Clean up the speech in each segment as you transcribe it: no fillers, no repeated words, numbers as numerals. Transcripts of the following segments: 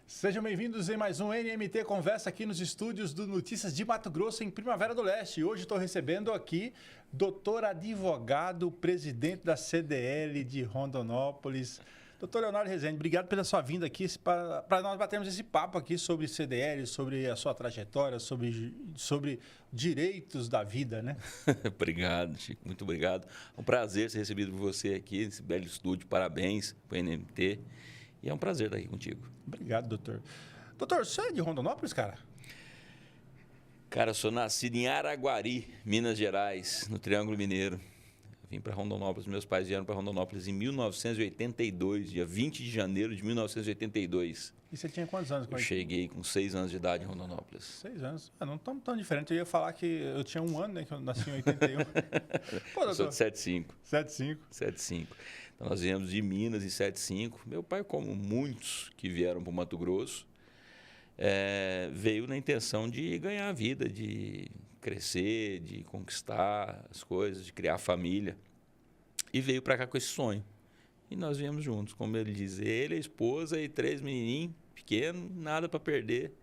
Sejam bem-vindos em mais um NMT Conversa aqui nos estúdios do Notícias de Mato Grosso, em Primavera do Leste. Hoje estou recebendo aqui doutor advogado, presidente da CDL de Rondonópolis, doutor Leonardo Rezende. Obrigado pela sua vinda aqui para nós batermos esse papo aqui sobre CDL, sobre a sua trajetória, sobre direitos da vida, né? Obrigado, Chico. Muito obrigado. É um prazer ser recebido por você aqui nesse belo estúdio. Parabéns para o NMT. E é um prazer estar aqui contigo. Obrigado, doutor. Doutor, você é de Rondonópolis, cara? Cara, eu sou nascido em Araguari, Minas Gerais, no Triângulo Mineiro. Vim para Rondonópolis, meus pais vieram para Rondonópolis em 1982, dia 20 de janeiro de 1982. E você tinha quantos anos? Eu cheguei com 6 anos de idade em Rondonópolis. 6 anos? Ah, não estamos tão diferente. Eu ia falar que eu tinha um ano, né? Que eu nasci em 81. Pô, eu sou de 75. 75. 75. Então, nós viemos de Minas em 75. Meu pai, como muitos que vieram para o Mato Grosso, veio na intenção de ganhar a vida, de crescer, de conquistar as coisas, de criar família. E veio para cá com esse sonho. E nós viemos juntos, como ele diz, ele, a esposa e 3 menininhos pequenos, nada para perder.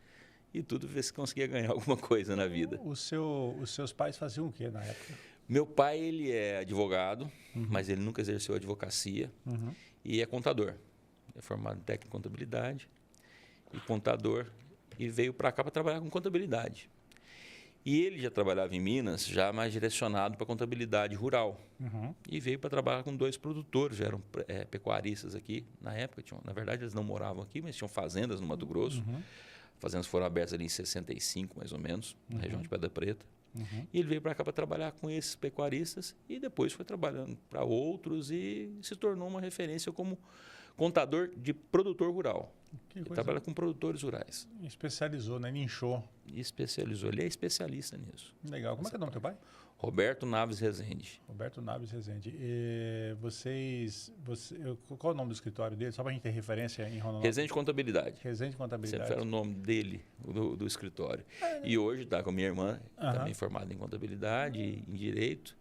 E tudo ver se conseguia ganhar alguma coisa na vida. Os seus pais faziam o quê na época? Meu pai, ele é advogado, mas ele nunca exerceu advocacia e é contador. É formado em técnico em contabilidade e contador e veio para cá para trabalhar com contabilidade. E ele já trabalhava em Minas, já mais direcionado para contabilidade rural. E veio para trabalhar com 2 produtores, já eram pecuaristas aqui na época. Na verdade, eles não moravam aqui, mas tinham fazendas no Mato Grosso. Fazendas foram abertas ali em 65, mais ou menos, na região de Pedra Preta. E ele veio para cá para trabalhar com esses pecuaristas e depois foi trabalhando para outros e se tornou uma referência como contador de produtor rural. Ele trabalha com produtores rurais. Especializou, né? Ninchou. Especializou. Ele é especialista nisso. Legal. Como é que é o nome do teu pai? Roberto Naves Rezende. Roberto Naves Rezende. E qual é o nome do escritório dele? Só para a gente ter referência em Rondonópolis. Rezende Contabilidade. Rezende Contabilidade. Sempre era o nome dele, do escritório. E hoje está com a minha irmã, também formada em contabilidade, em direito,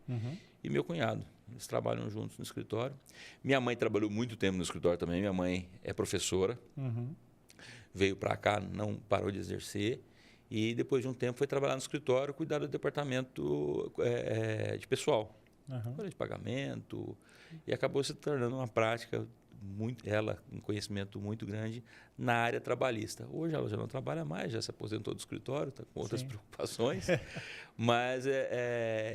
e meu cunhado. Eles trabalham juntos no escritório. Minha mãe trabalhou muito tempo no escritório também. Minha mãe é professora. Veio para cá, não parou de exercer. E depois de um tempo foi trabalhar no escritório, cuidar do departamento de pessoal. Folha de pagamento. E acabou se tornando uma prática, um conhecimento muito grande na área trabalhista. Hoje ela já não trabalha mais, já se aposentou do escritório, está com outras preocupações. Mas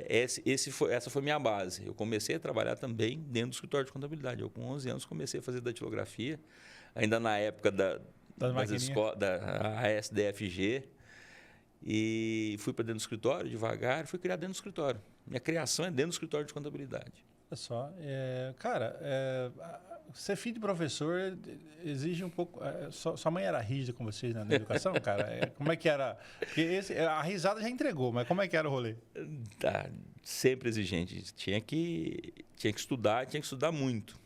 essa foi minha base. Eu comecei a trabalhar também dentro do escritório de contabilidade. Eu, com 11 anos, comecei a fazer datilografia, ainda na época da ASDFG. E fui para dentro do escritório devagar, fui criar dentro do escritório. Minha criação é dentro do escritório de contabilidade. Olha só, ser filho de professor exige um pouco... Sua mãe era rígida com vocês na educação, cara? Como é que era? Porque a risada já entregou, mas como é que era o rolê? Sempre exigente. Tinha que estudar muito.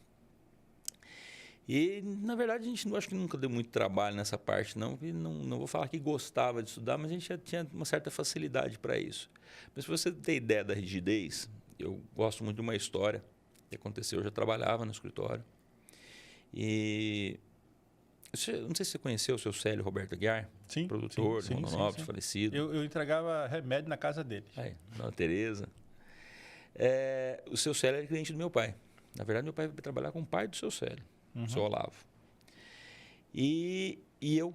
E, na verdade, a gente acho que nunca deu muito trabalho nessa parte, não. Não vou falar que gostava de estudar, mas a gente já tinha uma certa facilidade para isso. Mas, se você ter ideia da rigidez, eu gosto muito de uma história que aconteceu. Eu já trabalhava no escritório. E não sei se você conheceu o seu Célio Roberto Aguiar, produtor de Rondonópolis, falecido. Eu entregava remédio na casa dele. Dona Tereza. O seu Célio era cliente do meu pai. Na verdade, meu pai foi trabalhar com o pai do seu Célio. O seu Olavo. E eu,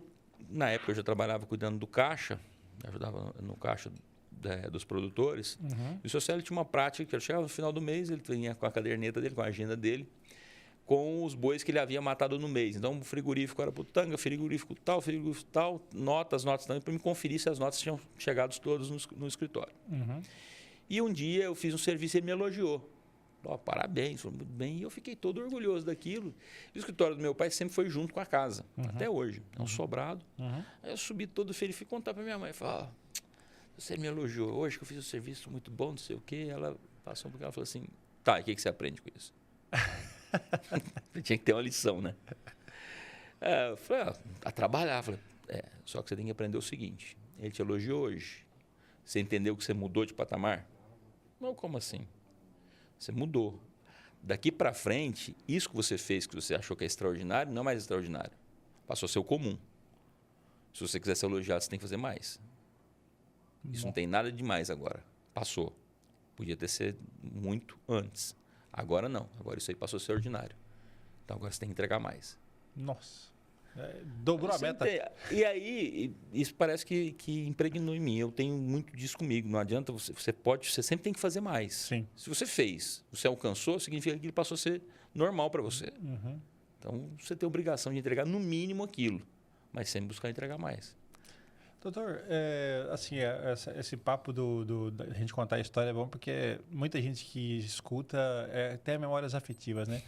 na época, eu já trabalhava cuidando do caixa, ajudava no caixa dos produtores. E o seu Célio tinha uma prática que eu chegava no final do mês, ele vinha com a caderneta dele, com a agenda dele, com os bois que ele havia matado no mês. Então, o frigorífico era Putanga, frigorífico tal, notas também, para me conferir se as notas tinham chegado todas no escritório. E um dia eu fiz um serviço e ele me elogiou. Parabéns, foi muito bem. E eu fiquei todo orgulhoso daquilo. E o escritório do meu pai sempre foi junto com a casa, até hoje. É um sobrado. Aí eu subi todo feliz, fui contar para minha mãe. Falei, você me elogiou hoje que eu fiz um serviço muito bom, não sei o quê. Ela passou porque ela falou assim, e o que você aprende com isso? Tinha que ter uma lição, né? Eu falei, a trabalhar. Falei, só que você tem que aprender o seguinte. Ele te elogiou hoje. Você entendeu que você mudou de patamar? Não, como assim? Você mudou. Daqui para frente, isso que você fez, que você achou que é extraordinário, não é mais extraordinário. Passou a ser o comum. Se você quiser ser elogiado, você tem que fazer mais. Isso não tem nada de mais agora. Passou. Podia ter sido muito antes. Agora não. Agora isso aí passou a ser ordinário. Então agora você tem que entregar mais. Nossa. Dobrou a meta. E aí, isso parece que impregnou em mim. Eu tenho muito disso comigo. Não adianta, você sempre tem que fazer mais. Sim. Se você fez, você alcançou, significa que ele passou a ser normal para você. Uhum. Então, você tem a obrigação de entregar no mínimo aquilo, mas sempre buscar entregar mais. Doutor, esse papo da gente contar a história é bom porque muita gente que escuta tem memórias afetivas, né?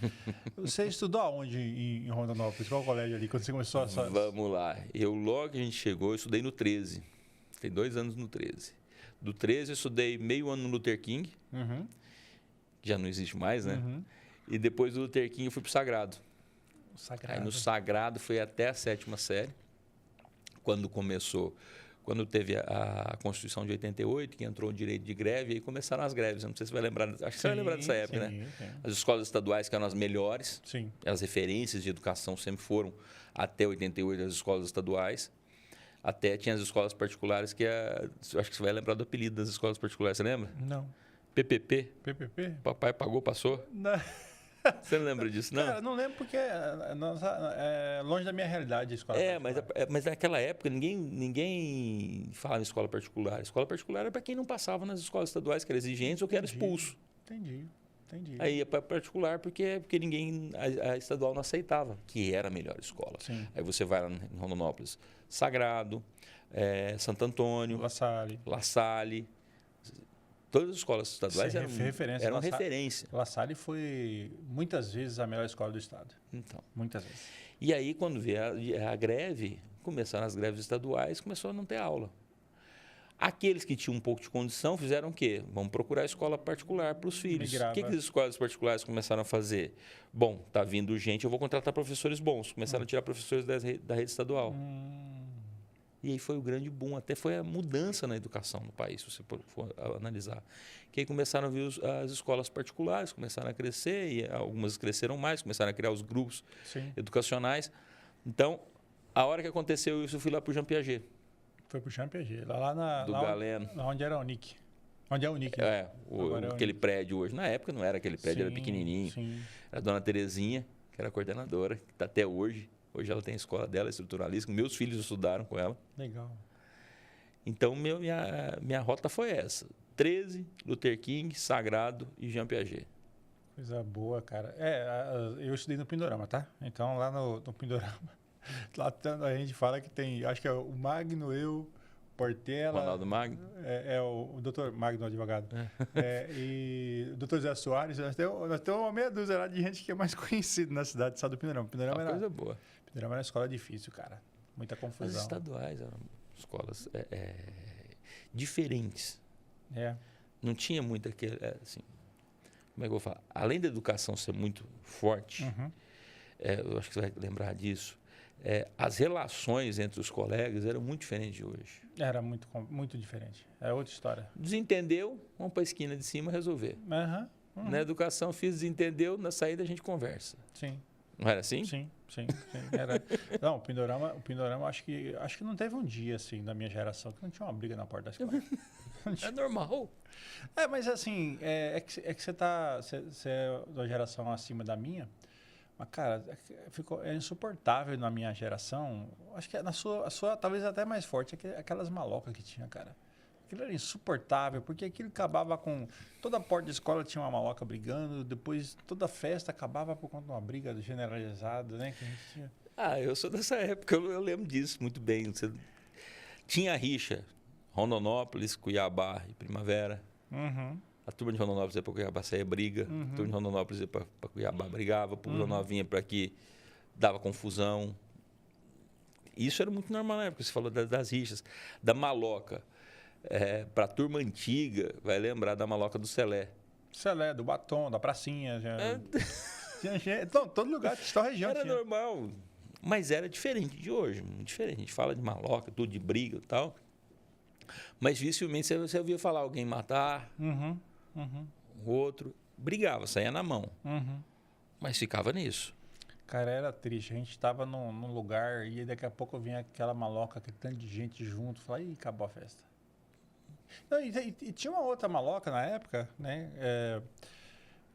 Você estudou aonde em Rondonópolis? Qual colégio ali? Quando você começou a... Vamos lá. Logo que a gente chegou, eu estudei no 13. Fiquei 2 anos no 13. Do 13 eu estudei meio ano no Luther King, Uhum. que já não existe mais, né? Uhum. E depois do Luther King eu fui para o Sagrado. Sagrado. Aí no Sagrado foi até a 7ª série. Quando teve a Constituição de 88, que entrou o direito de greve, aí começaram as greves. Eu não sei se você vai lembrar, acho que você vai lembrar dessa época, né? Sim. As escolas estaduais que eram as melhores, Sim. as referências de educação sempre foram até 88 as escolas estaduais. Até tinha as escolas particulares que eu acho que você vai lembrar do apelido das escolas particulares, você lembra? Não. PPP. PPP? Papai pagou, passou. Não. Você não lembra disso, não? Cara, não lembro porque é longe da minha realidade a escola particular. Mas naquela época ninguém falava em escola particular. Escola particular era para quem não passava nas escolas estaduais, que era exigente ou que era expulso. Entendi. Aí ia para particular porque ninguém, a estadual não aceitava, que era a melhor escola. Sim. Aí você vai lá em Rondonópolis, Sagrado, Santo Antônio, La Salle. Todas as escolas estaduais eram referência. La Salle foi muitas vezes a melhor escola do estado. Então. Muitas vezes. E aí, quando veio a greve, começaram as greves estaduais, começou a não ter aula. Aqueles que tinham um pouco de condição fizeram o quê? Vamos procurar escola particular para os filhos. O que as escolas particulares começaram a fazer? Bom, está vindo gente, eu vou contratar professores bons. Começaram a tirar professores da rede estadual. E aí foi o grande boom, até foi a mudança na educação no país, se você for analisar. Que aí começaram a vir as escolas particulares, começaram a crescer, e algumas cresceram mais, começaram a criar os grupos educacionais. Então, a hora que aconteceu isso, eu fui lá para o Jean Piaget. Foi para o Jean Piaget, lá do Galeno. Onde era o Unic. Onde é o Unic. Aquele prédio hoje. Na época não era aquele prédio, era pequenininho. Sim. Era a dona Terezinha, que era a coordenadora, que está até hoje. Hoje ela tem a escola dela, estruturalista. Meus filhos estudaram com ela. Legal. Então, minha rota foi essa. 13, Luther King, Sagrado e Jean Piaget. Coisa boa, cara. Eu estudei no Pindorama, tá? Então, lá no Pindorama, lá a gente fala que tem, acho que é o Magno, Portela... Ronaldo Magno? O doutor Magno, advogado. E o doutor Zé Soares. Nós temos uma meia dúzia lá de gente que é mais conhecida na cidade, só do Pindorama. Pindorama coisa boa. Pindorama era uma escola difícil, cara. Muita confusão. As estaduais eram escolas diferentes. Não tinha muito aquele... assim, como é que eu vou falar? Além da educação ser muito forte, eu acho que você vai lembrar disso, as relações entre os colegas eram muito diferentes de hoje. Era muito, muito diferente. É outra história. Desentendeu, vamos para a esquina de cima resolver. Na educação, desentendeu, na saída a gente conversa. Sim. Não era assim? Sim. Era... Não, o Pindorama acho que não teve um dia assim da minha geração que não tinha uma briga na porta da escola. É normal. Mas assim, você é da geração acima da minha, mas cara, é insuportável na minha geração. Acho que a sua talvez até mais forte, aquelas malocas que tinha, cara. Aquilo era insuportável, porque aquilo acabava com... Toda a porta de escola tinha uma maloca brigando, depois toda festa acabava por conta de uma briga generalizada, né? Que a gente tinha. Eu sou dessa época, eu lembro disso muito bem. Tinha rixa, Rondonópolis, Cuiabá e Primavera. A turma de Rondonópolis ia para Cuiabá, saía briga. A turma de Rondonópolis ia para Cuiabá, brigava. A turma vinha para aqui, dava confusão. Isso era muito normal na época, você falou das rixas. Da maloca. Para a turma antiga, vai lembrar da maloca do Celé. Celé, do Batom, da Pracinha. Então, todo lugar, toda região era normal, mas era diferente de hoje, muito diferente. A gente fala de maloca, tudo de briga e tal. Mas, dificilmente, você ouvia falar alguém matar, o outro brigava, saía na mão. Mas ficava nisso. Cara, era triste. A gente tava num lugar e daqui a pouco vinha aquela maloca, aquele tanto de gente junto. Falei, ih, acabou a festa. Não, e tinha uma outra maloca na época, né?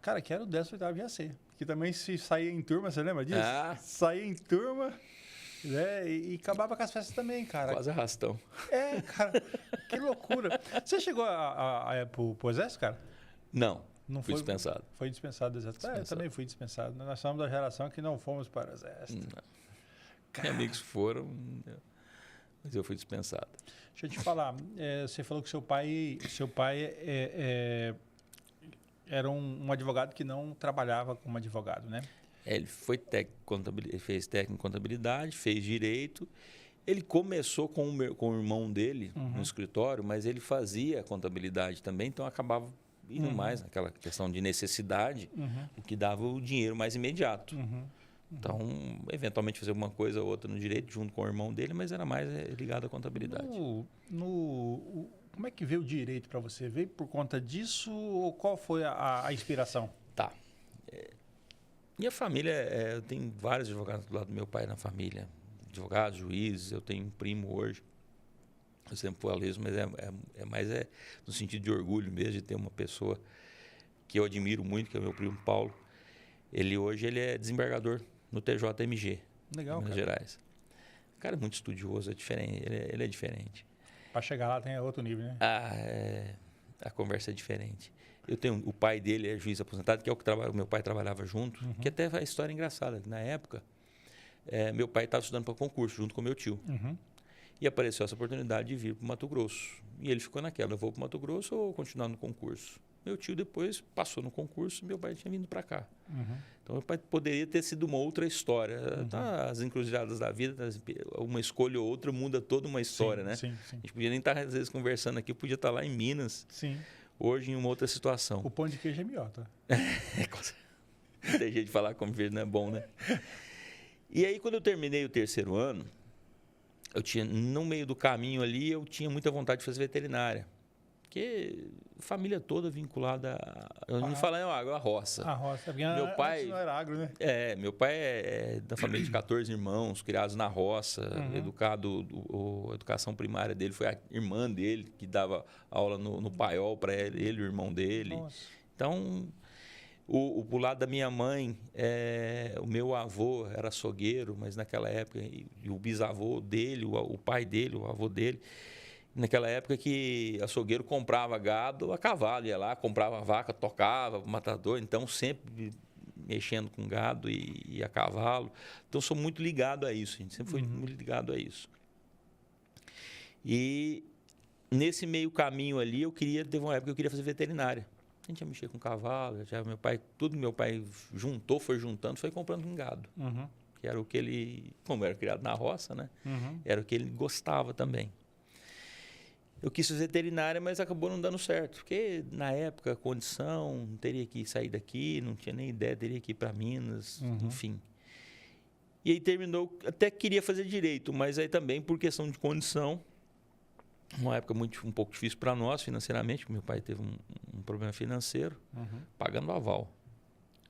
Cara, que era o 18º IAC. Que também se saía em turma, você lembra disso? Ah. Saía em turma, né? E acabava com as festas também, cara. Quase arrastão. Cara, que loucura. Você chegou a ir pro exército, cara? Não, Não fui foi dispensado. Foi dispensado do exército. Eu também fui dispensado. Nós somos da geração que não fomos para o exército. Meus amigos foram, mas eu fui dispensado. Deixa eu te falar, você falou que seu pai era um advogado que não trabalhava como advogado, né? Ele foi fez técnico em contabilidade, fez direito. Ele começou com o irmão dele no escritório, mas ele fazia contabilidade também, então acabava indo mais naquela questão de necessidade, o que dava o dinheiro mais imediato. Então, eventualmente fazer uma coisa ou outra no direito junto com o irmão dele, mas era mais ligado à contabilidade. Como é que veio o direito para você? Veio por conta disso ou qual foi a inspiração? Tá. Minha família, eu tenho vários advogados do lado do meu pai na família. Advogados, juízes, eu tenho um primo hoje. Eu sempre falo isso, mas é mais no sentido de orgulho mesmo, de ter uma pessoa que eu admiro muito, que é o meu primo Paulo. Hoje ele é desembargador no TJMG, Legal, Minas Gerais. O cara é muito estudioso, é diferente, ele é diferente. Para chegar lá tem outro nível, né? A conversa é diferente. Eu tenho o pai dele é juiz aposentado, que é o que meu pai trabalhava junto, que até a história é engraçada. Na época, meu pai estava estudando para concurso junto com meu tio. E apareceu essa oportunidade de vir para o Mato Grosso. E ele ficou naquela, eu vou para o Mato Grosso ou continuar no concurso? Meu tio depois passou no concurso e meu pai tinha vindo para cá. Então, meu pai poderia ter sido uma outra história. As encruzilhadas da vida, uma escolha ou outra muda toda uma história, né? Sim. A gente podia nem estar, às vezes, conversando aqui, podia estar lá em Minas, hoje em uma outra situação. O pão de queijo é melhor, tá? Tem jeito de falar como verde não é bom, né? E aí, quando eu terminei o 3º ano, no meio do caminho ali, eu tinha muita vontade de fazer veterinária. Porque família toda vinculada eu não falo a roça. A roça. Meu pai não era agro, né? Meu pai é da família de 14 irmãos, criados na roça, a educação primária dele foi a irmã dele, que dava aula no paiol para ele e o irmão dele. Nossa. Então, o lado da minha mãe, o meu avô era açougueiro, mas naquela época, e o bisavô dele, o pai dele, o avô dele, naquela época que açougueiro comprava gado a cavalo, ia lá, comprava vaca, tocava, matador, então sempre mexendo com gado e a cavalo. Então, sou muito ligado a isso, a gente sempre foi muito ligado a isso. E nesse meio caminho ali, teve uma época que eu queria fazer veterinária. A gente ia mexer com cavalo, tudo que meu pai juntou, foi juntando, foi comprando um gado. Que era o que ele, como era criado na roça, né? Era o que ele gostava também. Eu quis fazer veterinária, mas acabou não dando certo. Porque, na época, a condição, teria que sair daqui, não tinha nem ideia, teria que ir para Minas, enfim. E aí terminou, até queria fazer direito, mas aí também, por questão de condição, uma época um pouco difícil para nós, financeiramente, porque meu pai teve um problema financeiro, pagando aval.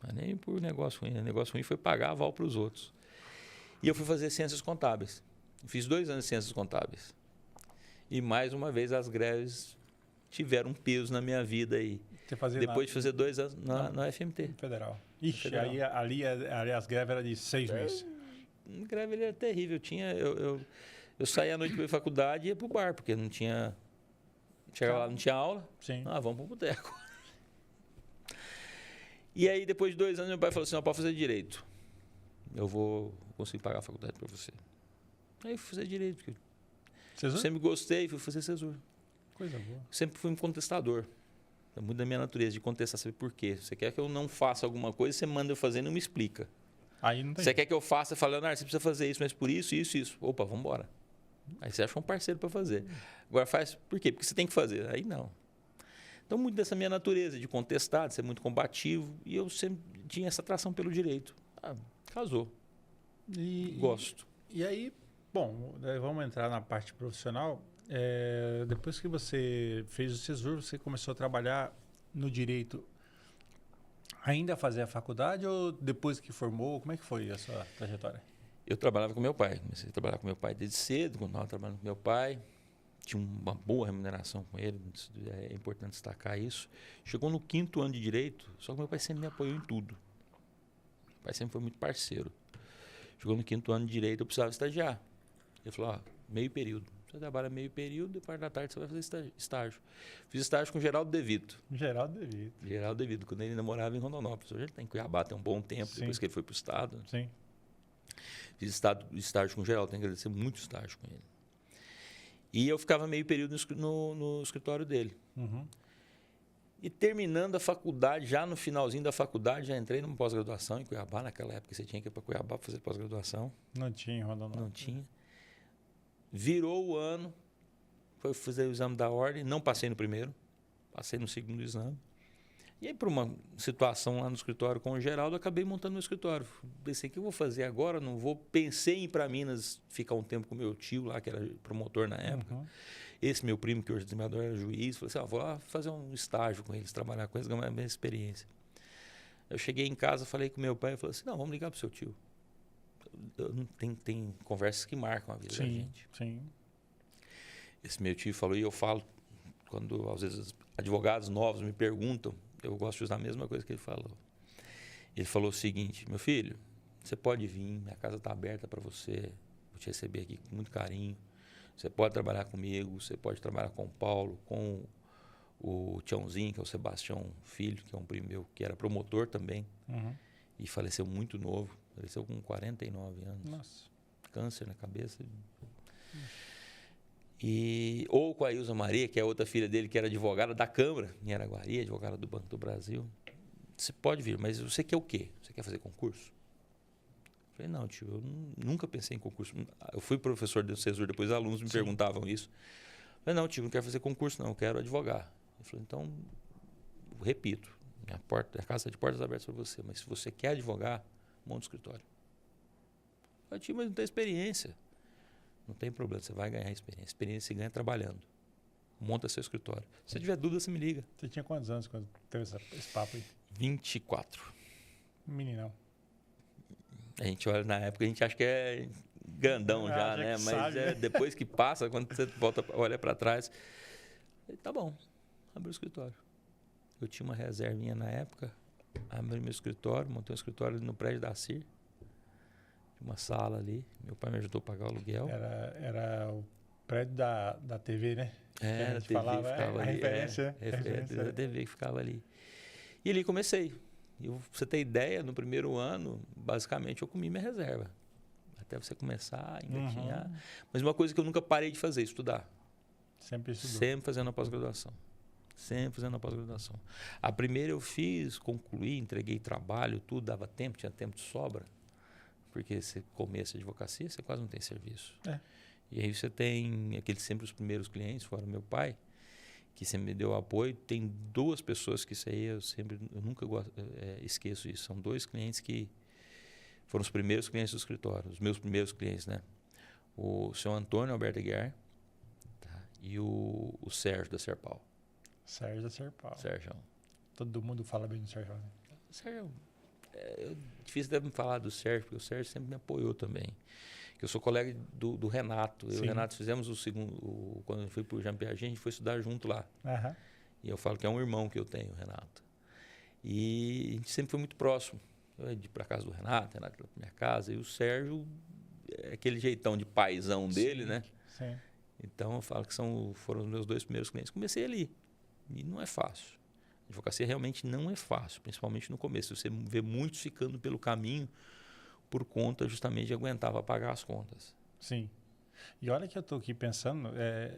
Não é nem por negócio ruim, negócio ruim foi pagar aval para os outros. E eu fui fazer ciências contábeis. Fiz 2 anos de ciências contábeis. E, mais uma vez, as greves tiveram um peso na minha vida aí. Depois de fazer 2 anos na FMT. Federal. Ixi, Federal. Ali as greves eram de 6 meses. A greve era terrível. Eu saía à noite para a faculdade e ia para o bar, porque não tinha... Chegava lá, não tinha aula. Sim. Vamos para o boteco. E aí, depois de 2 anos, meu pai falou assim, pode fazer direito. Eu vou conseguir pagar a faculdade para você. Aí eu fui fazer direito, porque Cesur? Sempre gostei, fui fazer Cesur. Coisa boa. Sempre fui um contestador. É muito da minha natureza de contestar, sabe por quê? Você quer que eu não faça alguma coisa, você manda eu fazer e não me explica. Aí não tem. Você quer que eu faça, fala, Leonardo, você precisa fazer isso, mas por isso, isso, isso. Opa, vamos embora. Aí você acha um parceiro para fazer. Agora faz, por quê? Porque você tem que fazer. Aí não. Então, muito dessa minha natureza de contestar, de ser muito combativo, e eu sempre tinha essa atração pelo direito. Casou. Gosto. E aí, bom, vamos entrar na parte profissional. Depois que você fez o Cesur, você começou a trabalhar no direito Ainda fazer a faculdade ou depois que formou? Como é que foi a sua trajetória? Eu trabalhava com meu pai. Comecei a trabalhar com meu pai desde cedo, quando estava trabalhando com meu pai. Tinha uma boa remuneração com ele, é importante destacar isso. Chegou no 5º ano de Direito, só que meu pai sempre me apoiou em tudo. Meu pai sempre foi muito parceiro. Chegou no 5º ano de Direito, eu precisava estagiar. Ele falou, meio período. Você trabalha meio período, depois da tarde você vai fazer estágio. Fiz estágio com o Geraldo De Vito. Geraldo De Vito. Geraldo De Vito, quando ele ainda morava em Rondonópolis. Hoje ele está em Cuiabá, tem um bom tempo, Sim. depois que ele foi para o Estado. Sim. Fiz estágio com o Geraldo, tenho que agradecer muito estágio com ele. E eu ficava meio período no escritório dele. Uhum. E terminando a faculdade, já no finalzinho da faculdade, já entrei numa pós-graduação em Cuiabá. Naquela época você tinha que ir para Cuiabá para fazer pós-graduação. Não tinha em Rondonópolis. Não tinha. Virou o ano, foi fazer o exame da ordem, não passei no primeiro, passei no 2º exame. E aí, por uma situação lá no escritório com o Geraldo, acabei montando meu escritório. Pensei, o que eu vou fazer agora? Não vou. Pensei em ir para Minas, ficar um tempo com meu tio lá, que era promotor na época. Uhum. Esse meu primo, que hoje é desembargador, era juiz. Falei assim, vou lá fazer um estágio com eles, trabalhar com eles, ganhar minha experiência. Eu cheguei em casa, falei com meu pai, e falei assim, não, vamos ligar pro seu tio. Tem conversas que marcam a vida da gente. Sim. Esse meu tio falou, e eu falo, quando às vezes advogados novos me perguntam, eu gosto de usar a mesma coisa que ele falou. Ele falou o seguinte, meu filho, você pode vir, minha casa está aberta para você, vou te receber aqui com muito carinho. Você pode trabalhar comigo, você pode trabalhar com o Paulo, com o Tiãozinho, que é o Sebastião Filho, que é um primo meu, que era promotor também, e faleceu muito novo, faleceu com 49 anos. Nossa. Câncer na cabeça. Ou com a Ilza Maria, que é outra filha dele, que era advogada da Câmara, em Araguari, advogada do Banco do Brasil. Você pode vir, mas você quer o quê? Você quer fazer concurso? Eu falei, não, tio, eu nunca pensei em concurso. Eu fui professor do CESUR, depois alunos me perguntavam isso. Eu falei, não, tio, não quero fazer concurso, não, eu quero advogar. Ele falou, então, repito, minha casa está de portas abertas para você, mas se você quer advogar, monta o escritório. Eu falei, tio, mas não tem experiência. Não tem problema, você vai ganhar experiência. Experiência se ganha trabalhando. Monta seu escritório. Se tiver dúvida, você me liga. Você tinha quantos anos quando teve esse papo aí? 24. Meninão. A gente olha na época, a gente acha que é grandão já, né? Mas sabe, né? depois que passa, quando você volta, olha para trás, tá bom, abri o escritório. Eu tinha uma reservinha na época, abri meu escritório, montei um escritório ali no prédio da CIR. Uma sala ali, meu pai me ajudou a pagar o aluguel. Era o prédio da TV, né? A TV falava, ficava ali. Referência. A TV que ficava ali. E ali comecei. E pra você ter ideia, no primeiro ano, basicamente eu comi minha reserva. Até você começar a engatinhar. Mas uma coisa que eu nunca parei de fazer, estudar. Sempre estudou. Sempre fazendo a pós-graduação. Sempre fazendo a pós-graduação. A primeira eu fiz, concluí, entreguei trabalho, tudo, dava tempo, tinha tempo de sobra. Porque você começa a advocacia, você quase não tem serviço. E aí você tem sempre os primeiros clientes, fora meu pai, que sempre me deu apoio. Tem 2 pessoas que isso aí eu nunca esqueço isso. São 2 clientes que foram os primeiros clientes do escritório, os meus primeiros clientes, né? O seu Antônio Alberto Aguiar, tá? E o Sérgio da Serpal. Sérgio da Serpal. Sérgio. Todo mundo fala bem do Sérgio, né? Sérgio, é difícil até me falar do Sérgio, porque o Sérgio sempre me apoiou também. Eu sou colega do Renato. Eu e o Renato fizemos quando eu fui para o Jean Piaget, a gente foi estudar junto lá. E eu falo que é um irmão que eu tenho, o Renato. E a gente sempre foi muito próximo. Eu ia para a casa do Renato ia para minha casa. E o Sérgio, é aquele jeitão de paizão dele, né? Sim. Então eu falo que foram os meus 2 primeiros clientes. Comecei ali. E não é fácil. A advocacia realmente não é fácil, principalmente no começo. Você vê muitos ficando pelo caminho por conta justamente de aguentar para pagar as contas. Sim. E olha que eu estou aqui pensando,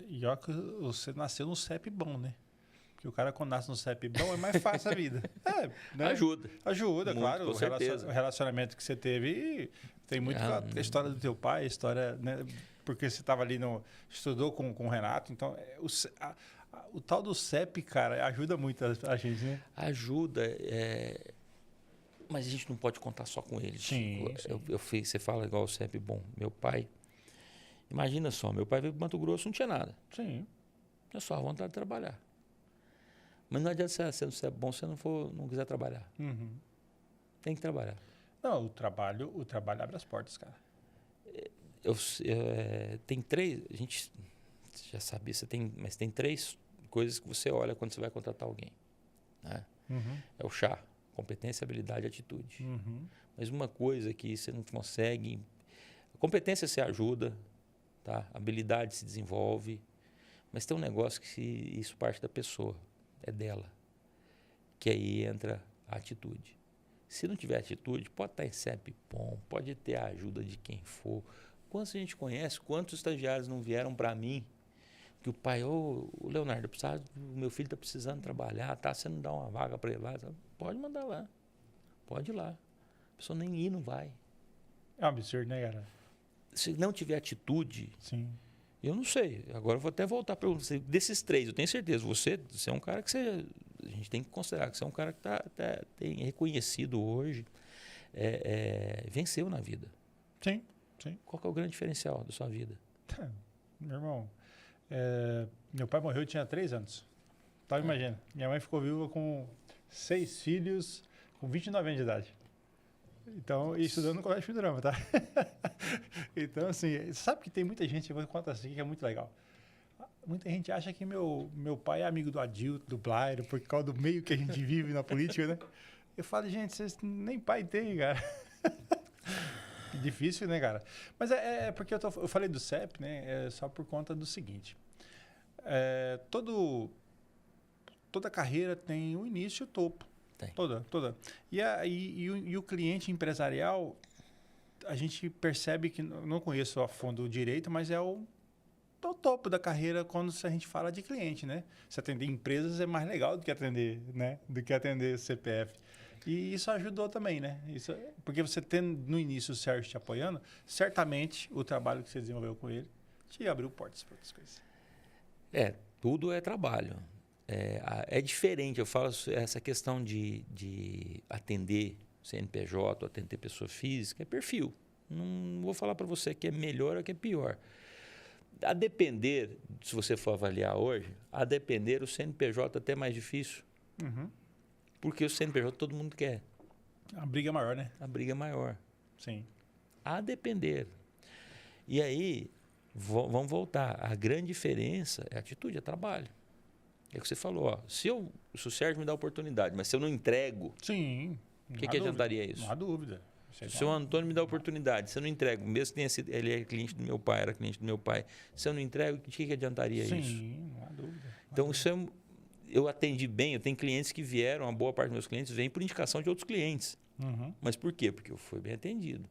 e olha que você nasceu num CEP bom, né? Porque o cara quando nasce num CEP bom é mais fácil a vida. Né? Ajuda. Ajuda, muito, claro. Com certeza. O relacionamento que você teve tem muito a história do teu pai, a história, né? Porque você estava ali estudou com o Renato, então o tal do CEP, cara, ajuda muito a gente, né? Ajuda, mas a gente não pode contar só com ele. Sim. Você fala igual o CEP bom. Meu pai, imagina só, meu pai veio para Mato Grosso, não tinha nada. Sim. É só a vontade de trabalhar. Mas não adianta você sendo CEP bom se você não quiser trabalhar. Tem que trabalhar. Não, o trabalho abre as portas, cara. Tem três, a gente já sabia, mas tem três coisas que você olha quando você vai contratar alguém. Né? É o chá, competência, habilidade e atitude. Mas uma coisa que você não consegue... A competência se ajuda, tá? A habilidade se desenvolve, mas tem um negócio que isso parte da pessoa, é dela. Que aí entra a atitude. Se não tiver atitude, pode estar em CEPPOM, pode ter a ajuda de quem for. Quantos a gente conhece, quantos estagiários não vieram para mim, que o pai, o Leonardo, o meu filho está precisando trabalhar, tá? Você não dá uma vaga para ele lá? Pode mandar lá, pode ir lá. A pessoa nem ir, não vai. É um absurdo, né, cara? Se não tiver atitude, Sim. eu não sei. Agora eu vou até voltar para você. Desses três, eu tenho certeza, você é um cara que a gente tem que considerar que você é um cara que tem reconhecido hoje, venceu na vida. Sim, sim. Qual que é o grande diferencial da sua vida? Meu irmão, meu pai morreu, eu tinha 3 anos. Então, imagina, minha mãe ficou viúva com 6 filhos, com 29 anos de idade. Então, e estudando no Colégio Fidorama, tá? Então, assim, sabe que tem muita gente, eu vou contar assim, que é muito legal. Muita gente acha que meu pai é amigo do Adilto, do Blairo, por causa do meio que a gente vive na política, né? Eu falo, gente, vocês nem pai tem, cara. Difícil, né, cara? Mas é porque eu falei do CEP, né? É só por conta do seguinte. Toda carreira tem o início e o topo. Tem. Toda. E o cliente empresarial, a gente percebe que, não conheço a fundo o direito, mas é o topo da carreira quando a gente fala de cliente, né? Se atender empresas é mais legal do que atender, né? Do que atender CPF. E isso ajudou também, né? Porque você tendo no início o Sérgio te apoiando, certamente o trabalho que você desenvolveu com ele te abriu portas para outras coisas. Tudo é trabalho. É diferente, eu falo essa questão de atender CNPJ, atender pessoa física, é perfil. Não vou falar para você que é melhor ou que é pior. A depender, se você for avaliar hoje, o CNPJ até é mais difícil. Porque o CNPJ todo mundo quer. A briga é maior, né? A briga é maior. Sim. A depender. E aí, vamos voltar. A grande diferença é a atitude, é trabalho. É o que você falou. Ó, se o Sérgio me dá a oportunidade, mas se eu não entrego, sim, o que adiantaria isso? Não há dúvida. Se o seu Antônio me dá a oportunidade, se eu não entrego, mesmo que tenha sido, ele é cliente do meu pai, era cliente do meu pai, se eu não entrego, o que adiantaria isso? Sim, não há dúvida. Então, isso eu atendi bem, eu tenho clientes que vieram, a boa parte dos meus clientes vem por indicação de outros clientes. Mas por quê? Porque eu fui bem atendido.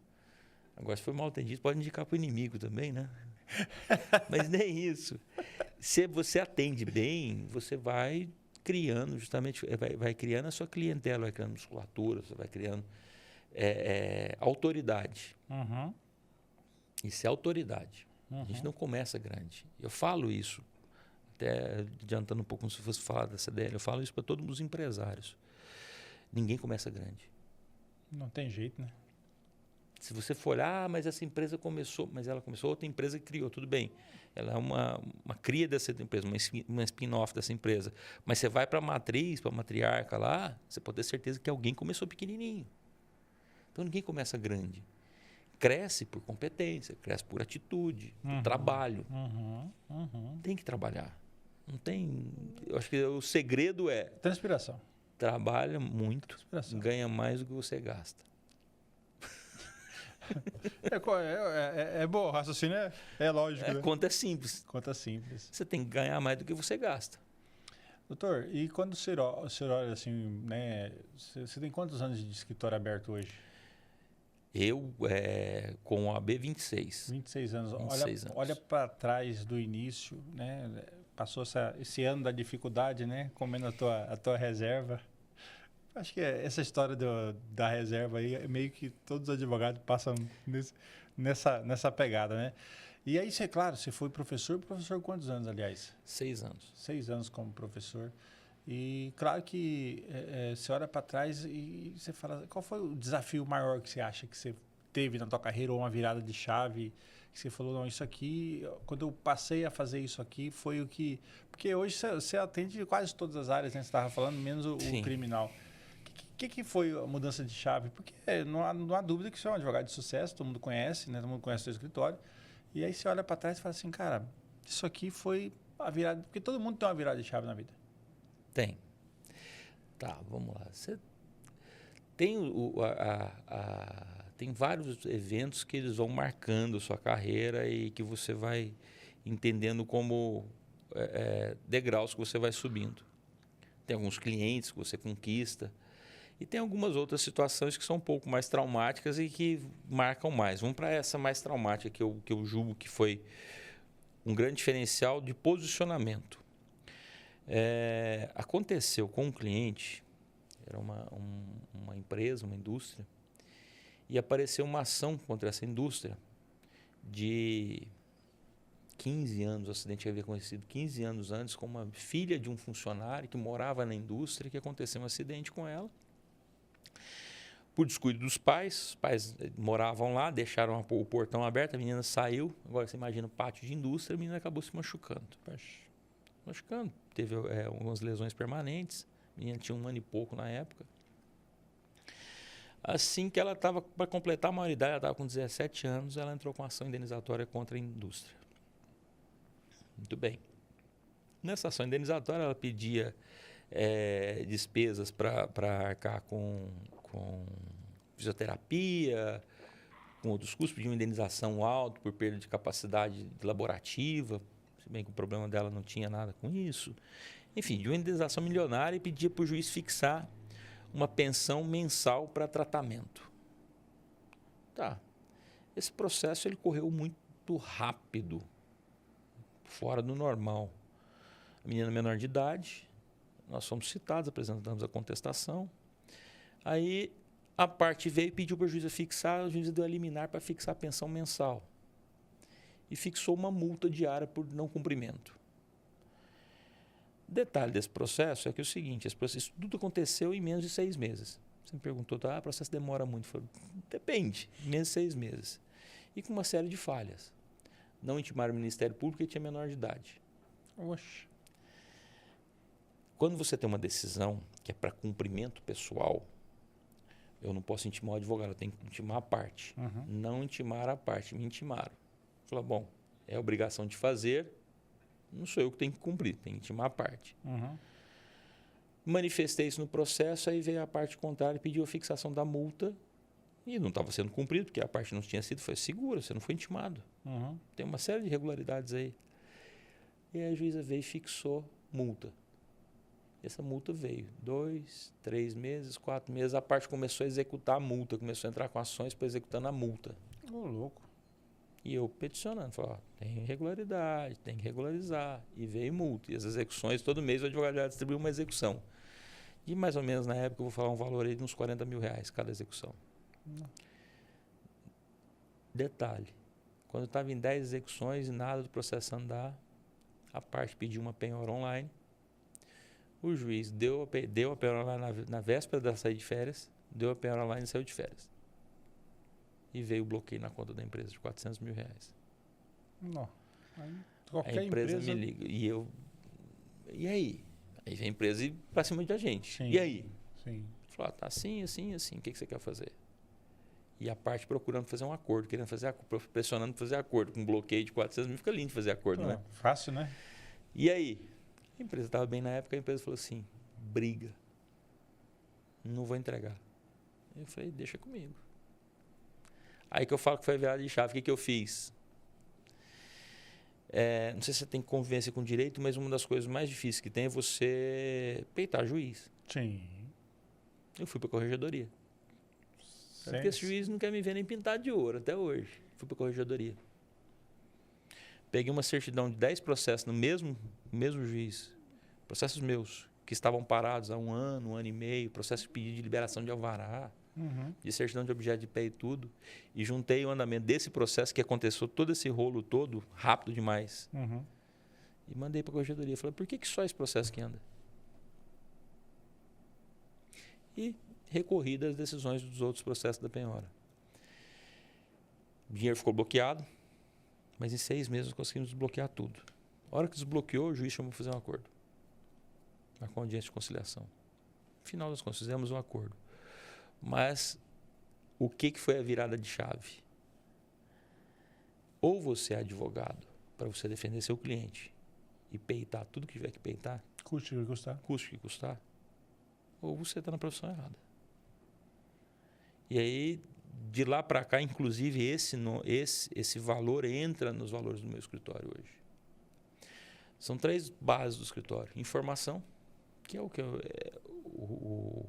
Agora, se foi mal atendido, pode indicar para o inimigo também, né? Mas nem isso. Se você atende bem, você vai criando, justamente, vai criando a sua clientela, vai criando musculatura, você vai criando autoridade. Isso é autoridade. A gente não começa grande. Eu falo isso, até adiantando um pouco como se fosse falar da CDL, eu falo isso para todos os empresários. Ninguém começa grande. Não tem jeito, né? Se você for, mas essa empresa começou, mas ela começou, outra empresa criou, tudo bem. Ela é uma cria dessa empresa, uma spin-off dessa empresa. Mas você vai para a matriz, para a matriarca lá, você pode ter certeza que alguém começou pequenininho. Então, ninguém começa grande. Cresce por competência, cresce por atitude, por trabalho. Tem que trabalhar. Não tem... Eu acho que o segredo é... Transpiração. Trabalha muito, ganha mais do que você gasta. É bom, o raciocínio é lógico. Né? Conta é simples. Conta simples. Você tem que ganhar mais do que você gasta. Doutor, e quando o senhor olha assim, né? Você tem quantos anos de escritório aberto hoje? Eu, com a B26. 26 anos. 26 anos. Olha para trás do início, né? Passou esse ano da dificuldade, né? Comendo a tua reserva. Acho que essa história da reserva aí, meio que todos os advogados passam nessa pegada, né? E aí, claro, você foi professor quantos anos, aliás? 6 anos. 6 anos como professor. E claro que você olha para trás e você fala, qual foi o desafio maior que você acha que você teve na tua carreira, ou uma virada de chave, que você falou, não, isso aqui, quando eu passei a fazer isso aqui, foi o que... Porque hoje você atende quase todas as áreas, né? Você estava falando, menos o criminal. que foi a mudança de chave? Porque não há dúvida que você é um advogado de sucesso, todo mundo conhece, né? Todo mundo conhece o seu escritório. E aí você olha para trás e fala assim, cara, isso aqui foi a virada... Porque todo mundo tem uma virada de chave na vida. Tem. Tá, vamos lá. Você tem, tem vários eventos que eles vão marcando sua carreira e que você vai entendendo como degraus que você vai subindo. Tem alguns clientes que você conquista e tem algumas outras situações que são um pouco mais traumáticas e que marcam mais. Vamos para essa mais traumática que eu julgo que foi um grande diferencial de posicionamento. Aconteceu com um cliente, era uma empresa, uma indústria, e apareceu uma ação contra essa indústria de 15 anos, o acidente havia acontecido 15 anos antes, com uma filha de um funcionário que morava na indústria, que aconteceu um acidente com ela. Por descuido dos pais, os pais moravam lá, deixaram o portão aberto, a menina saiu, agora você imagina o pátio de indústria, a menina acabou se machucando. Machucando, teve algumas lesões permanentes, a menina tinha 1 ano e pouco na época. Assim que ela estava para completar a maioridade, ela estava com 17 anos, ela entrou com ação indenizatória contra a indústria. Muito bem. Nessa ação indenizatória, ela pedia despesas para arcar com fisioterapia, com outros custos, pedia uma indenização alta por perda de capacidade laborativa, se bem que o problema dela não tinha nada com isso. Enfim, de uma indenização milionária e pedia para o juiz fixar uma pensão mensal para tratamento. Tá. Esse processo ele correu muito rápido, fora do normal. A menina menor de idade, nós fomos citados, apresentamos a contestação. Aí a parte veio e pediu para o juiz fixar, o juiz deu a liminar para fixar a pensão mensal. E fixou uma multa diária por não cumprimento. Detalhe desse processo é que é o seguinte, isso tudo aconteceu em menos de 6 meses. Você me perguntou, o processo demora muito? Eu falei, depende, menos de 6 meses. E com uma série de falhas. Não intimaram o Ministério Público e tinha menor de idade. Oxe. Quando você tem uma decisão que é para cumprimento pessoal, eu não posso intimar o advogado, eu tenho que intimar a parte. Uhum. Não intimar a parte, me intimaram. Falei, bom, é obrigação de fazer, não sou eu que tenho que cumprir, tenho que intimar a parte. Uhum. Manifestei isso no processo, aí veio a parte contrária e pediu a fixação da multa e não estava sendo cumprido, porque a parte não tinha sido, foi segura, você não foi intimado. Uhum. Tem uma série de irregularidades aí. E aí a juíza veio e fixou multa. Essa multa veio 2, 3 meses, 4 meses, a parte começou a executar a multa, começou a entrar com ações para executando a multa. Ô, louco. E eu peticionando, falei, tem irregularidade, tem que regularizar. E veio multa. E as execuções, todo mês o advogado já distribuiu uma execução. E mais ou menos na época, eu vou falar um valor aí de uns 40 mil reais cada execução. Detalhe, quando eu estava em 10 execuções e nada do processo andar, a parte pediu uma penhora online. O juiz deu a penhora online na véspera da saída de férias, deu a penhora online e saiu de férias. E veio o bloqueio na conta da empresa de 400 mil reais. Não. A empresa me liga. E aí? Aí vem a empresa e para cima de a gente. Sim. E aí? Sim. Falou, tá assim, assim, assim. O que você quer fazer? E a parte procurando fazer um acordo, querendo fazer pressionando para fazer acordo. Com um bloqueio de 400 mil, fica lindo fazer acordo, né? Fácil, né? E aí? A empresa estava bem na época, a empresa falou assim, briga. Não vou entregar. Eu falei, deixa comigo. Aí que eu falo que foi a virada de chave. O que eu fiz? Não sei se você tem convivência com direito, mas uma das coisas mais difíceis que tem é você peitar juiz. Sim. Eu fui para a corregedoria. Porque esse juiz não quer me ver nem pintado de ouro até hoje. Fui para a corregedoria. Peguei uma certidão de 10 processos no mesmo juiz. Processos meus, que estavam parados há 1 ano, 1 ano e meio. Processo de pedido de liberação de alvará. Uhum. De certidão de objeto de pé e tudo. E juntei o andamento desse processo que aconteceu, todo esse rolo todo, rápido demais. Uhum. E mandei para a corregedoria. Falei, por que só esse processo que anda? E recorri das decisões dos outros processos da penhora. O dinheiro ficou bloqueado, mas em 6 meses conseguimos desbloquear tudo. A hora que desbloqueou, o juiz chamou para fazer um acordo. Marcou uma audiência de conciliação. No final das contas, fizemos um acordo. Mas o que foi a virada de chave? Ou você é advogado para você defender seu cliente e peitar tudo que tiver que peitar, Custe o que custar. custe o que custar, ou você está na profissão errada. E aí, de lá para cá, inclusive, esse valor entra nos valores do meu escritório hoje. São 3 bases do escritório. Informação, que é o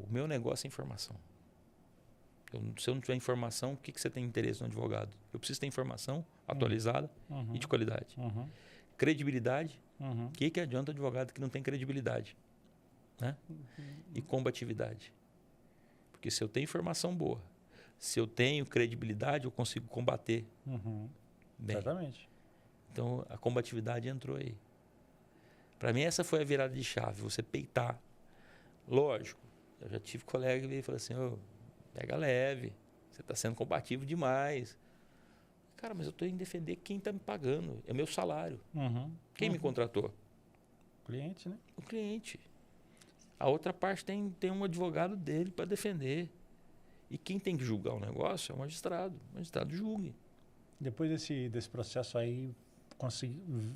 meu negócio é informação. Se eu não tiver informação, o que você tem interesse no advogado? Eu preciso ter informação atualizada e de qualidade. Credibilidade. O que adianta advogado que não tem credibilidade? Né? E combatividade. Porque se eu tenho informação boa, se eu tenho credibilidade, eu consigo combater bem. Exatamente. Então, a combatividade entrou aí. Para mim, essa foi a virada de chave. Você peitar. Lógico, eu já tive colega que veio e falou assim, pega leve, você está sendo combativo demais. Cara, mas eu estou em defender quem está me pagando. É meu salário. Quem me contratou? O cliente, né? O cliente. A outra parte tem um advogado dele para defender. E quem tem que julgar o negócio é o magistrado. O magistrado julgue. Depois desse processo aí,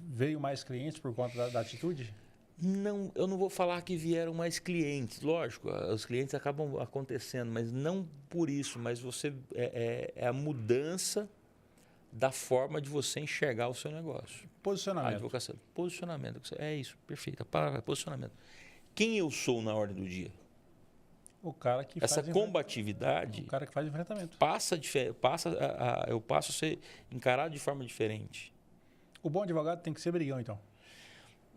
veio mais clientes por conta da atitude? Não, eu não vou falar que vieram mais clientes. Lógico, os clientes acabam acontecendo, mas não por isso. Mas você é a mudança da forma de você enxergar o seu negócio. Posicionamento. A advocacia. Posicionamento. É isso, perfeito. A palavra é posicionamento. Quem eu sou na ordem do dia? O cara que Essa faz combatividade o cara que faz enfrentamento. eu passo a ser encarado de forma diferente. O bom advogado tem que ser brigão, então.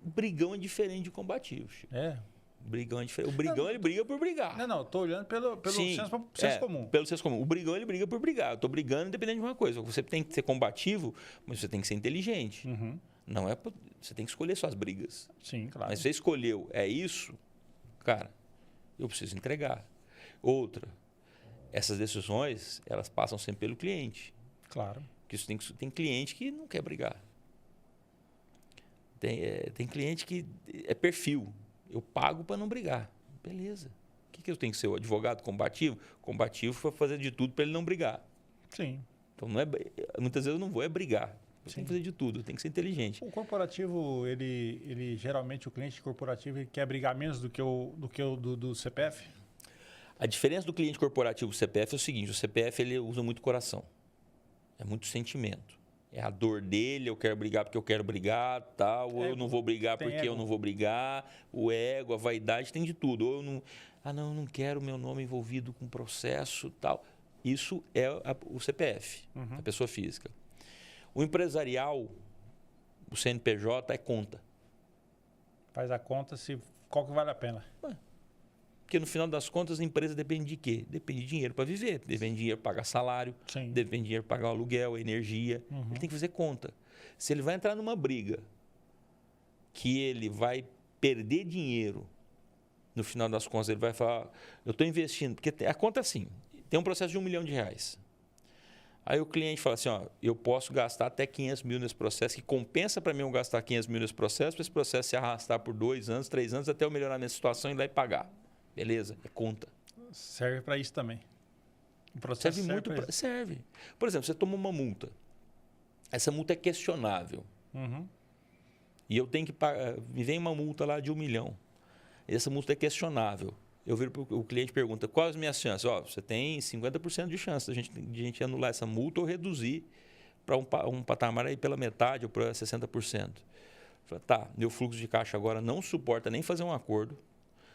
O brigão é diferente de combativo, Chico. É. O brigão é diferente. O brigão, ele briga por brigar. Não, estou olhando pelo Sim, senso comum. Pelo senso comum. O brigão, ele briga por brigar. Eu estou brigando independente de uma coisa. Você tem que ser combativo, mas você tem que ser inteligente. Não é... Você tem que escolher suas brigas. Sim, claro. Mas você escolheu, é isso, cara, eu preciso entregar. Outra, essas decisões, elas passam sempre pelo cliente. Claro. Porque isso tem cliente que não quer brigar. Tem cliente que é perfil. Eu pago para não brigar. Beleza. O que eu tenho que ser? O advogado combativo? Combativo foi fazer de tudo para ele não brigar. Sim. Então, muitas vezes eu não vou brigar. Eu tenho que fazer de tudo, eu tenho que ser inteligente. O corporativo, ele geralmente, o cliente corporativo, ele quer brigar menos do que o do CPF? A diferença do cliente corporativo do CPF é o seguinte, o CPF ele usa muito coração. É muito sentimento. É a dor dele, eu quero brigar porque eu quero brigar, tal, ou eu não vou brigar porque eu não vou brigar, o ego, a vaidade, tem de tudo. Ou eu não quero meu nome envolvido com processo, tal. Isso é o CPF, a pessoa física. O empresarial, o CNPJ, é conta. Faz a conta qual que vale a pena. Porque no final das contas a empresa depende de quê? Depende de dinheiro para viver, depende de dinheiro para pagar salário, depende de dinheiro para pagar o aluguel, a energia. Ele tem que fazer conta. Se ele vai entrar numa briga que ele vai perder dinheiro, no final das contas ele vai falar, eu estou investindo, porque a conta é assim, tem um processo de R$1 milhão. Aí o cliente fala assim, eu posso gastar até 500 mil nesse processo, que compensa para mim eu gastar 500 mil nesse processo, para esse processo se arrastar por 2 anos, 3 anos, até eu melhorar a minha situação e ir lá e pagar. Beleza, é conta. Serve para isso também. O processo serve. Por exemplo, você toma uma multa. Essa multa é questionável. E eu tenho que pagar, me vem uma multa lá de R$1 milhão. Essa multa é questionável. Eu viro o cliente pergunta, quais as minhas chances? Você tem 50% de chance de a gente anular essa multa ou reduzir para um patamar aí pela metade ou para 60%. Falo, tá, meu fluxo de caixa agora não suporta nem fazer um acordo.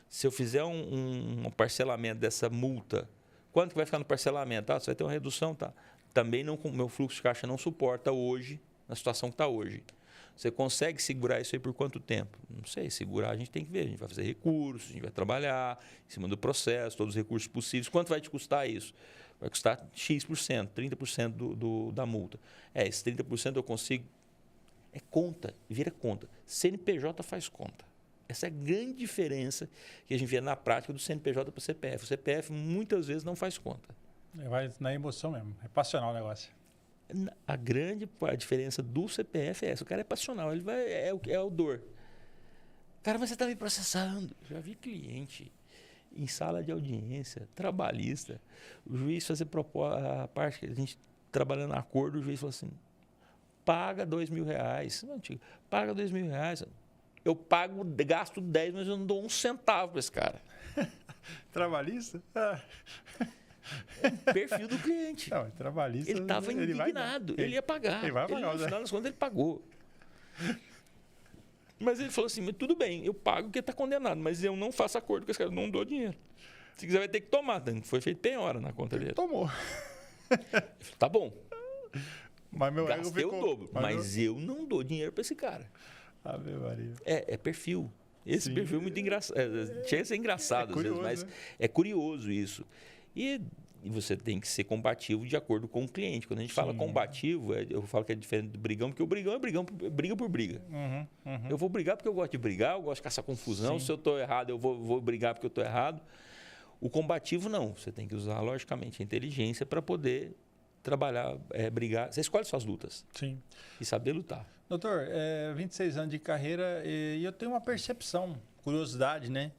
Se eu fizer um parcelamento dessa multa, quanto que vai ficar no parcelamento? Você vai ter uma redução, tá? Também meu fluxo de caixa não suporta hoje, na situação que está hoje. Você consegue segurar isso aí por quanto tempo? Não sei, segurar a gente tem que ver. A gente vai fazer recursos, a gente vai trabalhar em cima do processo, todos os recursos possíveis. Quanto vai te custar isso? Vai custar X%, 30% da multa. Esse 30% eu consigo... É conta, vira conta. CNPJ faz conta. Essa é a grande diferença que a gente vê na prática do CNPJ para o CPF. O CPF muitas vezes não faz conta. Vai na emoção mesmo, é passional o negócio. A diferença do CPF é essa. O cara é passional, ele é o dor. Cara, mas você está me processando. Já vi cliente em sala de audiência, trabalhista, o juiz fazer a parte que a gente trabalhando no acordo, o juiz falou assim, paga R$2.000. Não, tio, paga R$2.000. Eu pago, gasto 10, mas eu não dou um centavo para esse cara. Trabalhista? Perfil do cliente. Não, trabalhista. Ele estava indignado, ele ia pagar. Ele vai pagar, no final das contas, ele pagou. Mas ele falou assim, mas tudo bem, eu pago porque está condenado, mas eu não faço acordo com esse cara, eu não dou dinheiro. Se quiser, vai ter que tomar. Foi feito penhora na conta dele. Tomou. Ele falou, tá bom. Mas meu ego Gastei ficou... o dobro, mas eu não dou dinheiro para esse cara. Ave Maria. É perfil. Esse perfil é muito engraçado. Chega a ser engraçado às vezes, mas é curioso isso. E você tem que ser combativo de acordo com o cliente. Quando a gente fala combativo, eu falo que é diferente do brigão, porque o brigão é briga por briga. Eu vou brigar porque eu gosto de brigar, eu gosto de caçar confusão. Se eu estou errado, eu vou brigar porque eu estou errado. O combativo, não. Você tem que usar, logicamente, a inteligência para poder trabalhar, brigar. Você escolhe suas lutas. Sim. E saber lutar. Doutor, 26 anos de carreira e eu tenho uma percepção, curiosidade, né?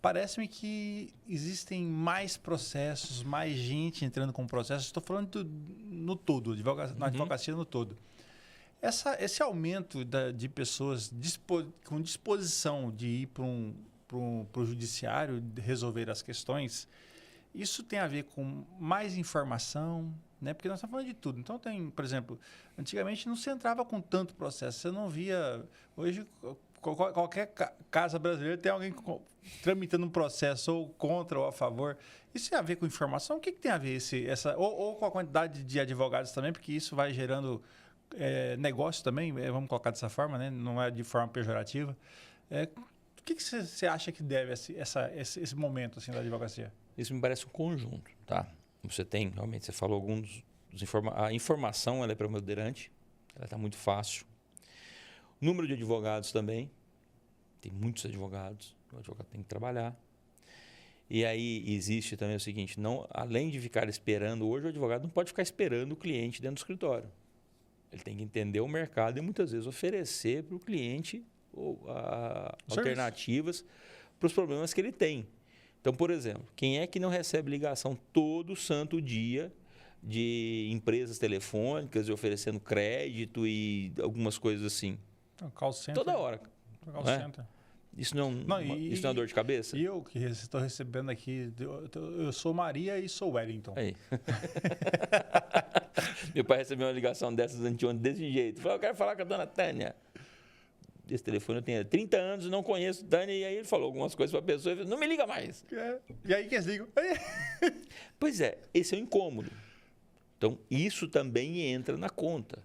Parece-me que existem mais processos, mais gente entrando com processos. Estou falando no todo, na advocacia no todo. Esse aumento de pessoas com disposição de ir para o judiciário resolver as questões, isso tem a ver com mais informação, né? Porque nós estamos falando de tudo. Então, tem, por exemplo, antigamente não se entrava com tanto processo. Você não via... Hoje, qualquer casa brasileira tem alguém tramitando um processo ou contra ou a favor. Isso tem a ver com informação? O que tem a ver ou com a quantidade de advogados também? Porque isso vai gerando negócio também, vamos colocar dessa forma, né? Não é de forma pejorativa. O que você acha que deve esse momento assim, da advocacia? Isso me parece um conjunto, tá? Você tem, realmente, você falou a informação ela é preponderante, ela está muito fácil. O número de advogados também, tem muitos advogados, o advogado tem que trabalhar. E aí existe também o seguinte, além de ficar esperando, hoje o advogado não pode ficar esperando o cliente dentro do escritório. Ele tem que entender o mercado e muitas vezes oferecer para o cliente alternativas para os problemas que ele tem. Então, por exemplo, quem é que não recebe ligação todo santo dia de empresas telefônicas e oferecendo crédito e algumas coisas assim? Call center. Toda hora. Call center. Isso não é uma dor de cabeça? E eu que estou recebendo aqui, eu sou Maria e sou Wellington. Aí. Meu pai recebeu uma ligação dessas anteontem desse jeito. Falou, eu quero falar com a dona Tânia. Esse telefone eu tenho 30 anos, não conheço Tânia. E aí ele falou algumas coisas para a pessoa e falou, não me liga mais. E aí que eles ligam? Pois é, esse é o incômodo. Então, isso também entra na conta.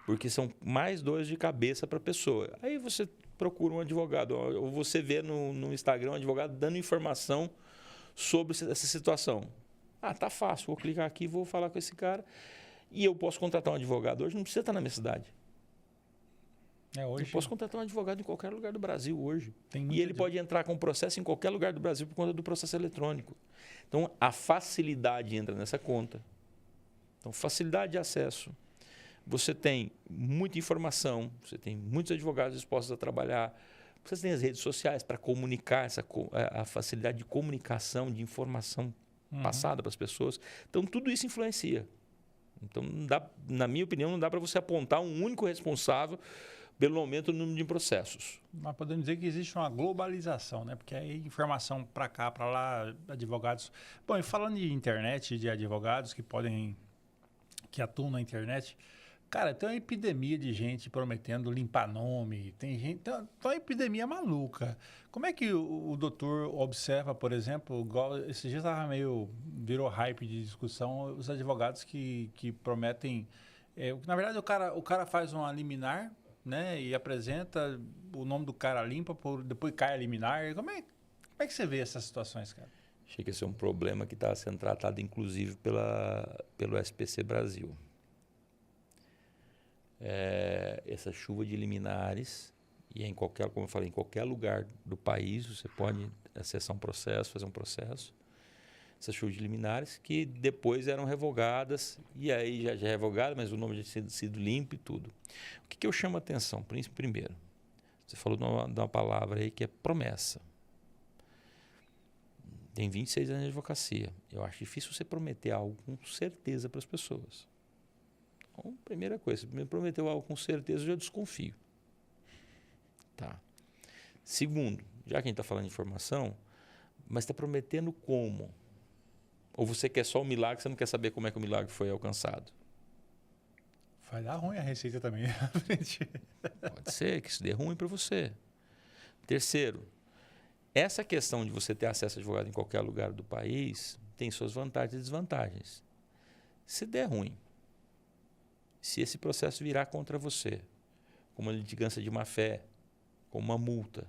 Porque são mais dores de cabeça para a pessoa. Aí você procura um advogado, ou você vê no Instagram um advogado dando informação sobre essa situação. Tá fácil, vou clicar aqui, vou falar com esse cara. E eu posso contratar um advogado hoje, não precisa estar na minha cidade. Hoje... Eu posso contratar um advogado em qualquer lugar do Brasil hoje. E ele pode entrar com processo em qualquer lugar do Brasil por conta do processo eletrônico. Então, a facilidade entra nessa conta. Então, facilidade de acesso. Você tem muita informação, você tem muitos advogados dispostos a trabalhar. Você tem as redes sociais para comunicar, a facilidade de comunicação, de informação passada para as pessoas. Então, tudo isso influencia. Então, na minha opinião, não dá para você apontar um único responsável pelo aumento do número de processos. Mas podemos dizer que existe uma globalização, né? Porque aí informação para cá, para lá, advogados... Bom, e falando de internet, de advogados que atuam na internet... Cara, tem uma epidemia de gente prometendo limpar nome, tem uma epidemia maluca. Como é que o doutor observa, por exemplo, esses dias virou hype de discussão, os advogados que prometem... na verdade, o cara faz uma liminar, né, e apresenta o nome do cara limpa, depois cai a liminar. Como é que você vê essas situações, cara? Achei que esse é um problema que está sendo tratado, inclusive, pelo SPC Brasil. Essa chuva de liminares, e como eu falei, em qualquer lugar do país você pode acessar um processo, fazer um processo. Essas chuvas de liminares que depois eram revogadas, e aí já é revogado, mas o nome já tinha sido limpo e tudo. O que eu chamo a atenção? Primeiro, você falou de uma palavra aí que é promessa. Tem 26 anos de advocacia. Eu acho difícil você prometer algo com certeza para as pessoas. Então, primeira coisa, se me prometeu algo com certeza, eu já desconfio. Tá. Segundo, já que a gente está falando de informação, mas está prometendo como? Ou você quer só o milagre, você não quer saber como é que o milagre foi alcançado? Vai dar ruim a receita também. Pode ser que isso dê ruim para você. Terceiro, essa questão de você ter acesso a advogado em qualquer lugar do país tem suas vantagens e desvantagens. Se der ruim, se esse processo virar contra você, como uma litigância de má-fé, como uma multa,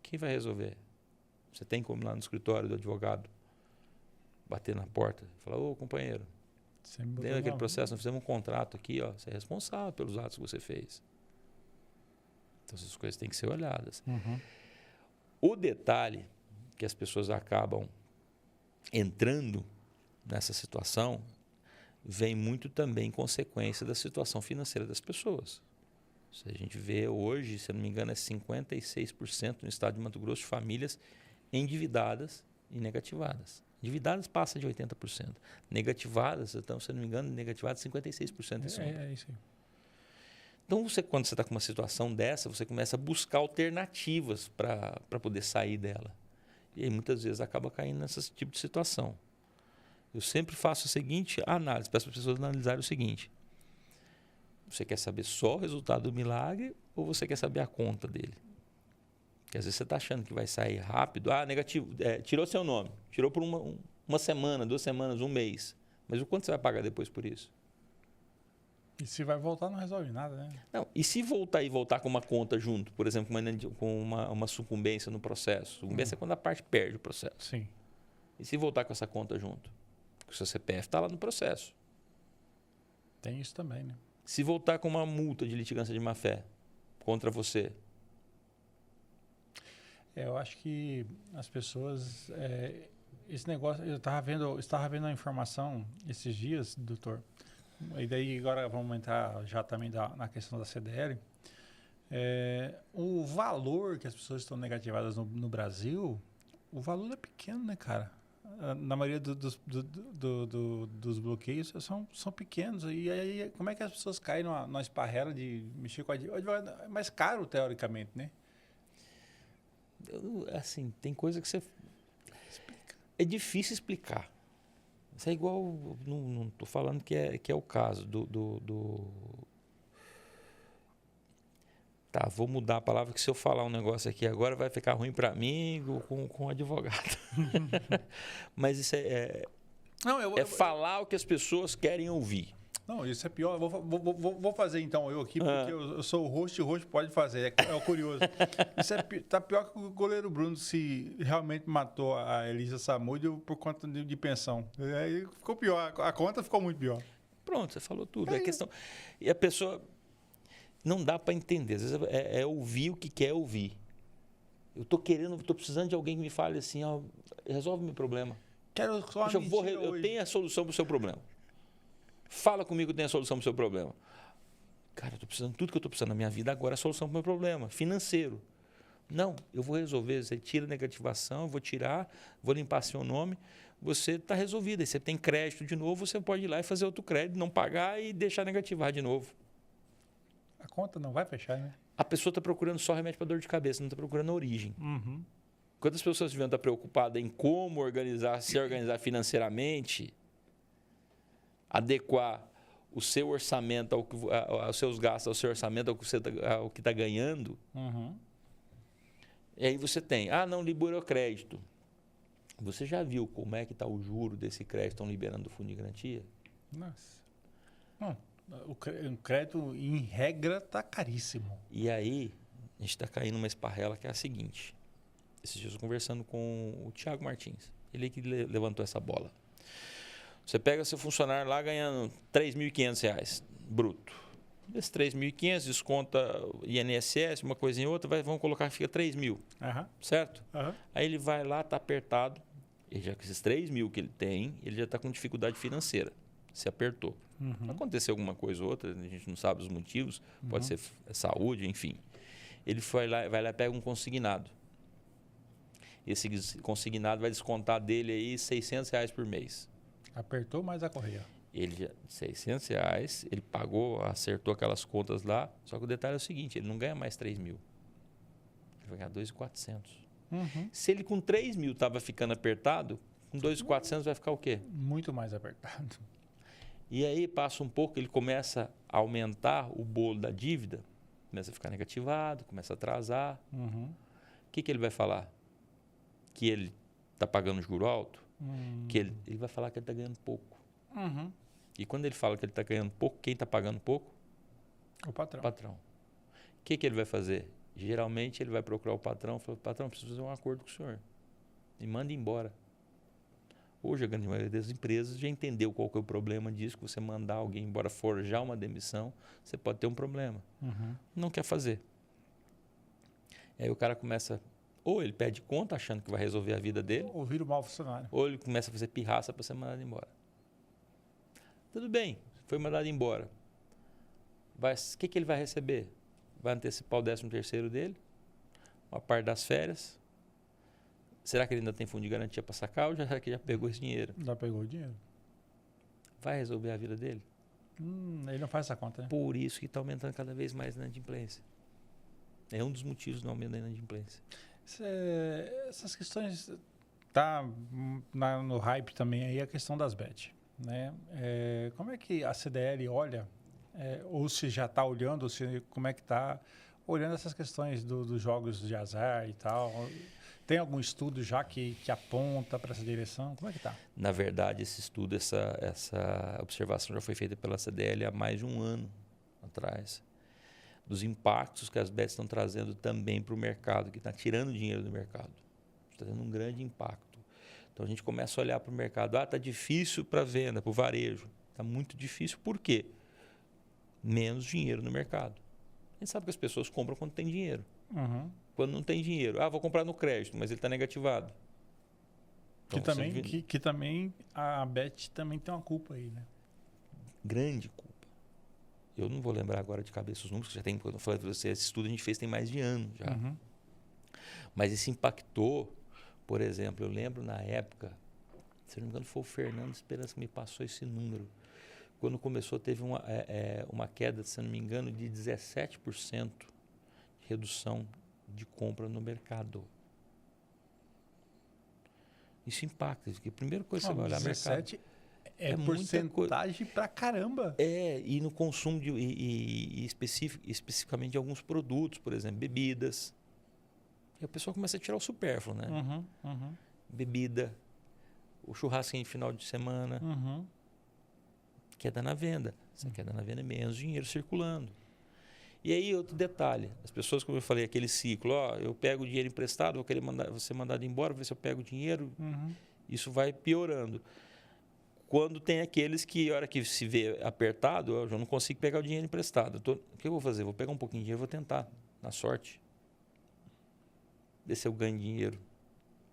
quem vai resolver? Você tem como ir lá no escritório do advogado bater na porta e falar: ô, companheiro, lembra aquele processo? Nós fizemos um contrato aqui, ó, você é responsável pelos atos que você fez. Então, essas coisas têm que ser olhadas. Uhum. O detalhe que as pessoas acabam entrando nessa situação vem muito também em consequência da situação financeira das pessoas. Se a gente vê hoje, se eu não me engano, é 56% no estado de Mato Grosso de famílias endividadas e negativadas. Endividadas passa de 80%. Negativadas, então, se eu não me engano, negativadas 56%. É isso aí. Então, quando você está com uma situação dessa, você começa a buscar alternativas para poder sair dela. E aí, muitas vezes, acaba caindo nesse tipo de situação. Eu sempre faço a seguinte análise, peço para as pessoas analisarem o seguinte: você quer saber só o resultado do milagre ou você quer saber a conta dele? Porque às vezes você está achando que vai sair rápido. Ah, negativo, tirou seu nome. Tirou por uma semana, 2 semanas, 1 mês. Mas o quanto você vai pagar depois por isso? E se vai voltar, não resolve nada, né? Não, e se voltar com uma conta junto, por exemplo, com uma sucumbência no processo? Sucumbência é quando a parte perde o processo. Sim. E se voltar com essa conta junto? Porque o seu CPF está lá no processo. Tem isso também, né? Se voltar com uma multa de litigância de má-fé contra você? Eu acho que as pessoas... esse negócio... Eu estava vendo a informação esses dias, doutor. E daí agora vamos entrar já também na questão da CDL. O valor que as pessoas estão negativadas no Brasil, o valor é pequeno, né, cara? Na maioria dos bloqueios são pequenos. E aí, como é que as pessoas caem numa esparrela de mexer com advogado? É mais caro, teoricamente, né? Assim, tem coisa que você... É difícil explicar. Isso é igual... Não estou falando que é o caso do... Tá, vou mudar a palavra, que se eu falar um negócio aqui agora vai ficar ruim para mim com o advogado. Mas isso é falar o que as pessoas querem ouvir. Não, isso é pior. Vou fazer então eu aqui, porque eu sou o host e o host pode fazer. É o curioso. Isso tá pior que o goleiro Bruno se realmente matou a Elisa Samúdio por conta de pensão. Aí ficou pior. A conta ficou muito pior. Pronto, você falou tudo. É questão... E a pessoa... Não dá para entender. Às vezes é ouvir o que quer ouvir. Eu estou precisando de alguém que me fale assim, ó, resolve meu problema. Quero só eu tenho a solução para o seu problema. Fala comigo que eu tenho a solução para o seu problema. Cara, eu estou precisando de tudo que eu estou precisando na minha vida agora, é a solução para o meu problema, financeiro. Não, eu vou resolver. Você tira a negativação, eu vou tirar, vou limpar seu nome, você está resolvido. Aí você tem crédito de novo, você pode ir lá e fazer outro crédito, não pagar e deixar negativar de novo. A conta não vai fechar, né? A pessoa está procurando só remédio para dor de cabeça, não está procurando a origem. Uhum. Quantas pessoas deviam estar preocupadas em como se organizar financeiramente, adequar o seu orçamento aos seus gastos, ao seu orçamento, ao que está ganhando. Uhum. E aí você tem, não liberou crédito. Você já viu como é que está o juro desse crédito estão liberando do fundo de garantia? Nossa. Não. O crédito, em regra, está caríssimo. E aí, a gente está caindo numa esparrela que é a seguinte. Esses dias eu estou conversando com o Thiago Martins. Ele que levantou essa bola. Você pega seu funcionário lá ganhando R$3.500 bruto. Esse 3.500 desconta INSS, uma coisinha ou outra, vamos colocar que fica 3.000. Uhum. Certo? Uhum. Aí ele vai lá, está apertado. E já com esses 3.000 que ele tem, ele já está com dificuldade financeira. Se apertou. Uhum. Aconteceu alguma coisa ou outra, a gente não sabe os motivos, pode ser saúde, enfim. Ele vai lá e pega um consignado. Esse consignado vai descontar dele aí R$600 por mês. Apertou mais a correia. Ele já, R$600, ele pagou, acertou aquelas contas lá. Só que o detalhe é o seguinte, ele não ganha mais 3 mil. Ele vai ganhar 2.400. Se ele com 3 mil estava ficando apertado, com 2.400 vai ficar o quê? Muito mais apertado. E aí passa um pouco, ele começa a aumentar o bolo da dívida, começa a ficar negativado, começa a atrasar. O que ele vai falar? Que ele está pagando juro alto? Que ele vai falar que ele está ganhando pouco. E quando ele fala que ele está ganhando pouco, quem está pagando pouco? O patrão. O patrão. O que ele vai fazer? Geralmente ele vai procurar o patrão e falar, patrão, preciso fazer um acordo com o senhor. E manda embora. Hoje a grande maioria das empresas já entendeu qual que é o problema disso, que você mandar alguém embora, forjar uma demissão, você pode ter um problema. Não quer fazer. Aí o cara começa, ou ele pede conta achando que vai resolver a vida dele, ou vira um mau funcionário. Ou ele começa a fazer pirraça para ser mandado embora. Tudo bem, foi mandado embora. O que ele vai receber? Vai antecipar o 13º dele? Uma parte das férias? Será que ele ainda tem fundo de garantia para sacar ou será que já pegou esse dinheiro? Já pegou o dinheiro. Vai resolver a vida dele? Ele não faz essa conta, né? Por isso que está aumentando cada vez mais a inadimplência. É um dos motivos do aumento da inadimplência. Essas questões... Tá no hype também aí a questão das bet, né? Como é que a CDL olha, ou se já está olhando, ou como é que está olhando essas questões dos jogos de azar e tal? Tem algum estudo já que aponta para essa direção? Como é que está? Na verdade, esse estudo, essa observação já foi feita pela CDL há mais de um ano atrás, dos impactos que as bets estão trazendo também para o mercado, que está tirando dinheiro do mercado. Está tendo um grande impacto. Então a gente começa a olhar para o mercado. Está difícil para venda, para o varejo. Está muito difícil. Por quê? Menos dinheiro no mercado. A gente sabe que as pessoas compram quando tem dinheiro. Quando não tem dinheiro. Vou comprar no crédito, mas ele está negativado. Então, que também a Bet também tem uma culpa aí, né? Grande culpa. Eu não vou lembrar agora de cabeça os números, que já tem, quando eu falei para você, esse estudo a gente fez tem mais de ano já. Mas isso impactou. Por exemplo, eu lembro na época, se não me engano foi o Fernando Esperança que me passou esse número. Quando começou, teve uma queda, se não me engano, de 17% de redução de compra no mercado. Isso impacta, porque a primeira coisa que você vai olhar no mercado... 17 é porcentagem pra caramba. E no consumo, especificamente de alguns produtos, por exemplo, bebidas. E a pessoa começa a tirar o supérfluo, né? Bebida, o churrasquinho de final de semana. Queda na venda. Essa queda na venda é menos dinheiro circulando. E aí, outro detalhe. As pessoas, como eu falei, aquele ciclo. Eu pego o dinheiro emprestado, vou querer você mandado embora, ver se eu pego o dinheiro. Isso vai piorando. Quando tem aqueles que, a hora que se vê apertado, eu já não consigo pegar o dinheiro emprestado. O que eu vou fazer? Vou pegar um pouquinho de dinheiro e vou tentar, na sorte. Ver se eu ganho dinheiro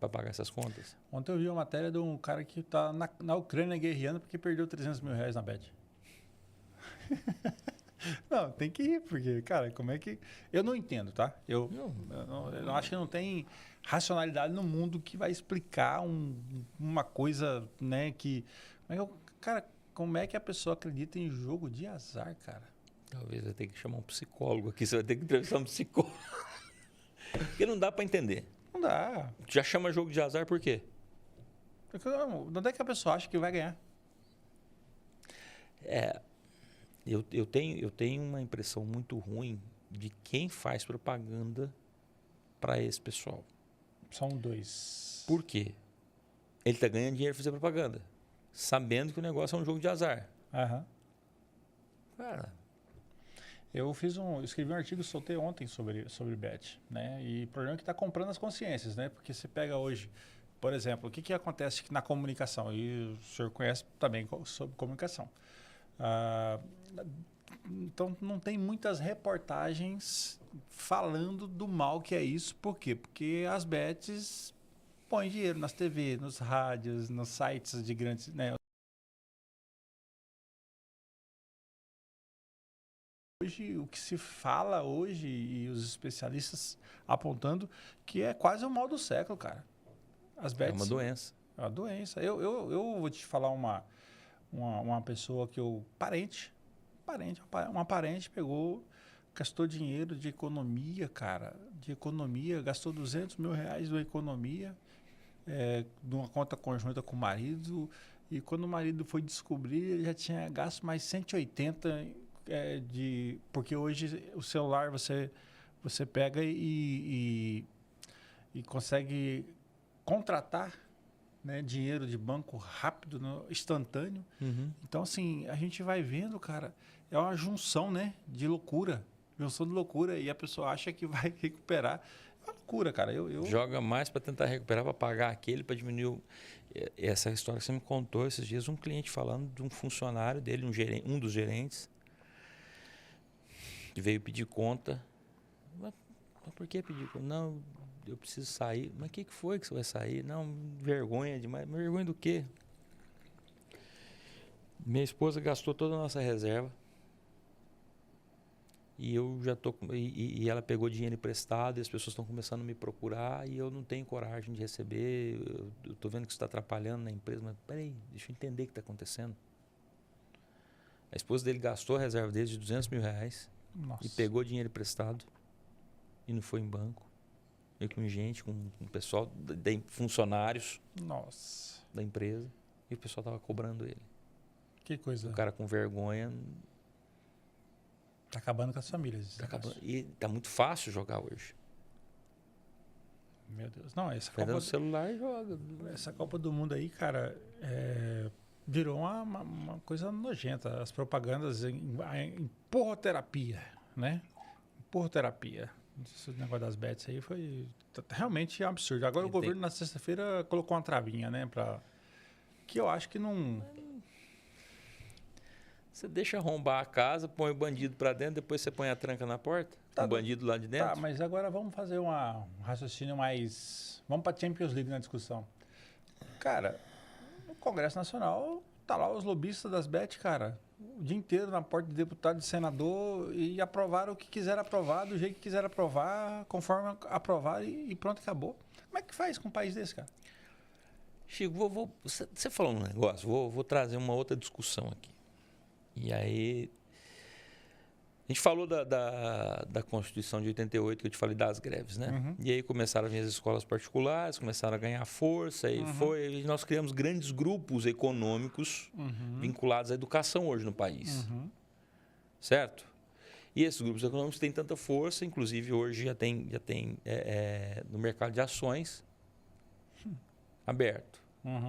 para pagar essas contas. Ontem eu vi uma matéria de um cara que está na Ucrânia guerreando porque perdeu R$300 mil na bet. Não, tem que ir, porque, cara, como é que... Eu não entendo, tá? Eu acho que não tem racionalidade no mundo que vai explicar uma coisa, né, que... Cara, como é que a pessoa acredita em jogo de azar, cara? Talvez eu tenha que chamar um psicólogo aqui, você vai ter que entrevistar um psicólogo. Porque não dá para entender. Não dá. Já chama jogo de azar por quê? Porque, onde é que a pessoa acha que vai ganhar? Eu tenho uma impressão muito ruim de quem faz propaganda para esse pessoal. São dois. Por quê? Ele está ganhando dinheiro para fazer propaganda, sabendo que o negócio é um jogo de azar. Cara... Eu escrevi um artigo, soltei ontem sobre bet, né? E o problema é que está comprando as consciências, né? Porque você pega hoje, por exemplo, o que acontece na comunicação? E o senhor conhece também sobre comunicação. Então, não tem muitas reportagens falando do mal que é isso. Por quê? Porque as bets põem dinheiro nas TV, nos rádios, nos sites de grandes... né? Hoje, o que se fala hoje, e os especialistas apontando, que é quase o mal do século, cara. As bets... É uma doença. É uma doença. Eu vou te falar uma pessoa que uma parente pegou, gastou dinheiro de economia, cara, gastou R$ 200 mil de economia, de uma conta conjunta com o marido, e quando o marido foi descobrir, ele já tinha gasto mais 180 porque hoje o celular você pega e consegue contratar, né, dinheiro de banco rápido, instantâneo. Então, assim, a gente vai vendo, cara, é uma junção, né, de loucura. Junção de loucura. E a pessoa acha que vai recuperar. É uma loucura, cara. Joga mais para tentar recuperar, para pagar aquele, para diminuir. Essa história que você me contou esses dias, um cliente falando de um funcionário dele, um dos gerentes, que veio pedir conta. Mas por que pedir conta? Não, eu preciso sair. Mas o que foi que você vai sair? Não, vergonha demais. Mas vergonha do quê? Minha esposa gastou toda a nossa reserva. E eu já tô e ela pegou dinheiro emprestado e as pessoas estão começando a me procurar e eu não tenho coragem de receber. Eu tô vendo que isso está atrapalhando na empresa, mas peraí, deixa eu entender o que está acontecendo. A esposa dele gastou a reserva dele de R$ 200 mil e pegou dinheiro emprestado e não foi em banco. E com gente, com pessoal, funcionários da empresa, e o pessoal estava cobrando ele. Que coisa. O cara com vergonha. Tá acabando com as famílias. Tá acabando. E tá muito fácil jogar hoje. Meu Deus. Não, essa Copa... celular e joga. Essa Copa do Mundo aí, cara, virou uma coisa nojenta. As propagandas em porroterapia, né? Porroterapia. Esse negócio das bets aí foi realmente absurdo. Agora o governo na sexta-feira colocou uma travinha, né? Que eu acho que não... Você deixa arrombar a casa, põe o bandido para dentro, depois você põe a tranca na porta? O bandido lá de dentro? Tá, mas agora vamos fazer um raciocínio mais... Vamos para a Champions League na discussão. Cara, no Congresso Nacional, tá lá os lobistas das bet, cara. O dia inteiro na porta de deputado e de senador e aprovaram o que quiser aprovar, do jeito que quiser aprovar, conforme aprovar e pronto, acabou. Como é que faz com um país desse, cara? Chico, você falou um negócio, vou trazer uma outra discussão aqui. E aí, a gente falou da Constituição de 88, que eu te falei das greves, né? Uhum. E aí começaram a vir as escolas particulares, começaram a ganhar força, e e nós criamos grandes grupos econômicos vinculados à educação hoje no país. Certo? E esses grupos econômicos têm tanta força, inclusive hoje já tem no mercado de ações aberto.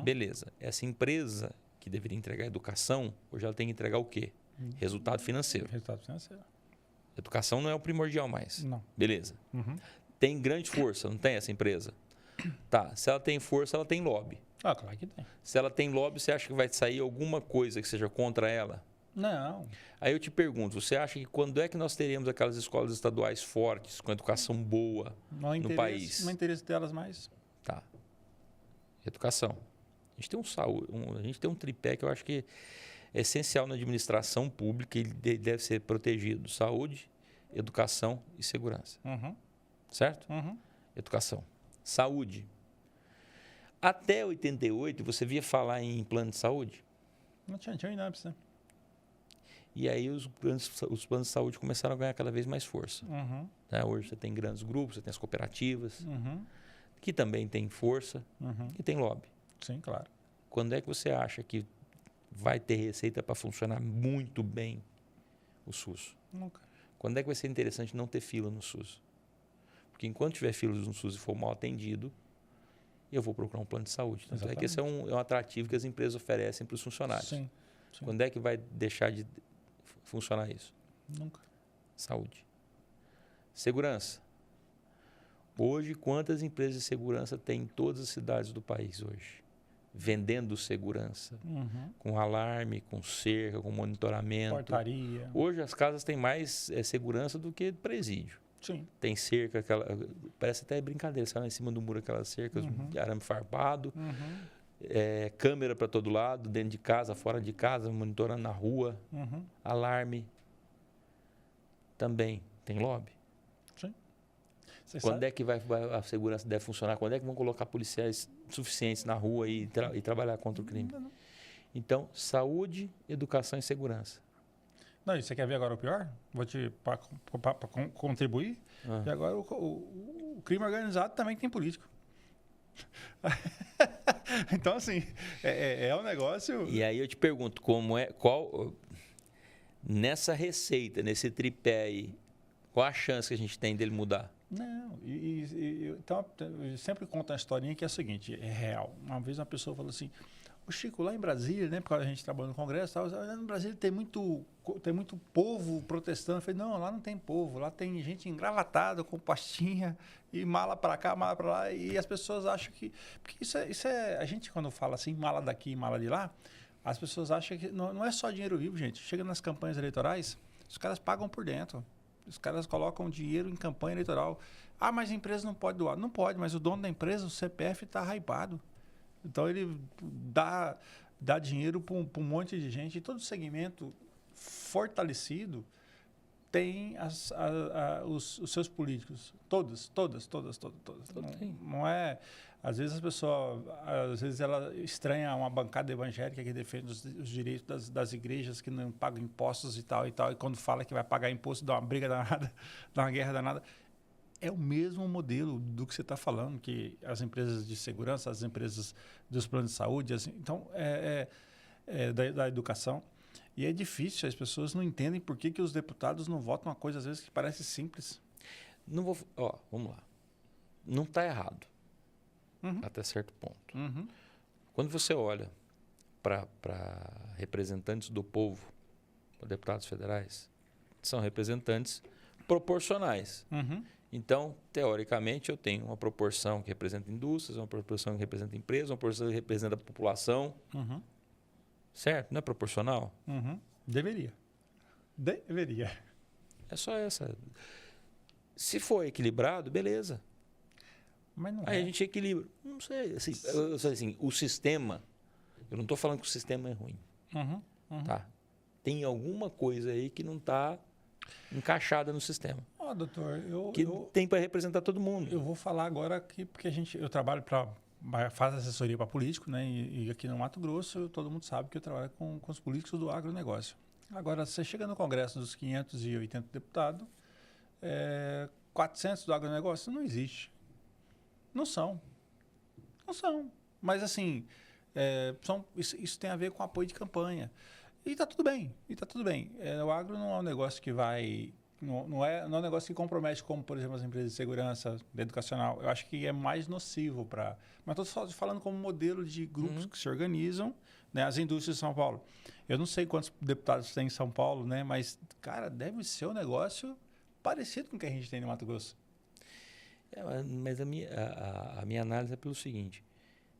Beleza. Essa empresa que deveria entregar educação, hoje ela tem que entregar o quê? Resultado financeiro. Resultado financeiro. Educação não é o primordial mais. Não. Beleza. Tem grande força, não tem essa empresa? Tá. Se ela tem força, ela tem lobby. Ah, claro que tem. Se ela tem lobby, você acha que vai sair alguma coisa que seja contra ela? Não. Aí eu te pergunto, você acha que quando é que nós teremos aquelas escolas estaduais fortes, com educação boa no país? Não é interesse delas mais. Tá. Educação. A gente tem a gente tem um tripé que eu acho que é essencial na administração pública e ele deve ser protegido. Saúde, educação e segurança. Certo? Educação. Saúde. Até 88, você via falar em plano de saúde? Não tinha INAPS, né? E aí os planos de saúde começaram a ganhar cada vez mais força. Né? Hoje você tem grandes grupos, você tem as cooperativas, que também têm força e tem lobby. Sim, claro. Quando é que você acha que vai ter receita para funcionar muito bem o SUS? Nunca. Quando é que vai ser interessante não ter fila no SUS? Porque enquanto tiver filas no SUS e for mal atendido, eu vou procurar um plano de saúde. Tanto é que esse é um atrativo que as empresas oferecem para os funcionários. Sim. Quando é que vai deixar de funcionar isso? Nunca. Saúde. Segurança. Hoje, quantas empresas de segurança tem em todas as cidades do país hoje? Vendendo segurança. Com alarme, com cerca, com monitoramento. Portaria. Hoje as casas têm mais segurança do que presídio. Sim. Tem cerca, parece até brincadeira, sai lá em cima do muro aquelas cercas de arame farpado. Câmera para todo lado, dentro de casa, fora de casa, monitorando na rua. Alarme. Também tem lobby. Sim. Quando é que a segurança deve funcionar? Quando é que vão colocar policiais suficientes na rua e trabalhar contra o crime? Não. Então, saúde, educação e segurança. Não, e você quer ver agora o pior? Vou te para contribuir. E agora o crime organizado também tem político. Então, assim, é um negócio... E aí eu te pergunto, nessa receita, nesse tripé aí, qual a chance que a gente tem dele mudar? Não, então, eu sempre conto uma historinha que é a seguinte, é real. Uma vez uma pessoa falou assim, o Chico, lá em Brasília, né, porque a gente trabalha no Congresso, lá no Brasília tem muito povo protestando. Eu falei, não, lá não tem povo, lá tem gente engravatada com pastinha e mala para cá, mala para lá. E as pessoas acham que... Porque isso é... A gente, quando fala assim, mala daqui, mala de lá, as pessoas acham que não é só dinheiro vivo, gente. Chega nas campanhas eleitorais, os caras pagam por dentro. Os caras colocam dinheiro em campanha eleitoral. Ah, mas a empresa não pode doar. Não pode, mas o dono da empresa, o CPF, está hypado. Então, ele dá dinheiro para um monte de gente. E todo segmento fortalecido tem os seus políticos. Todas. Não é... Às vezes, ela estranha uma bancada evangélica que defende os direitos das igrejas que não pagam impostos e tal. E quando fala que vai pagar imposto, dá uma briga danada, dá uma guerra danada. É o mesmo modelo do que você está falando, que as empresas de segurança, as empresas dos planos de saúde, assim, então, da educação. E é difícil, as pessoas não entendem por que os deputados não votam uma coisa, às vezes, que parece simples. Vamos lá. Não está errado, até certo ponto. Quando você olha para representantes do povo, para deputados federais, são representantes proporcionais. Então, teoricamente, eu tenho uma proporção que representa indústrias, uma proporção que representa empresas, uma proporção que representa a população. Certo? Não é proporcional? Deveria. É só essa. Se for equilibrado, beleza. Mas não Aí a gente equilibra. Não sei. Assim, o sistema... Eu não estou falando que o sistema é ruim. Tá? Tem alguma coisa aí que não está encaixada no sistema. Doutor, tem para representar todo mundo. Eu vou falar agora aqui, porque eu trabalho faço assessoria para político, né? E aqui no Mato Grosso, todo mundo sabe que eu trabalho com os políticos do agronegócio. Agora, você chega no Congresso dos 580 deputados, 400 do agronegócio não existe. Não são. Mas, assim, isso tem a ver com apoio de campanha. E está tudo bem. O agro não é um negócio que vai... Não é um negócio que compromete, como, por exemplo, as empresas de segurança educacional. Eu acho que é mais nocivo para... Mas estou falando como modelo de grupos que se organizam, né? As indústrias de São Paulo. Eu não sei quantos deputados tem em São Paulo, né? Mas, cara, deve ser um negócio parecido com o que a gente tem no Mato Grosso. Mas a minha análise é pelo seguinte.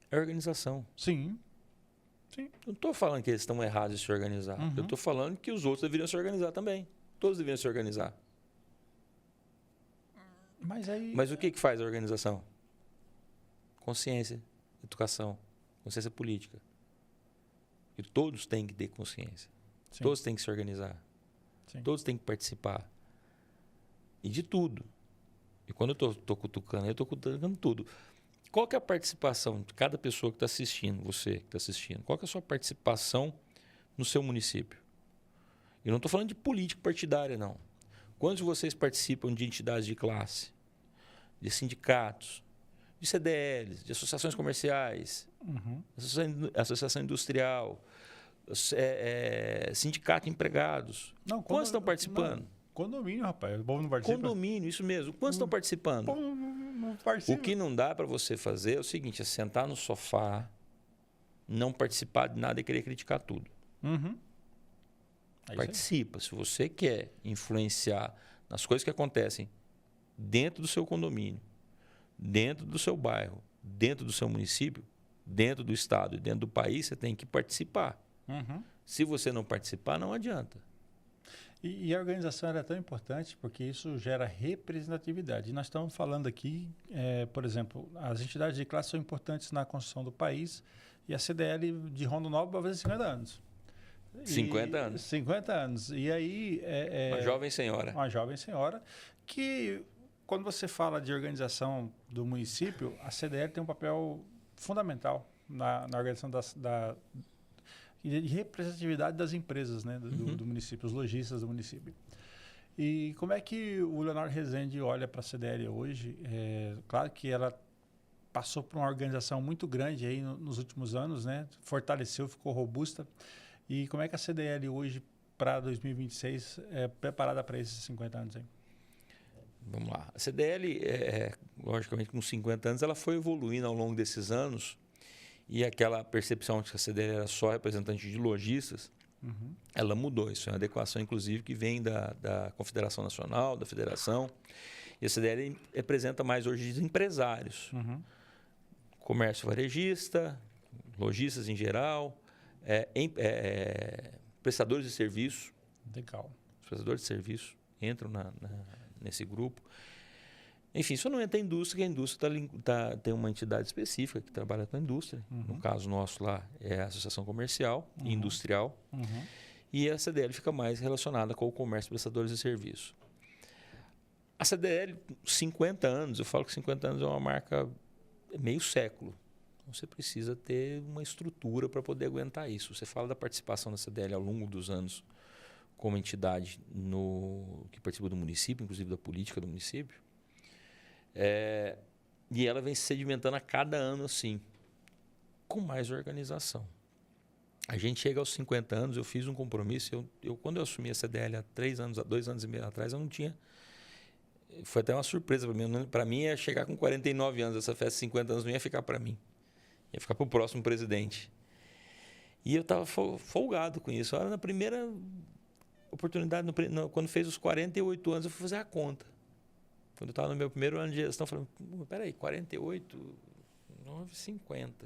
É organização. Sim. Eu não estou falando que eles estão errados de se organizar. Eu estou falando que os outros deveriam se organizar também. Todos deveriam se organizar. Mas o que faz a organização? Consciência, educação, consciência política. E todos têm que ter consciência. Sim. Todos têm que se organizar. Sim. Todos têm que participar. E de tudo. E quando eu estou cutucando, eu estou cutucando tudo. Qual que é a participação de cada pessoa que está assistindo, você que está assistindo? Qual que é a sua participação no seu município? Eu não estou falando de política partidária, não. Quantos de vocês participam de entidades de classe, de sindicatos, de CDLs, de associações comerciais, associação industrial, sindicato de empregados? Quantos estão participando? Não. Condomínio, rapaz. O povo não participa. Condomínio, isso mesmo. Quantos estão participando? O povo não participa. O que não dá para você fazer é o seguinte, é sentar no sofá, não participar de nada e querer criticar tudo. Participa. Se você quer influenciar nas coisas que acontecem dentro do seu condomínio, dentro do seu bairro, dentro do seu município, dentro do estado e dentro do país, você tem que participar. Se você não participar, não adianta. E a organização é tão importante porque isso gera representatividade. E nós estamos falando aqui, por exemplo, as entidades de classe são importantes na construção do país e a CDL de Rondonópolis vai fazer 50 anos. 50 anos. 50 anos. E aí... uma jovem senhora. Uma jovem senhora que quando você fala de organização do município, a CDL tem um papel fundamental na organização e de representatividade das empresas, né, do município, os lojistas do município. E como é que o Leonardo Rezende olha para a CDL hoje? Claro que ela passou por uma organização muito grande aí nos últimos anos, né? Fortaleceu, ficou robusta. E como é que a CDL hoje, para 2026, é preparada para esses 50 anos aí? Vamos lá. A CDL, logicamente, com 50 anos, ela foi evoluindo ao longo desses anos. E aquela percepção de que a CDL era só representante de lojistas, ela mudou. Isso é uma adequação, inclusive, que vem da Confederação Nacional, da Federação. E a CDL representa mais hoje os empresários. Comércio varejista, lojistas em geral, prestadores de serviço. Legal. Os prestadores de serviço entram nesse grupo. Enfim, só não entra a indústria, que a indústria tem uma entidade específica que trabalha com a indústria. No caso nosso lá é a Associação Comercial e Industrial. E a CDL fica mais relacionada com o comércio e prestadores de serviço. A CDL, 50 anos, eu falo que 50 anos é uma marca meio século. Então, você precisa ter uma estrutura para poder aguentar isso. Você fala da participação da CDL ao longo dos anos como entidade que participa do município, inclusive da política do município. E ela vem se sedimentando a cada ano assim, com mais organização. A gente chega aos 50 anos, eu fiz um compromisso. Quando eu assumi a CDL há 2 anos e meio atrás, eu não tinha... Foi até uma surpresa para mim. Para mim, ia chegar com 49 anos. Essa festa de 50 anos não ia ficar para mim. Ia ficar para o próximo presidente. E eu estava folgado com isso. Na primeira oportunidade, quando fez os 48 anos, eu fui fazer a conta. Quando eu estava no meu primeiro ano de gestão, eu falei, peraí, 48, 9, 50.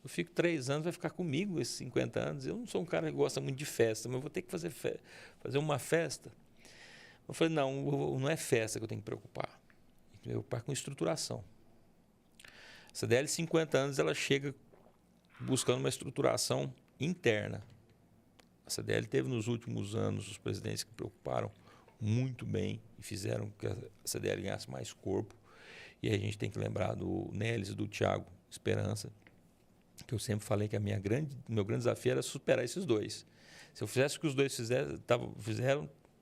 Eu fico 3 anos, vai ficar comigo esses 50 anos. Eu não sou um cara que gosta muito de festa, mas eu vou ter que fazer uma festa. Eu falei, não é festa que eu tenho que preocupar. Eu tenho que preocupar com estruturação. A CDL, 50 anos, ela chega buscando uma estruturação interna. A CDL teve nos últimos anos os presidentes que preocuparam muito bem e fizeram que a CDL ganhasse mais corpo. E aí a gente tem que lembrar do Nélis e do Thiago Esperança, que eu sempre falei que meu grande desafio era superar esses dois. Se eu fizesse o que os dois fizeram,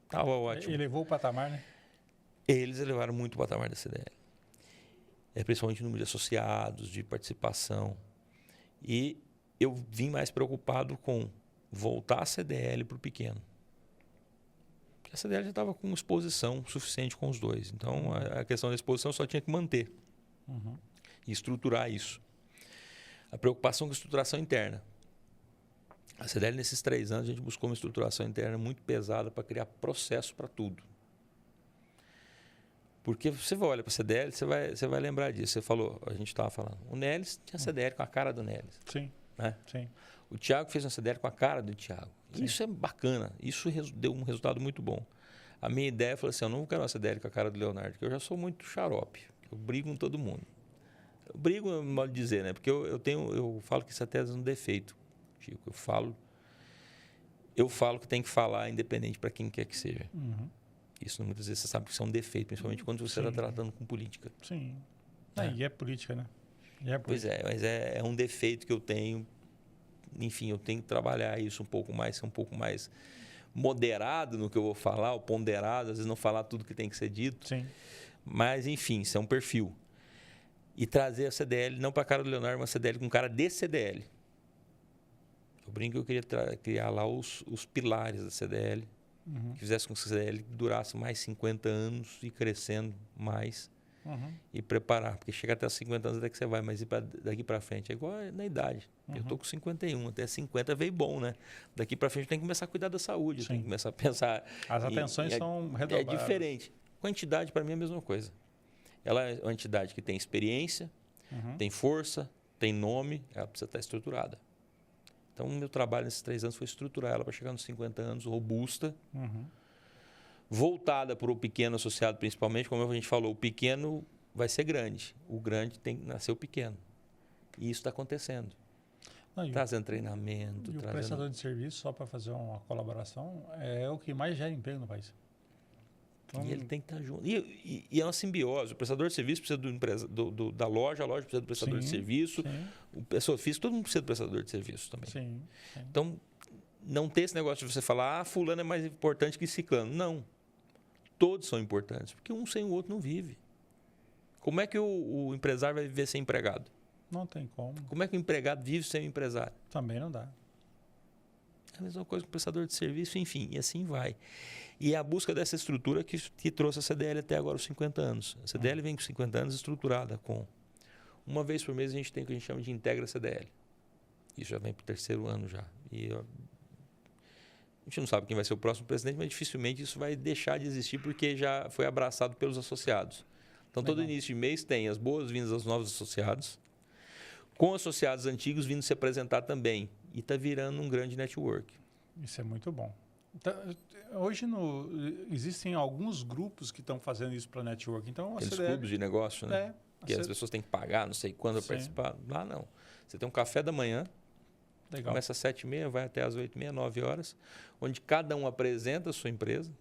estava ótimo. Elevou o patamar, né? Eles elevaram muito o patamar da CDL. Principalmente o número de associados, de participação. E eu vim mais preocupado com voltar a CDL para o pequeno. Porque a CDL já estava com exposição suficiente com os dois. Então, a questão da exposição só tinha que manter. E estruturar isso. A preocupação com a estruturação interna. A CDL, nesses 3 anos, a gente buscou uma estruturação interna muito pesada para criar processo para tudo. Porque você olha para a CDL, você vai lembrar disso. Você falou, a gente estava falando, o Nélis tinha CDL com a cara do Nélis. Sim. Né? Sim. O Thiago fez uma CDL com a cara do Thiago. Sim. Isso é bacana. Isso deu um resultado muito bom. A minha ideia foi assim, eu não quero uma CDL com a cara do Leonardo, porque eu já sou muito xarope. Eu brigo com todo mundo. Eu brigo, é um modo de dizer, né? Porque eu falo que isso até é um defeito, Chico. Eu falo que tem que falar independente para quem quer que seja. Isso muitas vezes você sabe que isso é um defeito, principalmente quando você está tratando com política. Sim. E é política, né? Pois é, mas é um defeito que eu tenho. Enfim, eu tenho que trabalhar isso um pouco mais, ser um pouco mais moderado no que eu vou falar, ou ponderado, às vezes não falar tudo que tem que ser dito. Sim. Mas, enfim, isso é um perfil. E trazer a CDL, não para a cara do Leonardo, mas a CDL com cara de CDL. Eu brinco que eu queria criar lá os pilares da CDL, que fizesse com que a CDL durasse mais 50 anos e crescendo mais e preparar. Porque chega até os 50 anos até que você vai, mas daqui para frente é igual na idade. Eu estou com 51, até 50 veio bom, né? Daqui para frente tem que começar a cuidar da saúde, tem que começar a pensar... As atenções são redobradas. É diferente. Quantidade, para mim, é a mesma coisa. Ela é uma entidade que tem experiência, tem força, tem nome, ela precisa estar estruturada. Então, o meu trabalho nesses 3 anos foi estruturar ela para chegar nos 50 anos, robusta, voltada para o pequeno associado, principalmente. Como a gente falou, o pequeno vai ser grande. O grande tem que nascer o pequeno. E isso está acontecendo. Trazendo treinamento. O prestador de serviço, só para fazer uma colaboração, é o que mais gera emprego no país. Então, e ele tem que estar junto. E é uma simbiose. O prestador de serviço precisa da loja, a loja precisa do prestador de serviço, o pessoa física, todo mundo precisa do prestador de serviço também. Sim. Então, não tem esse negócio de você falar, fulano é mais importante que ciclano. Não. Todos são importantes, porque um sem o outro não vive. Como é que o empresário vai viver sem empregado? Não tem como. Como é que o empregado vive sem o empresário? Também não dá. É a mesma coisa com o prestador de serviço, enfim, e assim vai. E é a busca dessa estrutura que trouxe a CDL até agora, os 50 anos. A CDL vem com 50 anos estruturada com... Uma vez por mês a gente tem o que a gente chama de Integra CDL. Isso já vem para o 3º ano já. A gente não sabe quem vai ser o próximo presidente, mas dificilmente isso vai deixar de existir porque já foi abraçado pelos associados. Então, todo início de mês tem as boas-vindas aos novos associados, com associados antigos vindo se apresentar também. E está virando um grande network. Isso é muito bom. Então, hoje existem alguns grupos que estão fazendo isso para network. Então, aqueles clubes de negócio, né? Que as pessoas têm que pagar, não sei quando, para participar. Lá não. Você tem um café da manhã, começa às 7h30, vai até às 8h30, 9 horas, onde cada um apresenta a sua empresa.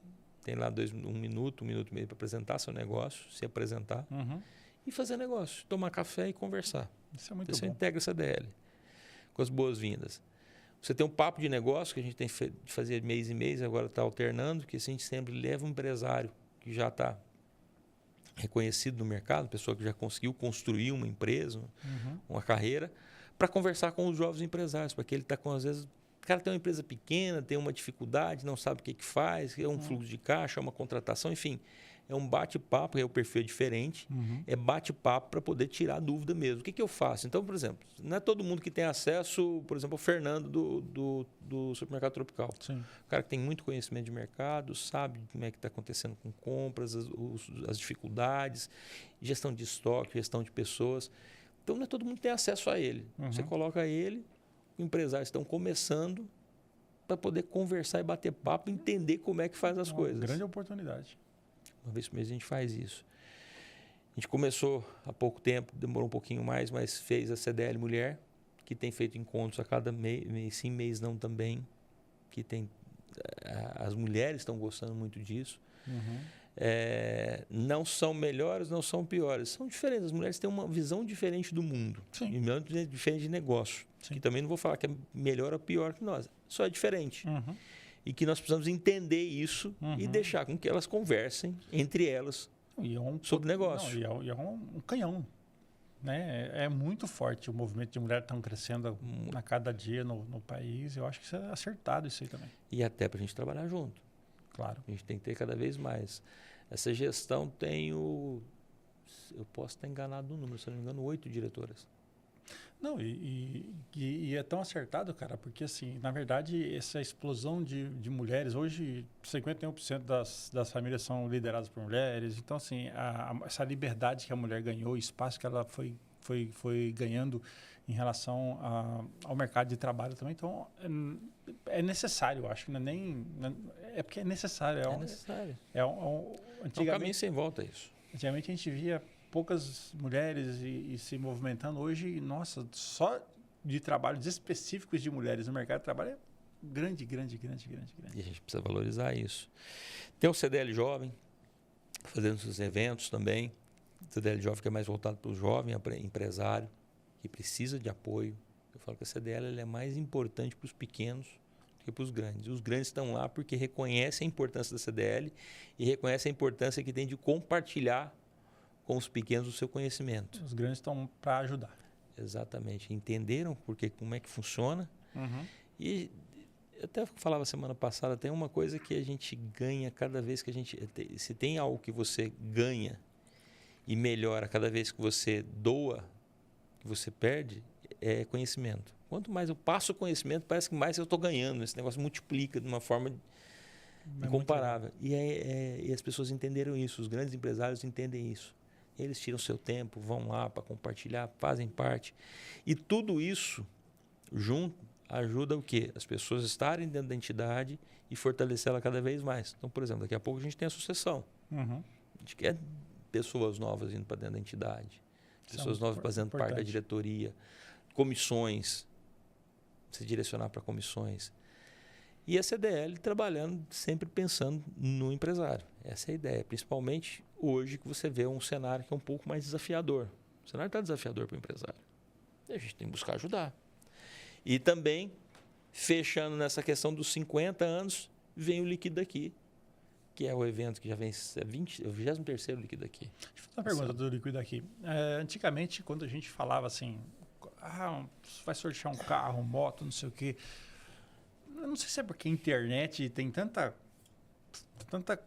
Tem lá 1 minuto, 1 minuto e meio para apresentar seu negócio, se apresentar e fazer negócio, tomar café e conversar. Isso é muito bom. Você integra essa DL com as boas-vindas. Você tem um papo de negócio que a gente tem de fazer mês em mês, agora está alternando, que a gente sempre leva um empresário que já está reconhecido no mercado, pessoa que já conseguiu construir uma empresa, uma carreira, para conversar com os jovens empresários, porque ele está com, às vezes, o cara tem uma empresa pequena, tem uma dificuldade, não sabe o que faz, é um fluxo de caixa, é uma contratação, enfim. É um bate-papo, o perfil é diferente, é bate-papo para poder tirar a dúvida mesmo. O que eu faço? Então, por exemplo, não é todo mundo que tem acesso, por exemplo, ao Fernando do Supermercado Tropical. Sim. O cara que tem muito conhecimento de mercado, sabe como é que está acontecendo com compras, as dificuldades, gestão de estoque, gestão de pessoas. Então, não é todo mundo que tem acesso a ele. Você coloca ele, os empresários estão começando para poder conversar e bater papo, entender como é que faz as coisas. Grande oportunidade. Uma vez por mês a gente faz isso. A gente começou há pouco tempo, demorou um pouquinho mais, mas fez a CDL Mulher, que tem feito encontros a cada mês sim, mês não também. Que tem, as mulheres estão gostando muito disso. Não são melhores, não são piores. São diferentes. As mulheres têm uma visão diferente do mundo. Sim. E uma visão diferente de negócio. Sim. Que também não vou falar que é melhor ou pior que nós. Só é diferente. E que nós precisamos entender isso e deixar com que elas conversem entre elas sobre negócio. E é um canhão. Né? É muito forte o movimento de mulheres que estão crescendo a cada dia no país. Eu acho que isso é acertado isso aí também. E até para a gente trabalhar junto. Claro. A gente tem que ter cada vez mais. Essa gestão tem eu posso estar enganado no número, se não me engano, 8 diretoras. Não, e é tão acertado, cara, porque assim, na verdade, essa explosão de mulheres, hoje 51% das famílias são lideradas por mulheres, então assim, essa liberdade que a mulher ganhou, o espaço que ela foi ganhando em relação ao mercado de trabalho também, então é necessário, eu acho que não é nem... É porque é necessário. É necessário. Antigamente, é um caminho sem volta isso. Antigamente a gente via poucas mulheres e se movimentando. Hoje, nossa, só de trabalhos específicos de mulheres no mercado de trabalho é grande. E a gente precisa valorizar isso. Tem o CDL Jovem, fazendo seus eventos também. O CDL Jovem que é mais voltado para o jovem empresário, que precisa de apoio. Eu falo que a CDL ela é mais importante para os pequenos do que para os grandes. Os grandes estão lá porque reconhecem a importância da CDL e reconhecem a importância que tem de compartilhar com os pequenos o seu conhecimento. Os grandes estão para ajudar. Exatamente. Entenderam como é que funciona. E eu até falava semana passada, tem uma coisa que a gente ganha cada vez que a gente... Se tem algo que você ganha e melhora cada vez que você doa, que você perde, é conhecimento. Quanto mais eu passo o conhecimento, parece que mais eu estou ganhando. Esse negócio multiplica de uma forma incomparável. E as pessoas entenderam isso, os grandes empresários entendem isso. Eles tiram seu tempo, vão lá para compartilhar, fazem parte. E tudo isso junto ajuda o quê? As pessoas estarem dentro da entidade e fortalecê-la cada vez mais. Então, por exemplo, daqui a pouco a gente tem a sucessão. A gente quer pessoas novas indo para dentro da entidade. Pessoas novas fazendo parte da diretoria. Comissões. Se direcionar para comissões. E a CDL trabalhando, sempre pensando no empresário. Essa é a ideia. Principalmente hoje que você vê um cenário que é um pouco mais desafiador. O cenário está desafiador para o empresário. E a gente tem que buscar ajudar. E também, fechando nessa questão dos 50 anos, vem o Liquida Aqui, que é o evento que já vem, é o 23º Liquida Aqui. Deixa eu fazer uma pergunta do Liquida Aqui. Antigamente, quando a gente falava assim, vai sortear um carro, moto, não sei o quê, eu não sei se é porque a internet tem tanta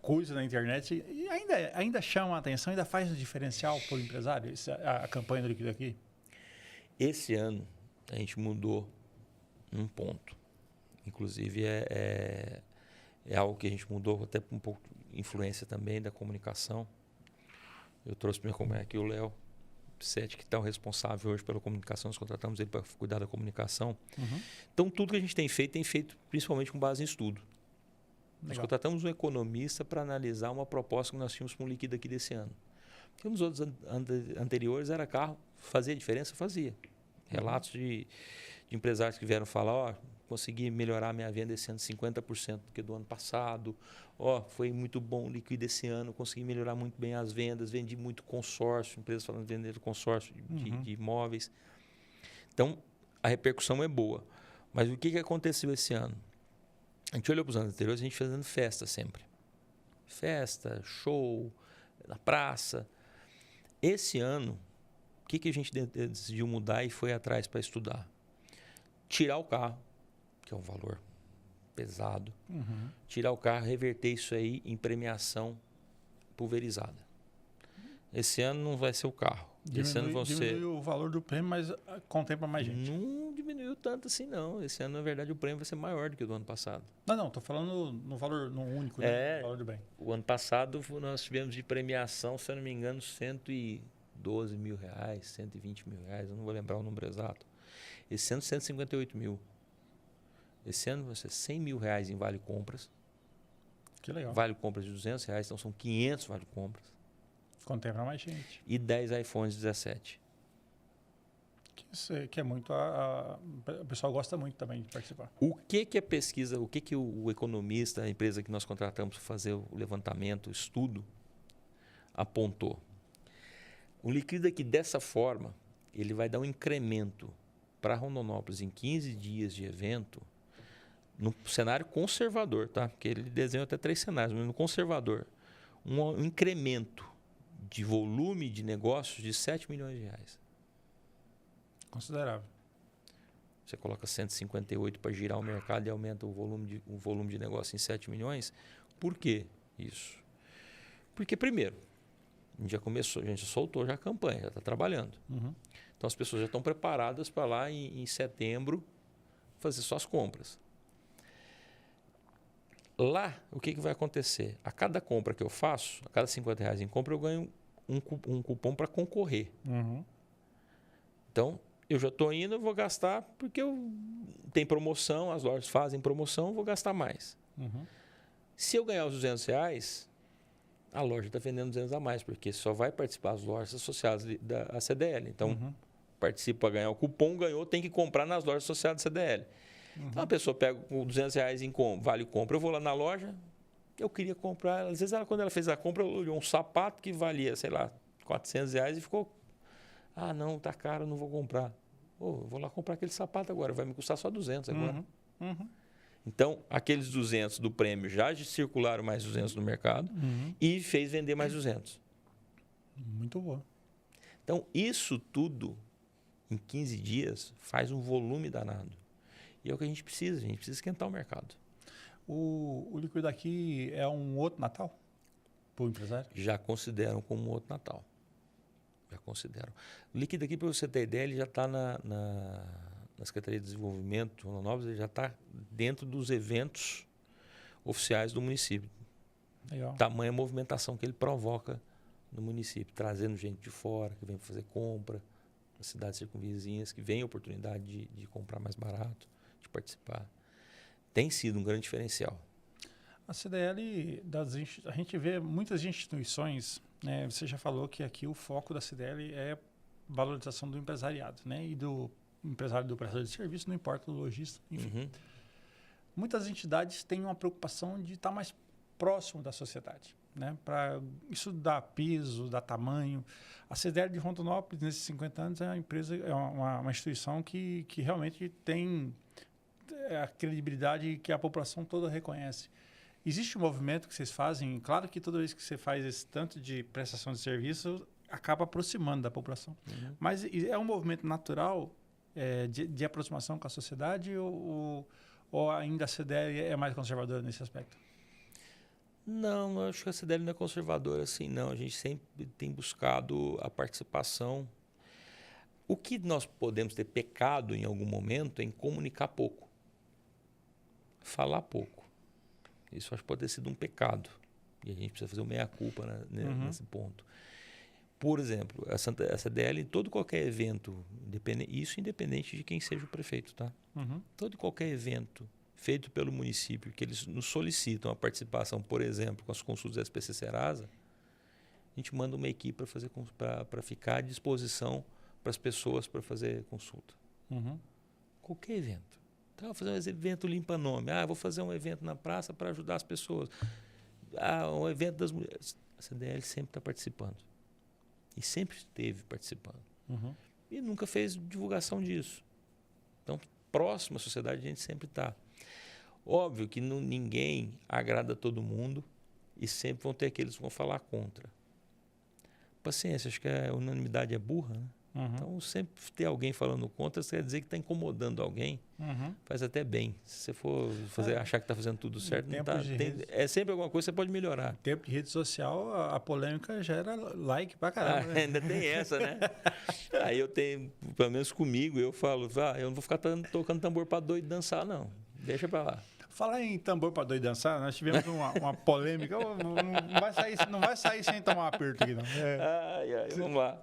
coisa na internet e ainda chama a atenção, ainda faz o diferencial para o empresário, a campanha do Liquida Aqui? Esse ano, a gente mudou um ponto. Inclusive, é algo que a gente mudou, até um pouco de influência também da comunicação. Eu trouxe para minha companhia aqui o Léo Sete, que está o responsável hoje pela comunicação. Nós contratamos ele para cuidar da comunicação. Uhum. Então, tudo que a gente tem feito principalmente com base em estudo. Legal. Nós contratamos um economista para analisar uma proposta que nós tínhamos para um Liquida Aqui desse ano. Porque nos outros anteriores era carro, fazia diferença? Fazia. Relatos de empresários que vieram falar, consegui melhorar minha venda esse ano 50% do que do ano passado. Foi muito bom o Liquida esse ano, consegui melhorar muito bem as vendas, vendi muito consórcio, empresas falando de vender consórcio de imóveis. Então, a repercussão é boa. Mas o que aconteceu esse ano? A gente olhou para os anos anteriores, a gente fazendo festa sempre. Festa, show, na praça. Esse ano, o que a gente decidiu mudar e foi atrás para estudar? Tirar o carro, que é um valor pesado, tirar o carro, reverter isso aí em premiação pulverizada. Esse ano não vai ser o carro. Esse ano diminuiu o valor do prêmio, mas contempla mais gente. Não diminuiu tanto assim, não. Esse ano, na verdade, o prêmio vai ser maior do que o do ano passado. Não, estou falando no valor no único, né? No valor do bem. O ano passado nós tivemos de premiação, se eu não me engano, 112 mil reais, 120 mil reais, eu não vou lembrar o número exato. Esse ano, 158 mil. Esse ano vai ser 100 mil reais em vale compras. Que legal. Vale compras de 200 reais, então são 500 vale compras. Contempla mais gente. E 10 iPhones 17. Que é muito... o pessoal gosta muito também de participar. O que a pesquisa, o que o economista, a empresa que nós contratamos para fazer o levantamento, o estudo, apontou? O Liquida Aqui, dessa forma, ele vai dar um incremento para Rondonópolis em 15 dias de evento, no cenário conservador, tá? Porque ele desenha até 3 cenários, mas no conservador, um incremento de volume de negócios de 7 milhões de reais. Considerável. Você coloca 158 para girar o mercado e aumenta o volume de negócio em 7 milhões. Por que isso? Porque, primeiro, a gente já começou, a gente soltou já a campanha, já está trabalhando. Então, as pessoas já estão preparadas para lá em setembro fazer suas compras. Lá, o que vai acontecer? A cada compra que eu faço, a cada 50 reais em compra, eu ganho um cupom para concorrer. Então, eu já estou indo, eu vou gastar porque tem promoção, as lojas fazem promoção, eu vou gastar mais. Se eu ganhar os 200 reais, a loja está vendendo 200 a mais, porque só vai participar as lojas associadas da CDL. Então, participa para ganhar o cupom, ganhou, tem que comprar nas lojas associadas da CDL. Então, a pessoa pega com 200 reais em vale compra. Eu vou lá na loja, eu queria comprar. Às vezes, quando ela fez a compra, ela olhou um sapato que valia, sei lá, 400 reais e ficou... não, tá caro, não vou comprar. Eu vou lá comprar aquele sapato agora, vai me custar só 200 agora. Então, aqueles 200 do prêmio já circularam mais 200 no mercado e fez vender mais 200. Muito bom. Então, isso tudo, em 15 dias, faz um volume danado. E é o que a gente precisa esquentar o mercado. O Liquida Aqui é um outro Natal para o empresário? Já consideram como um outro Natal. Já consideram. O Liquida Aqui, para você ter ideia, ele já está na Secretaria de Desenvolvimento de Rondonópolis, ele já está dentro dos eventos oficiais do município. Legal. Tamanha movimentação que ele provoca no município, trazendo gente de fora, que vem fazer compra, nas cidades circunvizinhas, que vem a oportunidade de comprar mais barato, de participar. Tem sido um grande diferencial. A CDL, a gente vê muitas instituições, né? Você já falou que aqui o foco da CDL é valorização do empresariado, né? E do empresário do prestador de serviço, não importa o lojista, enfim. muitas entidades têm uma preocupação de estar mais próximo da sociedade, né? Para isso dar piso, dar tamanho. A CDL de Rondonópolis, nesses 50 anos, é uma empresa, é uma instituição que realmente tem a credibilidade que a população toda reconhece. Existe um movimento que vocês fazem, claro que toda vez que você faz esse tanto de prestação de serviço, acaba aproximando da população. Mas é um movimento natural de aproximação com a sociedade ou ainda a CDL é mais conservadora nesse aspecto? Não, eu acho que a CDL não é conservadora assim, não. A gente sempre tem buscado a participação. O que nós podemos ter pecado em algum momento é em comunicar pouco, falar pouco. Isso acho que pode ter sido um pecado. E a gente precisa fazer o meia-culpa nesse ponto. Por exemplo, a CDL, em todo qualquer evento, isso independente de quem seja o prefeito, tá? Todo e qualquer evento feito pelo município, que eles nos solicitam a participação, por exemplo, com as consultas da SPC Serasa, a gente manda uma equipe para ficar à disposição para as pessoas para fazer consulta. Qualquer evento. Então, vou fazer um evento limpa-nome. Vou fazer um evento na praça para ajudar as pessoas. Um evento das mulheres. A CDL sempre está participando. E sempre esteve participando. E nunca fez divulgação disso. Então, próximo à sociedade, a gente sempre está. Óbvio que ninguém agrada a todo mundo e sempre vão ter aqueles que vão falar contra. Paciência, acho que a unanimidade é burra, né? Então, sempre ter alguém falando contra, isso quer dizer que está incomodando alguém. Faz até bem. Se você for achar que está fazendo tudo certo, não tá, é sempre alguma coisa que você pode melhorar. Em tempo de rede social, a polêmica gera like pra caramba. Né? Ainda tem essa, né? Aí eu tenho, pelo menos comigo, eu falo, eu não vou ficar tocando tambor para doido dançar, não. Deixa para lá. Falar em tambor para doido dançar, nós tivemos uma polêmica. Não vai sair sem tomar um aperto aqui, não. Vamos lá.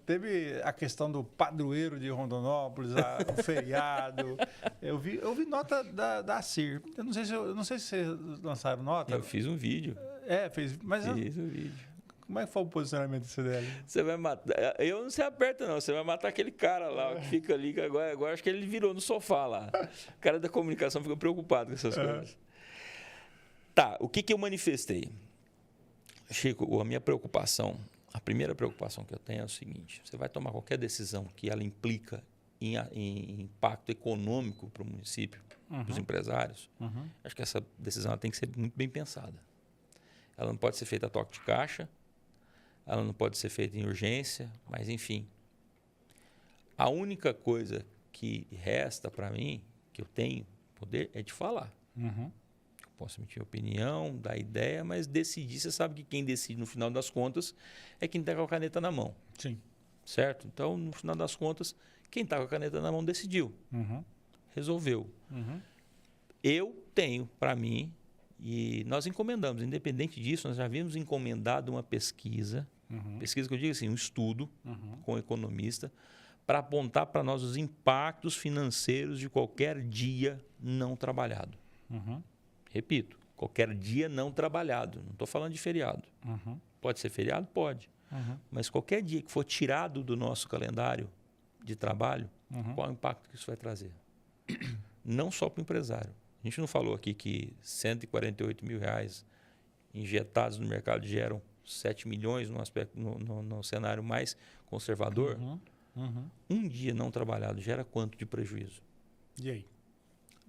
Teve a questão do padroeiro de Rondonópolis, o feriado. Eu vi nota da CIR. Eu não sei se vocês lançaram nota. Eu fiz um vídeo. Fez. Mas fiz um vídeo. Como é que foi o posicionamento do CDL? Você vai matar. Eu não se aperta, não. Você vai matar aquele cara lá que fica ali. Que agora acho que ele virou no sofá lá. O cara da comunicação fica preocupado com essas coisas. Tá, o que eu manifestei? Chico, a minha preocupação, a primeira preocupação que eu tenho é o seguinte: você vai tomar qualquer decisão que ela implica em impacto econômico para o município, para os empresários, acho que essa decisão ela tem que ser muito bem pensada. Ela não pode ser feita a toque de caixa. Ela não pode ser feita em urgência, mas enfim. A única coisa que resta para mim, que eu tenho poder, é de falar. Eu posso emitir opinião, dar ideia, mas decidir, você sabe que quem decide no final das contas é quem está com a caneta na mão. Sim. Certo? Então, no final das contas, quem está com a caneta na mão decidiu. Resolveu. Eu tenho para mim, e nós encomendamos, independente disso, nós já havíamos encomendado uma pesquisa, pesquisa que eu digo assim, um estudo com um economista, para apontar para nós os impactos financeiros de qualquer dia não trabalhado. Repito, qualquer dia não trabalhado. Não estou falando de feriado. Pode ser feriado? Pode. Mas qualquer dia que for tirado do nosso calendário de trabalho, qual é o impacto que isso vai trazer? Não só para o empresário. A gente não falou aqui que 148 mil reais injetados no mercado geram 7 milhões no cenário mais conservador? Um dia não trabalhado gera quanto de prejuízo? E aí?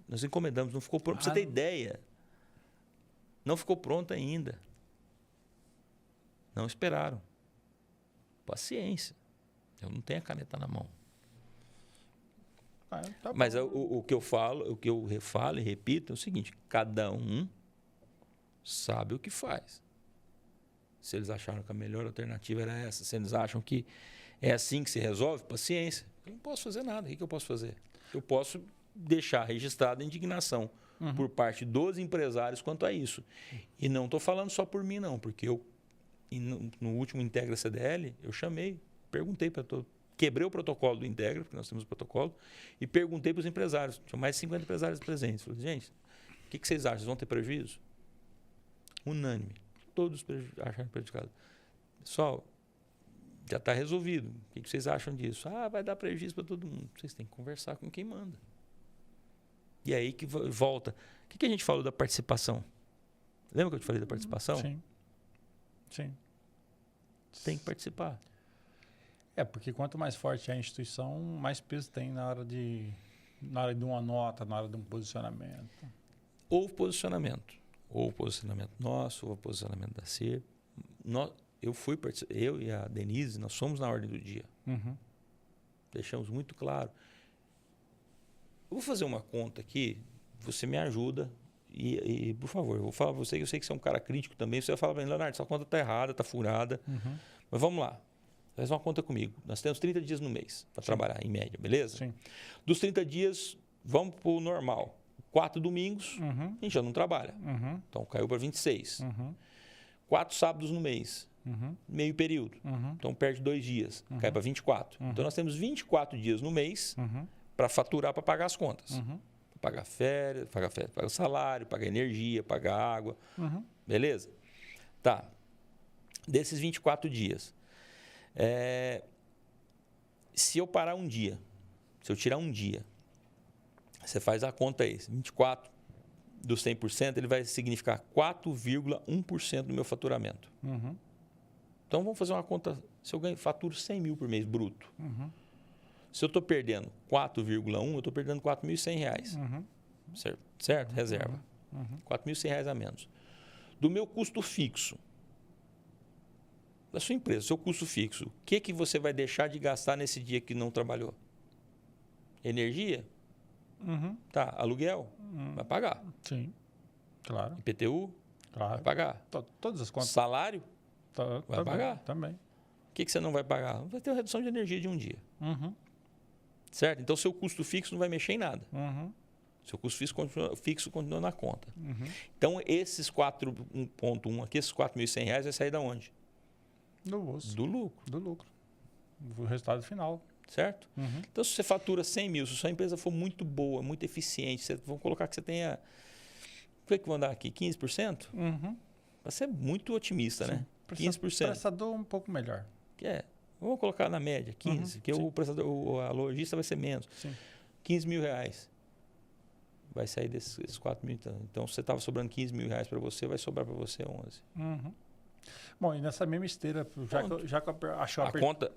Nós encomendamos, não ficou pronto. Para você ter ideia, não ficou pronto ainda. Não esperaram. Paciência. Eu não tenho a caneta na mão. Tá Mas o que eu falo, o que eu falo e repito é o seguinte: cada um sabe o que faz. Se eles acharam que a melhor alternativa era essa, se eles acham que é assim que se resolve, paciência. Eu não posso fazer nada. O que eu posso fazer? Eu posso deixar registrada a indignação por parte dos empresários quanto a isso. E não estou falando só por mim, não, porque eu, no último Integra CDL, eu chamei, perguntei para todos. Quebrei o protocolo do Integra, porque nós temos o protocolo, e perguntei para os empresários. Tinha mais de 50 empresários presentes. Falei, gente, o que vocês acham? Vocês vão ter prejuízo? Unânime. Todos acharam prejudicado. Pessoal, já está resolvido. O que vocês acham disso? Vai dar prejuízo para todo mundo. Vocês têm que conversar com quem manda. E aí que volta. O que a gente falou da participação? Lembra que eu te falei da participação? Sim. Sim. Tem que participar. Porque quanto mais forte é a instituição, mais peso tem na hora de uma nota, na hora de um posicionamento. Ou posicionamento. Ou o posicionamento nosso, ou o posicionamento da CIR. Eu e a Denise, nós somos na ordem do dia. Uhum. Deixamos muito claro. Eu vou fazer uma conta aqui, você me ajuda e por favor, eu vou falar para você que eu sei que você é um cara crítico também. Você vai falar para mim, Leonardo, essa conta está errada, está furada. Uhum. Mas vamos lá. Faz uma conta comigo. Nós temos 30 dias no mês para trabalhar, em média, beleza? Sim. Dos 30 dias, vamos para o normal. 4 domingos, Uhum. a gente já não trabalha. Uhum. Então, caiu para 26. Uhum. 4 sábados no mês, Uhum. meio período. Uhum. Então, perde 2 dias, cai para 24. Então, nós temos 24 dias no mês Uhum. para faturar, para pagar as contas. Uhum. Pagar férias, pagar o salário, pagar energia, pagar água. Uhum. Beleza? Tá. Desses 24 dias, se eu parar um dia, se eu tirar um dia, você faz a conta aí, 24 dos 100%, ele vai significar 4,1% do meu faturamento. Uhum. Então, vamos fazer uma conta, se eu faturo 100 mil por mês, bruto. Uhum. Se eu estou perdendo 4,1, eu estou perdendo R$4.100. Uhum. Certo? Reserva. Uhum. R$4.100 a menos. Do meu custo fixo, da sua empresa, seu custo fixo, o que você vai deixar de gastar nesse dia que não trabalhou? Energia? Uhum. Tá. Aluguel? Vai pagar. Sim, claro. IPTU? Claro. Vai pagar. Todas as contas. Salário? Vai também, pagar. Também. O que você não vai pagar? Vai ter uma redução de energia de um dia. Uhum. Certo? Então, seu custo fixo não vai mexer em nada. Uhum. Seu custo fixo continua na conta. Uhum. Então, esses 4,1 aqui, esses R$4.100 vai sair da onde? Do bolso. Do lucro. Do lucro. Do resultado final. Certo? Uhum. Então, se você fatura 100 mil, se sua empresa for muito boa, muito eficiente, vamos colocar que você tenha... O que vão dar aqui? 15%? Uhum. Vai ser muito otimista, Sim. né? 15%. Prestador um pouco melhor. Vamos colocar na média, 15%, que Sim. o prestador, a lojista vai ser menos. Sim. R$15 mil. Vai sair desses 4 mil. Então, se você estava sobrando R$15 mil para você, vai sobrar para você 11. Uhum. Bom, e nessa mesma esteira, já que eu achou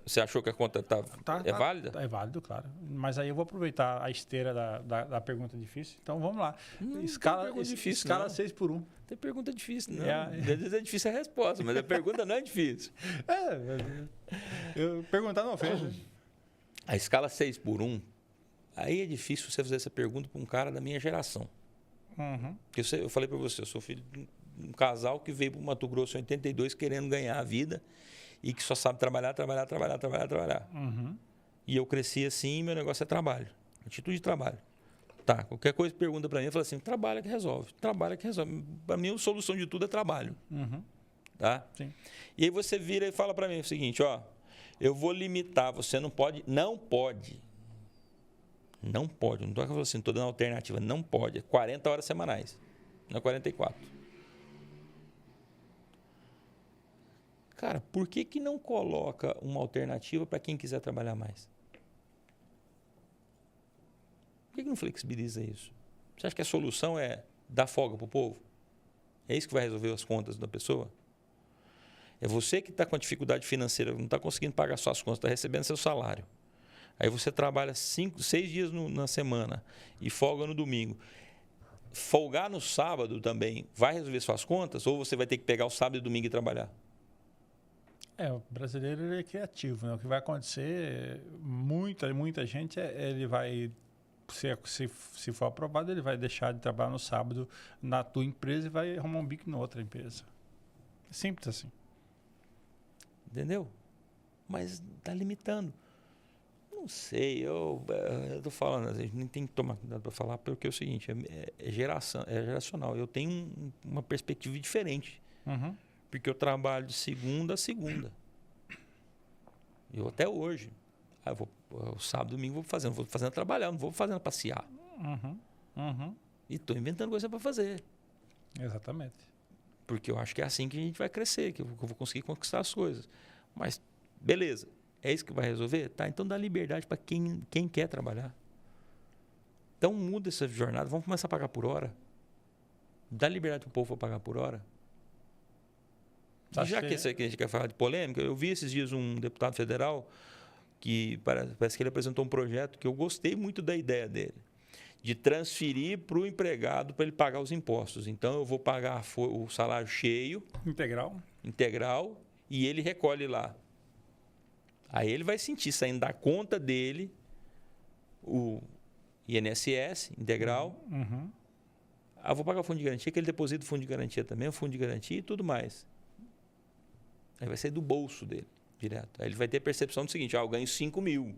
Você achou que a conta é válida? É válido, claro. Mas aí eu vou aproveitar a esteira da pergunta difícil. Então vamos lá. Escala 6 por 1. Tem pergunta difícil, não. Às vezes é difícil a resposta, mas a pergunta não é difícil. Eu perguntar não ofende. A escala 6 por 1, aí é difícil você fazer essa pergunta para um cara da minha geração. Uhum. Porque eu falei para você, eu sou filho de um casal que veio para o Mato Grosso em 82 querendo ganhar a vida e que só sabe trabalhar. Uhum. E eu cresci assim, meu negócio é trabalho. Atitude de trabalho. Tá, qualquer coisa pergunta para mim, eu falo assim, trabalha que resolve. Para mim, a solução de tudo é trabalho. Uhum. Tá? Sim. E aí você vira e fala para mim o seguinte, ó, eu vou limitar, você não pode, não pode, não estou falando assim, estou dando alternativa, não pode, é 40 horas semanais, não é 44. Cara, por que não coloca uma alternativa para quem quiser trabalhar mais? Por que não flexibiliza isso? Você acha que a solução é dar folga para o povo? É isso que vai resolver as contas da pessoa? É você que está com a dificuldade financeira, não está conseguindo pagar suas contas, está recebendo seu salário. Aí você trabalha 6 dias na semana e folga no domingo. Folgar no sábado também vai resolver suas contas? Ou você vai ter que pegar o sábado e domingo e trabalhar? O brasileiro ele é criativo, né? O que vai acontecer, muita gente, ele vai, se for aprovado, ele vai deixar de trabalhar no sábado na tua empresa e vai arrumar um bico na outra empresa. É simples assim. Entendeu? Mas está limitando. Não sei, eu estou falando, a gente nem tem que tomar cuidado para falar, porque é o seguinte, é geracional. Eu tenho uma perspectiva diferente. Uhum. Porque eu trabalho de segunda a segunda. Eu até hoje. O sábado e domingo vou fazendo trabalhar, não vou fazendo passear. Uhum. Uhum. E estou inventando coisa para fazer. Exatamente. Porque eu acho que é assim que a gente vai crescer, que eu vou conseguir conquistar as coisas. Mas, beleza, é isso que vai resolver? Tá, então dá liberdade para quem quer trabalhar. Então, muda essa jornada. Vamos começar a pagar por hora. Dá liberdade para o povo para pagar por hora. E já que a gente quer falar de polêmica, eu vi esses dias um deputado federal que parece que ele apresentou um projeto que eu gostei muito da ideia dele, de transferir para o empregado para ele pagar os impostos. Então, eu vou pagar o salário cheio. Integral, e ele recolhe lá. Aí ele vai sentir, saindo da conta dele, o INSS integral. Uhum. Vou pagar o fundo de garantia, que ele deposita o fundo de garantia também, o fundo de garantia e tudo mais. Aí vai sair do bolso dele, direto. Aí ele vai ter a percepção do seguinte, eu ganho 5 mil.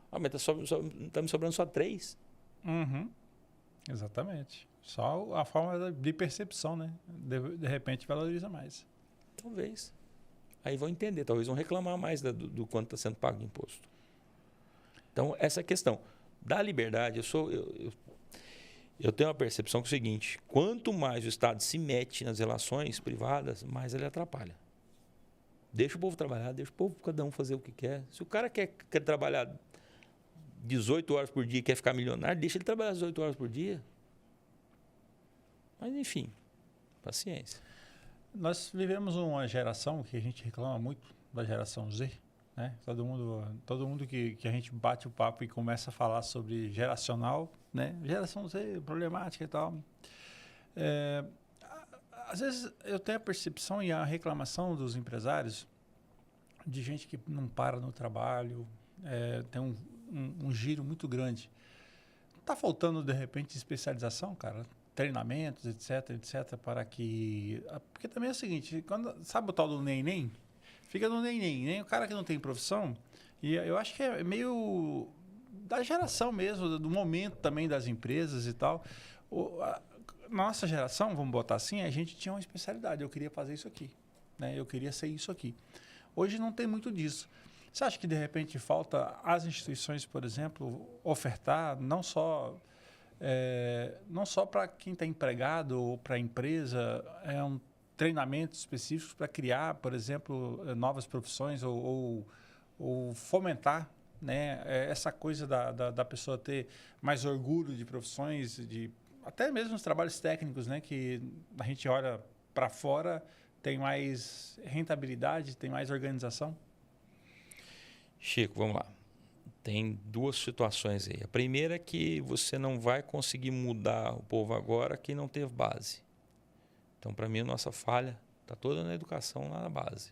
Mas está me sobrando só 3. Uhum. Exatamente. Só a forma de percepção, né? De repente valoriza mais. Talvez. Aí vão entender, talvez vão reclamar mais do quanto está sendo pago de imposto. Então, essa questão da liberdade, eu tenho uma percepção que é o seguinte, quanto mais o Estado se mete nas relações privadas, mais ele atrapalha. Deixa o povo trabalhar, deixa o povo cada um fazer o que quer. Se o cara quer trabalhar 18 horas por dia e quer ficar milionário, deixa ele trabalhar 18 horas por dia. Mas, enfim, paciência. Nós vivemos uma geração que a gente reclama muito da geração Z, né? Todo mundo que a gente bate o papo e começa a falar sobre geracional, né? Geração Z, problemática e tal. Às vezes eu tenho a percepção e a reclamação dos empresários de gente que não para no trabalho, tem um giro muito grande. Está faltando, de repente, especialização, cara? Treinamentos, etc, para que... Porque também é o seguinte, sabe o tal do nem? Fica no nem. O cara que não tem profissão, e eu acho que é meio da geração mesmo, do momento também das empresas e tal. Nossa geração, vamos botar assim, a gente tinha uma especialidade, eu queria fazer isso aqui, né? Eu queria ser isso aqui. Hoje não tem muito disso. Você acha que, de repente, falta as instituições, por exemplo, ofertar não só para quem está empregado ou para a empresa, um treinamento específico para criar, por exemplo, novas profissões ou fomentar, né, essa coisa da pessoa ter mais orgulho de profissões, até mesmo os trabalhos técnicos, né, que a gente olha para fora, tem mais rentabilidade, tem mais organização? Chico, vamos lá. Tem duas situações aí. A primeira é que você não vai conseguir mudar o povo agora que não teve base. Então, para mim, a nossa falha está toda na educação, lá na base.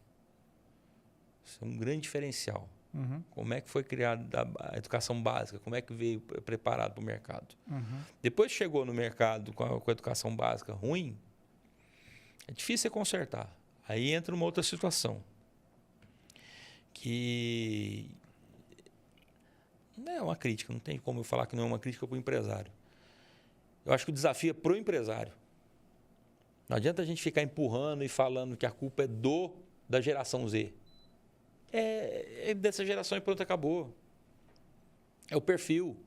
Isso é um grande diferencial. Uhum. Como é que foi criada a educação básica? Como é que veio preparado para o mercado? Uhum. Depois que chegou no mercado com a educação básica ruim, é difícil você consertar. Aí entra uma outra situação. Que não é uma crítica, não tem como eu falar que não é uma crítica para o empresário. Eu acho que o desafio é para o empresário. Não adianta a gente ficar empurrando e falando que a culpa é da geração Z. É dessa geração e pronto, acabou. É o perfil.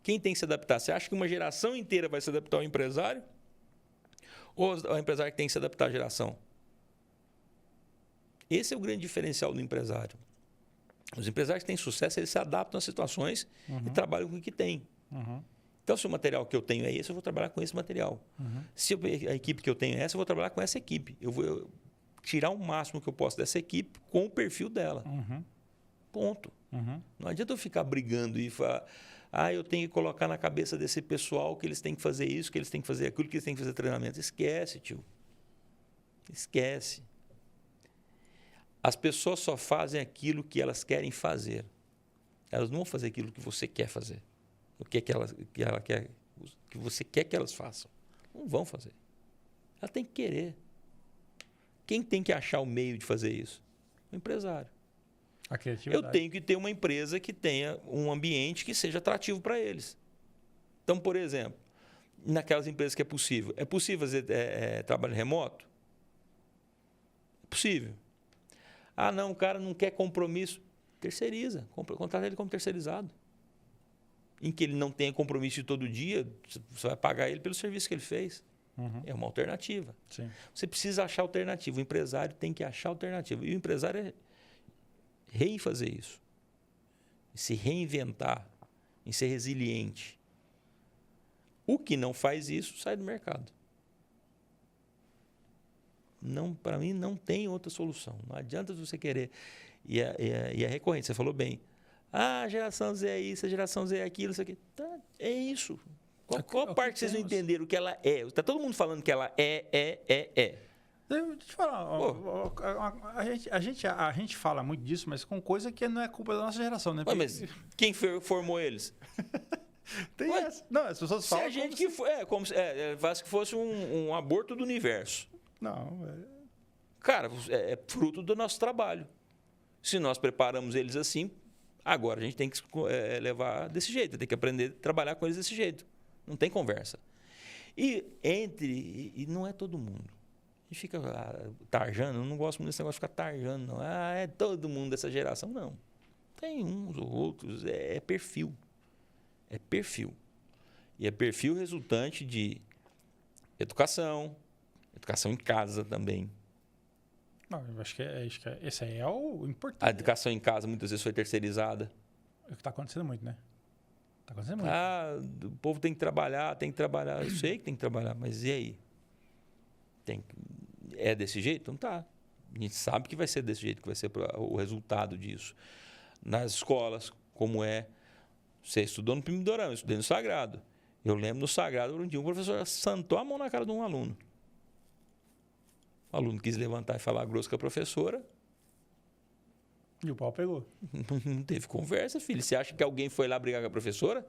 Quem tem que se adaptar? Você acha que uma geração inteira vai se adaptar ao empresário? Ou o empresário que tem que se adaptar à geração? Esse é o grande diferencial do empresário. Os empresários que têm sucesso, eles se adaptam às situações e trabalham com o que têm. Uhum. Então, se o material que eu tenho é esse, eu vou trabalhar com esse material. Uhum. Se a equipe que eu tenho é essa, eu vou trabalhar com essa equipe. Eu vou tirar o máximo que eu posso dessa equipe com o perfil dela. Uhum. Ponto. Uhum. Não adianta eu ficar brigando e falar, eu tenho que colocar na cabeça desse pessoal que eles têm que fazer isso, que eles têm que fazer aquilo, que eles têm que fazer treinamento. Esquece, tio. Esquece. As pessoas só fazem aquilo que elas querem fazer. Elas não vão fazer aquilo que você quer fazer. O que ela quer, que você quer que elas façam. Não vão fazer. Ela tem que querer. Quem tem que achar o meio de fazer isso? O empresário. A criatividade. Eu tenho que ter uma empresa que tenha um ambiente que seja atrativo para eles. Então, por exemplo, naquelas empresas que é possível fazer trabalho remoto? É possível. Não, o cara não quer compromisso. Terceiriza. Contrata ele como terceirizado. Em que ele não tenha compromisso de todo dia, você vai pagar ele pelo serviço que ele fez. Uhum. É uma alternativa. Sim. Você precisa achar alternativa. O empresário tem que achar alternativa. E o empresário é rei em fazer isso. Em se reinventar, em ser resiliente. O que não faz isso, sai do mercado. Não, para mim, não tem outra solução. Não adianta você querer. E é recorrente, você falou bem. Ah, a geração Z é isso, a geração Z é aquilo, isso aqui. Tá, é isso. Qual parte que vocês não entenderam que ela é? Está todo mundo falando que ela é. Deixa eu te falar, a gente fala muito disso, mas com coisa que não é culpa da nossa geração, né? Mas quem formou eles? Tem essa. Não, as pessoas falam. Se a gente que foi, faz que fosse um aborto do universo. Não, Cara, é fruto do nosso trabalho. Se nós preparamos eles assim, agora a gente tem que levar desse jeito, tem que aprender a trabalhar com eles desse jeito. Não tem conversa. E não é todo mundo. A gente fica tarjando, eu não gosto muito desse negócio de ficar tarjando, não. Ah, é todo mundo dessa geração. Não. Tem uns ou outros, é perfil. É perfil. E é perfil resultante de educação em casa também. não, eu acho que esse aí é o importante. A educação em casa muitas vezes foi terceirizada. É o que está acontecendo muito, né? Está acontecendo muito. Ah, o povo tem que trabalhar. Eu sei que tem que trabalhar, mas e aí? É desse jeito? Não tá. A gente sabe que vai ser desse jeito, que vai ser o resultado disso. Nas escolas, como é. Você estudou no Primidorama, eu estudei no Sagrado. Eu lembro no Sagrado, um dia um professor santou a mão na cara de um aluno. O aluno quis levantar e falar grosso com a professora. E o pau pegou. Não teve conversa, filho. Você acha que alguém foi lá brigar com a professora?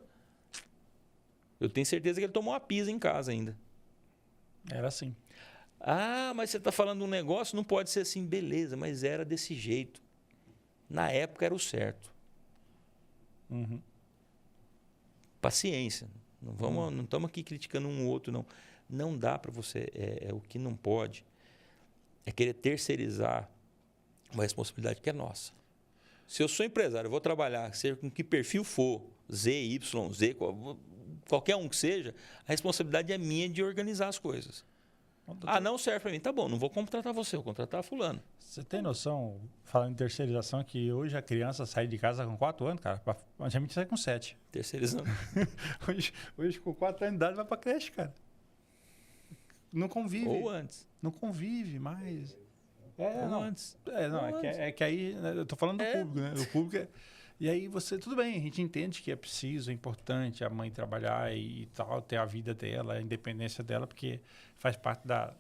Eu tenho certeza que ele tomou uma pisa em casa ainda. Era assim. Ah, mas você está falando um negócio, não pode ser assim. Beleza, mas era desse jeito. Na época era o certo. Uhum. Paciência. Não estamos aqui criticando um ou outro, não. Não dá para você. O que não pode é querer terceirizar uma responsabilidade que é nossa. Se eu sou empresário, eu vou trabalhar, seja com que perfil for, Z, Y, Z, qualquer um que seja, a responsabilidade é minha de organizar as coisas. Não serve para mim. Tá bom, não vou contratar você, vou contratar fulano. Você tem noção, falando em terceirização, que hoje a criança sai de casa com 4 anos, cara? Antigamente sai com 7. Terceirizando. hoje, com 4 anos de idade, vai pra creche, cara. Não convive. Ou antes. Não convive mais. Antes. É que aí, né, eu tô falando do público, né? O público e aí tudo bem, a gente entende que é preciso, é importante a mãe trabalhar e tal, ter a vida dela, a independência dela, porque faz parte da...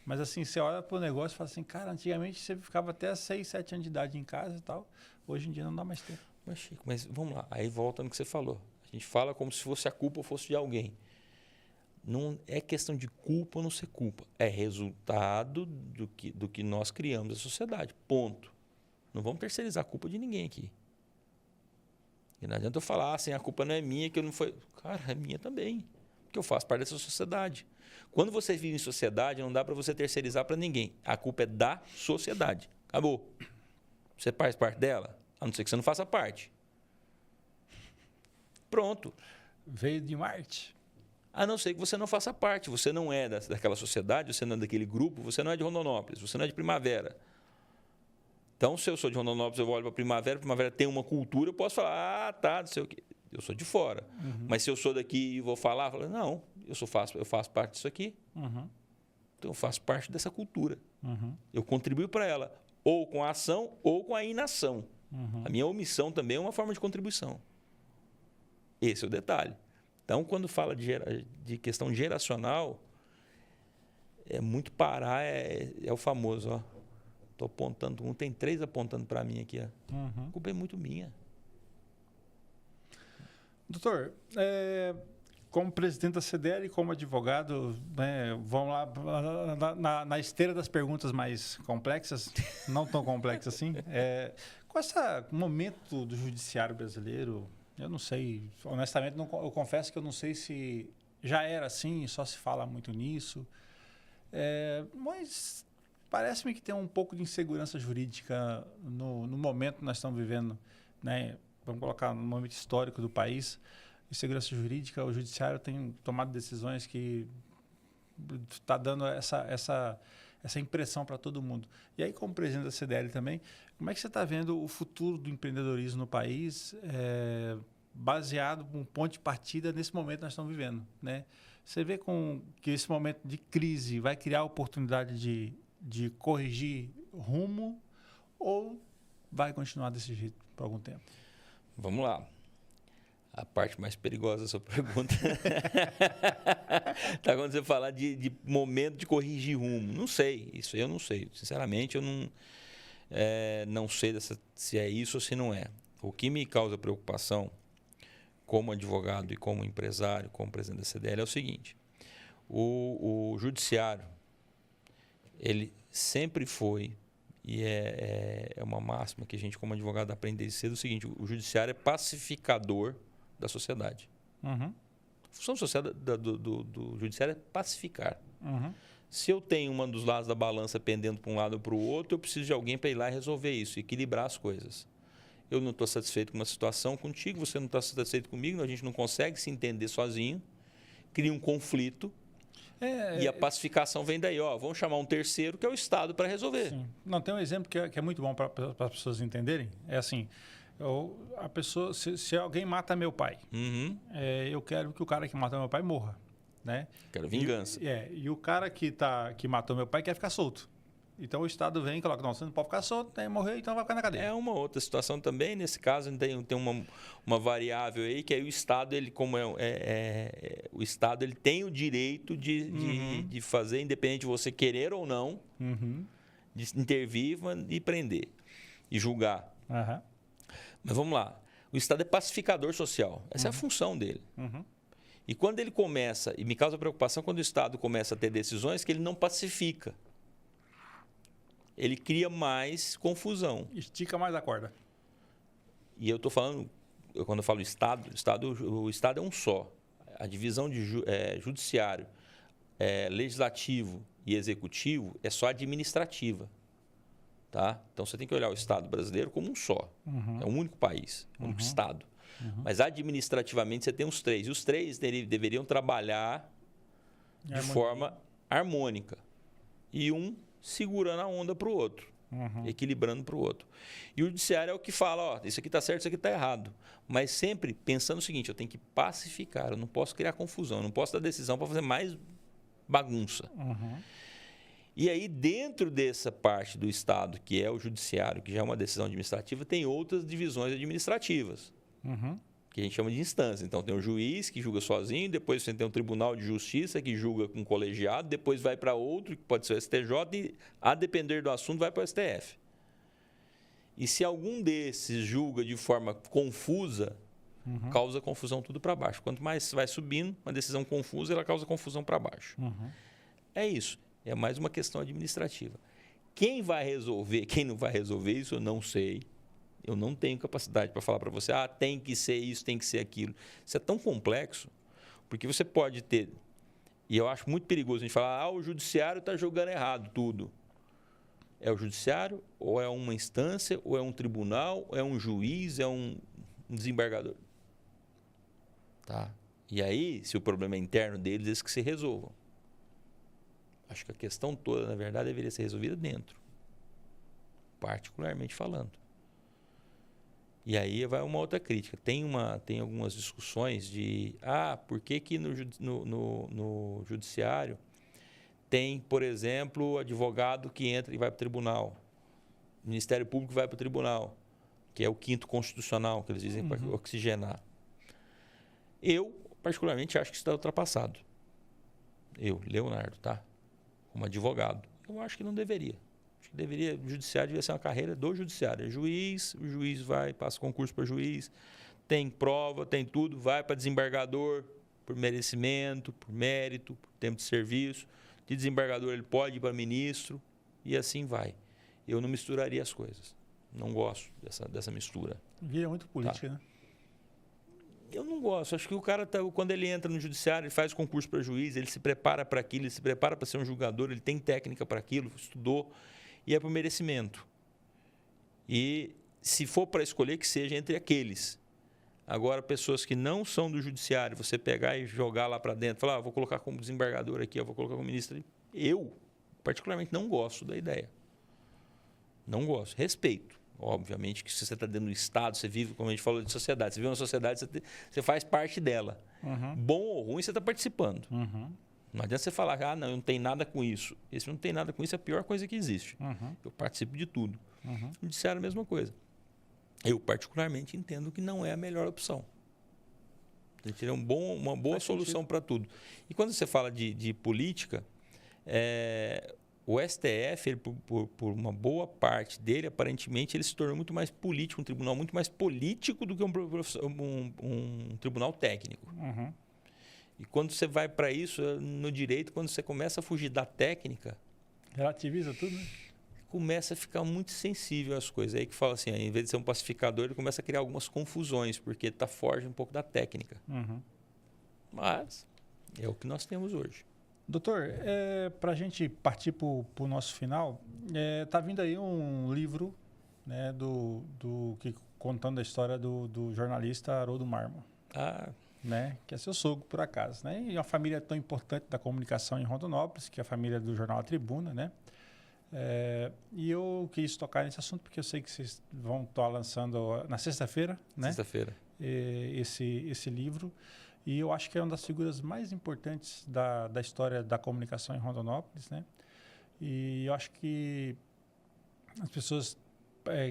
Mas assim, você olha pro negócio e fala assim, cara, antigamente você ficava até 6, 7 anos de idade em casa e tal, hoje em dia não dá mais tempo. Mas, Chico, vamos lá, aí volta no que você falou. A gente fala como se fosse a culpa fosse de alguém. Não é questão de culpa ou não ser culpa. É resultado do que nós criamos a sociedade. Ponto. Não vamos terceirizar a culpa de ninguém aqui. E não adianta eu falar assim, a culpa não é minha, que eu não foi. Cara, é minha também. Porque eu faço parte dessa sociedade. Quando você vive em sociedade, não dá para você terceirizar para ninguém. A culpa é da sociedade. Acabou. Você faz parte dela? A não ser que você não faça parte. Pronto. Veio de Marte. A não ser que você não faça parte. Você não é daquela sociedade, você não é daquele grupo, você não é de Rondonópolis, você não é de Primavera. Então, se eu sou de Rondonópolis, eu olho para Primavera tem uma cultura, eu posso falar, não sei o quê. Eu sou de fora. Uhum. Mas se eu sou daqui e vou falar, não, eu faço parte disso aqui. Uhum. Então, eu faço parte dessa cultura. Uhum. Eu contribuo para ela, ou com a ação ou com a inação. Uhum. A minha omissão também é uma forma de contribuição. Esse é o detalhe. Então, quando fala de questão geracional, é muito parar, é o famoso, ó. Estou apontando, tem 3 apontando para mim aqui, ó. Uhum. A culpa é muito minha. Doutor, como presidente da CDL e como advogado, né, vamos lá na esteira das perguntas mais complexas, não tão complexas assim. Com esse momento do judiciário brasileiro, eu não sei, honestamente, eu confesso que eu não sei se já era assim, só se fala muito nisso, mas parece-me que tem um pouco de insegurança jurídica no momento que nós estamos vivendo, né? Vamos colocar no momento histórico do país, insegurança jurídica, o judiciário tem tomado decisões que está dando essa impressão para todo mundo. E aí, como presidente da CDL também, como é que você está vendo o futuro do empreendedorismo no país? baseado um ponto de partida nesse momento que nós estamos vivendo, né? Você vê que esse momento de crise vai criar oportunidade de corrigir rumo ou vai continuar desse jeito por algum tempo? Vamos lá. A parte mais perigosa da sua pergunta tá quando você falar de momento de corrigir rumo. Não sei, isso aí eu não sei. Sinceramente, eu não sei se é isso ou se não é. O que me causa preocupação como advogado e como empresário, como presidente da CDL, é o seguinte: o judiciário, ele sempre foi, e é uma máxima que a gente como advogado aprende desde cedo, o seguinte: o judiciário é pacificador da sociedade. Uhum. A função social do judiciário é pacificar. Uhum. Se eu tenho um dos lados da balança pendendo para um lado ou para o outro, eu preciso de alguém para ir lá e resolver isso, equilibrar as coisas. Eu não estou satisfeito com uma situação contigo, você não está satisfeito comigo, a gente não consegue se entender sozinho, cria um conflito e a pacificação vem daí. Vamos chamar um terceiro, que é o Estado, para resolver. Sim. Não, tem um exemplo que é muito bom para as pessoas entenderem. É assim, a pessoa, se alguém mata meu pai, eu quero que o cara que matou meu pai morra, né? Quero vingança. E o cara que matou meu pai quer ficar solto. Então o Estado vem e coloca: não, você não pode ficar solto, morrer, então vai ficar na cadeia. É uma outra situação também. Nesse caso, tem uma variável aí, que aí o Estado, ele, como o Estado, ele tem o direito de fazer, independente de você querer ou não, de intervir e prender e julgar. Uhum. Mas vamos lá. O Estado é pacificador social. Essa é a função dele. E quando ele começa, e me causa preocupação quando o Estado começa a ter decisões que ele não pacifica. Ele cria mais confusão. Estica mais a corda. E eu estou falando, quando eu falo Estado, o Estado é um só. A divisão de judiciário, legislativo e executivo é só administrativa. Tá? Então, você tem que olhar o Estado brasileiro como um só. É um único país, um único Estado. Mas, administrativamente, você tem os três. E os três deveriam trabalhar de forma harmônica. E um segurando a onda para o outro, equilibrando para o outro. E o judiciário é o que fala: isso aqui está certo, isso aqui está errado. Mas sempre pensando o seguinte: eu tenho que pacificar, eu não posso criar confusão, eu não posso dar decisão para fazer mais bagunça. E aí, dentro dessa parte do Estado, que é o judiciário, que já é uma decisão administrativa, tem outras divisões administrativas, que a gente chama de instância. Então, tem o juiz, que julga sozinho, depois você tem o Tribunal de Justiça, que julga com colegiado, depois vai para outro, que pode ser o STJ, e, a depender do assunto, vai para o STF. E se algum desses julga de forma confusa, causa confusão tudo para baixo. Quanto mais vai subindo, uma decisão confusa, ela causa confusão para baixo. É isso. É mais uma questão administrativa. Quem vai resolver, quem não vai resolver isso, eu não sei. Eu não tenho capacidade para falar para você: tem que ser isso, tem que ser aquilo. Isso é tão complexo, porque você pode ter... E eu acho muito perigoso a gente falar: o judiciário está julgando errado tudo. É o judiciário, ou é uma instância, ou é um tribunal, ou é um juiz, é um desembargador. Tá? E aí, se o problema é interno deles, eles que se resolvam. Acho que a questão toda, na verdade, deveria ser resolvida dentro, particularmente falando. E aí vai uma outra crítica. Tem algumas discussões de por que no judiciário tem, por exemplo, advogado que entra e vai para o tribunal, Ministério Público vai para o tribunal, que é o quinto constitucional, que eles dizem para oxigenar. Eu, particularmente, acho que isso está ultrapassado. Eu, Leonardo, tá? Como advogado, eu acho que não deveria. Acho que o judiciário devia ser uma carreira do judiciário. É juiz, o juiz vai, passa concurso para juiz, tem prova, tem tudo, vai para desembargador por merecimento, por mérito, por tempo de serviço. De desembargador ele pode ir para ministro e assim vai. Eu não misturaria as coisas. Não gosto dessa mistura. Vira muito política, tá? Né? Eu não gosto. Acho que o cara, quando ele entra no judiciário, ele faz concurso para juiz, ele se prepara para aquilo, ele se prepara para ser um julgador, ele tem técnica para aquilo, estudou, e é por merecimento. E se for para escolher, que seja entre aqueles. Agora, pessoas que não são do judiciário, você pegar e jogar lá para dentro, falar: vou colocar como desembargador aqui, eu vou colocar como ministro. Eu, particularmente, não gosto da ideia. Não gosto. Respeito. Obviamente que se você está dentro do Estado, você vive, como a gente falou, de sociedade. Você vive uma sociedade, você faz parte dela. Bom ou ruim, você está participando. Não adianta você falar, não, eu não tenho nada com isso. Esse não tem nada com isso é a pior coisa que existe. Eu participo de tudo. Me disseram a mesma coisa. Eu, particularmente, entendo que não é a melhor opção. Tem que ter uma boa solução para tudo. E quando você fala de política, o STF, ele, por uma boa parte dele, aparentemente, ele se tornou muito mais político, um tribunal muito mais político do que um tribunal técnico. E quando você vai para isso, no direito, quando você começa a fugir da técnica... Relativiza tudo, né? Começa a ficar muito sensível às coisas. Aí que fala assim, em vez de ser um pacificador, ele começa a criar algumas confusões, porque está foge um pouco da técnica. Mas é o que nós temos hoje. Doutor, para a gente partir para o nosso final, está vindo aí um livro, né, contando a história do jornalista Haroldo Marmo. Né, que é seu sogro, por acaso. Né? E uma família tão importante da comunicação em Rondonópolis, que é a família do jornal A Tribuna. Né? E eu quis tocar nesse assunto porque eu sei que vocês vão estar lançando na sexta-feira, né? Sexta-feira. Esse livro. E eu acho que é uma das figuras mais importantes da história da comunicação em Rondonópolis, né? E eu acho que as pessoas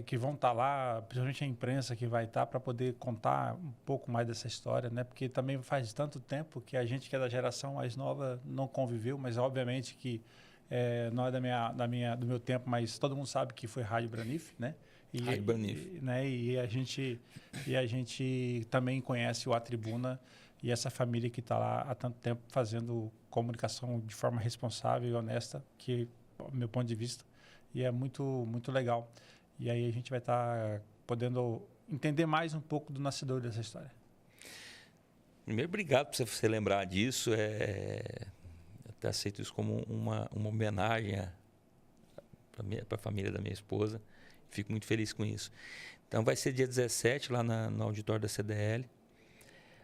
que vão estar lá, principalmente a imprensa que vai estar, para poder contar um pouco mais dessa história, né? Porque também faz tanto tempo que a gente que é da geração mais nova não conviveu, mas obviamente que não é do meu tempo, mas todo mundo sabe que foi Rádio Branif, né? Rádio Branif. Né? E a gente também conhece o A Tribuna e essa família que está lá há tanto tempo fazendo comunicação de forma responsável e honesta, que, do meu ponto de vista, e é muito, muito legal. E aí a gente vai estar podendo entender mais um pouco do nascedor dessa história. Primeiro, obrigado por você lembrar disso. Até aceito isso como uma homenagem para a família da minha esposa. Fico muito feliz com isso. Então, vai ser dia 17, lá no auditório da CDL,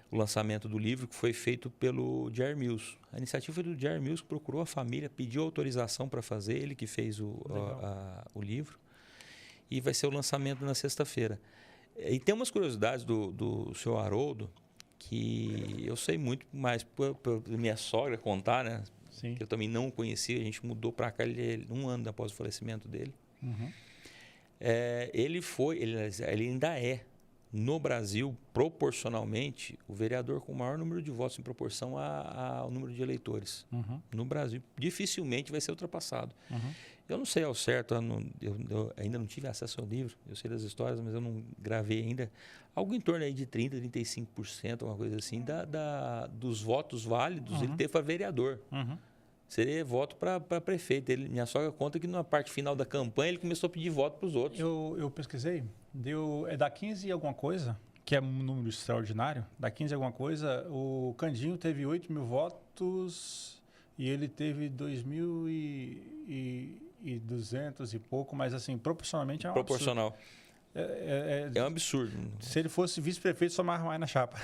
o lançamento do livro, que foi feito pelo Jair Mills. A iniciativa foi do Jair Mills, que procurou a família, pediu autorização para fazer, ele que fez o livro. E vai ser o lançamento na sexta-feira. E tem umas curiosidades do senhor Haroldo, que eu sei muito mais por minha sogra contar, né? Sim. Que eu também não conhecia, a gente mudou para cá um ano após o falecimento dele. Ele ainda é, no Brasil, proporcionalmente, o vereador com o maior número de votos em proporção ao número de eleitores. No Brasil, dificilmente vai ser ultrapassado. Eu não sei ao certo, eu ainda não tive acesso ao livro, eu sei das histórias, mas eu não gravei ainda. Algo em torno aí de 30%, 35%, uma coisa assim, dos votos válidos, ele teve para vereador. Seria voto para prefeito. Minha sogra conta que na parte final da campanha ele começou a pedir voto para os outros. Eu pesquisei, dá 15 e alguma coisa, que é um número extraordinário, dá 15 e alguma coisa, o Candinho teve 8 mil votos e ele teve 2.200 e pouco, mas assim, proporcionalmente é um proporcional. absurdo. É um absurdo. Se ele fosse vice-prefeito, só mais na chapa.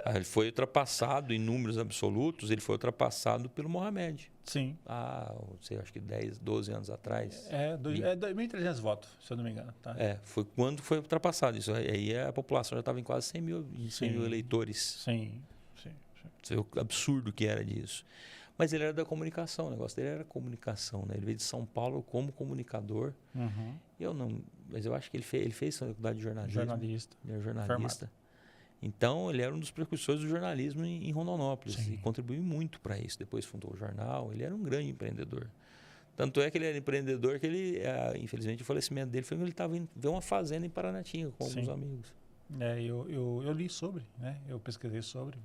Ele foi ultrapassado em números absolutos, ele foi ultrapassado pelo Mohamed. Sim. Acho que 10, 12 anos atrás. 2.300 votos, se eu não me engano. Tá? Foi quando foi ultrapassado isso. Aí a população já estava em quase 100 mil eleitores. Sim. Você vê o absurdo que era disso. Mas ele era da comunicação, o negócio dele era comunicação, né? Ele veio de São Paulo como comunicador. Mas eu acho que ele fez faculdade de jornalismo. Jornalista. Ele era jornalista. Formado. Então, ele era um dos precursores do jornalismo em Rondonópolis. Sim. E contribuiu muito para isso. Depois fundou o jornal. Ele era um grande empreendedor. Tanto é que ele era empreendedor que ele, infelizmente, o falecimento dele foi quando ele estava indo ver uma fazenda em Paranatinga com alguns amigos. Eu li sobre, né? Eu pesquisei sobre.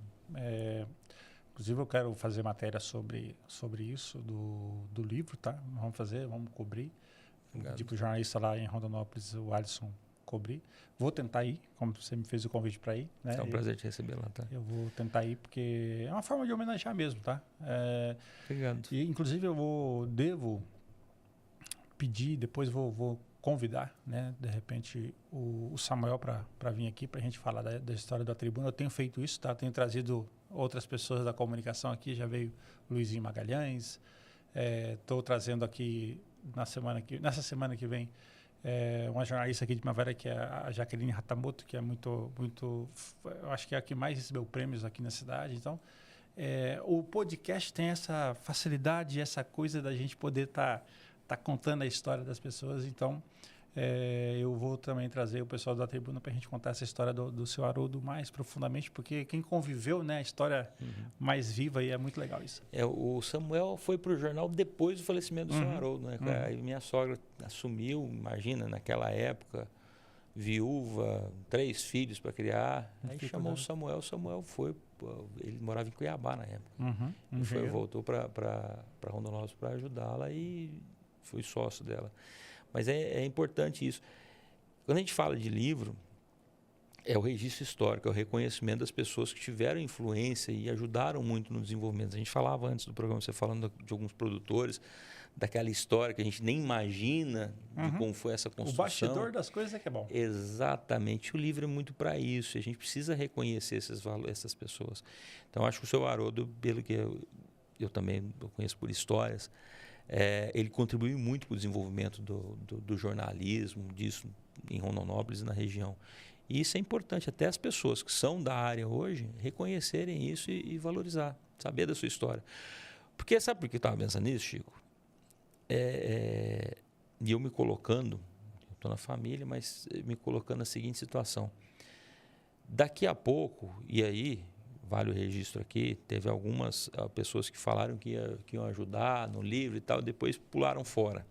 Inclusive, eu quero fazer matéria sobre isso do livro, tá? Vamos cobrir. Tipo, o jornalista lá em Rondonópolis, o Alisson, cobrir. Vou tentar ir, como você me fez o convite para ir. Né? É um prazer te receber lá, tá? Eu vou tentar ir porque é uma forma de homenagear mesmo, tá? Obrigado. E, inclusive, devo pedir, depois vou convidar, né? De repente, o Samuel para vir aqui para a gente falar da história da Tribuna. Eu tenho feito isso, tá? Tenho trazido outras pessoas da comunicação aqui, já veio Luizinho Magalhães. Estou trazendo aqui nessa semana que vem uma jornalista aqui de Primavera, que é a Jaqueline Ratamoto, que é muito, eu acho que é a que mais recebeu prêmios aqui na cidade. Então, o podcast tem essa facilidade, essa coisa da gente poder tá contando a história das pessoas. Então, eu vou também trazer o pessoal da Tribuna para a gente contar essa história do seu Haroldo mais profundamente, porque quem conviveu, né, a história mais viva, e é muito legal isso. O Samuel foi para o jornal depois do falecimento do seu Haroldo, né? Aí minha sogra assumiu, imagina, naquela época, viúva, 3 filhos para criar. Aí chamou o Samuel foi, ele morava em Cuiabá na época. Ele voltou para Rondonópolis para ajudá-la e fui sócio dela. Mas é importante isso. Quando a gente fala de livro, é o registro histórico, é o reconhecimento das pessoas que tiveram influência e ajudaram muito no desenvolvimento. A gente falava antes do programa, você falando de alguns produtores, daquela história que a gente nem imagina de como foi essa construção. O bastidor das coisas é que é bom. Exatamente. O livro é muito para isso. A gente precisa reconhecer essas pessoas. Então, acho que o seu Haroldo, pelo que eu também conheço por histórias, ele contribuiu muito para o desenvolvimento do jornalismo, disso em Rondonópolis e na região. E isso é importante, até as pessoas que são da área hoje reconhecerem isso e valorizar, saber da sua história. Porque sabe por que eu estava pensando nisso, Chico? E eu me colocando, estou na família, mas me colocando na seguinte situação. Daqui a pouco, e aí, vale o registro aqui, teve algumas pessoas que falaram que iam ajudar no livro e tal, depois pularam fora.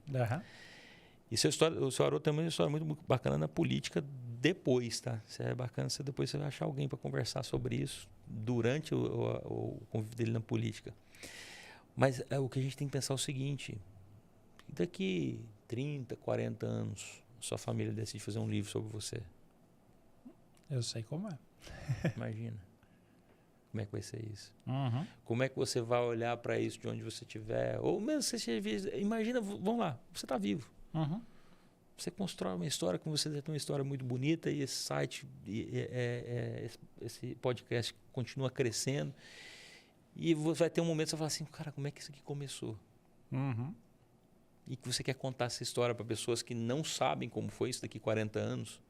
E o seu Haroldo tem uma história muito bacana na política depois, tá? É bacana, depois você vai achar alguém para conversar sobre isso durante o convívio dele na política. Mas o que a gente tem que pensar é o seguinte, daqui 30, 40 anos, sua família decide fazer um livro sobre você. Eu sei como é. Imagina. Como é que vai ser isso? Como é que você vai olhar para isso de onde você estiver? Ou mesmo você imagina, vamos lá, você está vivo. Você constrói uma história, como você tem uma história muito bonita, e esse site, esse podcast continua crescendo. E você vai ter um momento que você fala assim, cara, como é que isso aqui começou? E que você quer contar essa história para pessoas que não sabem como foi isso daqui 40 anos.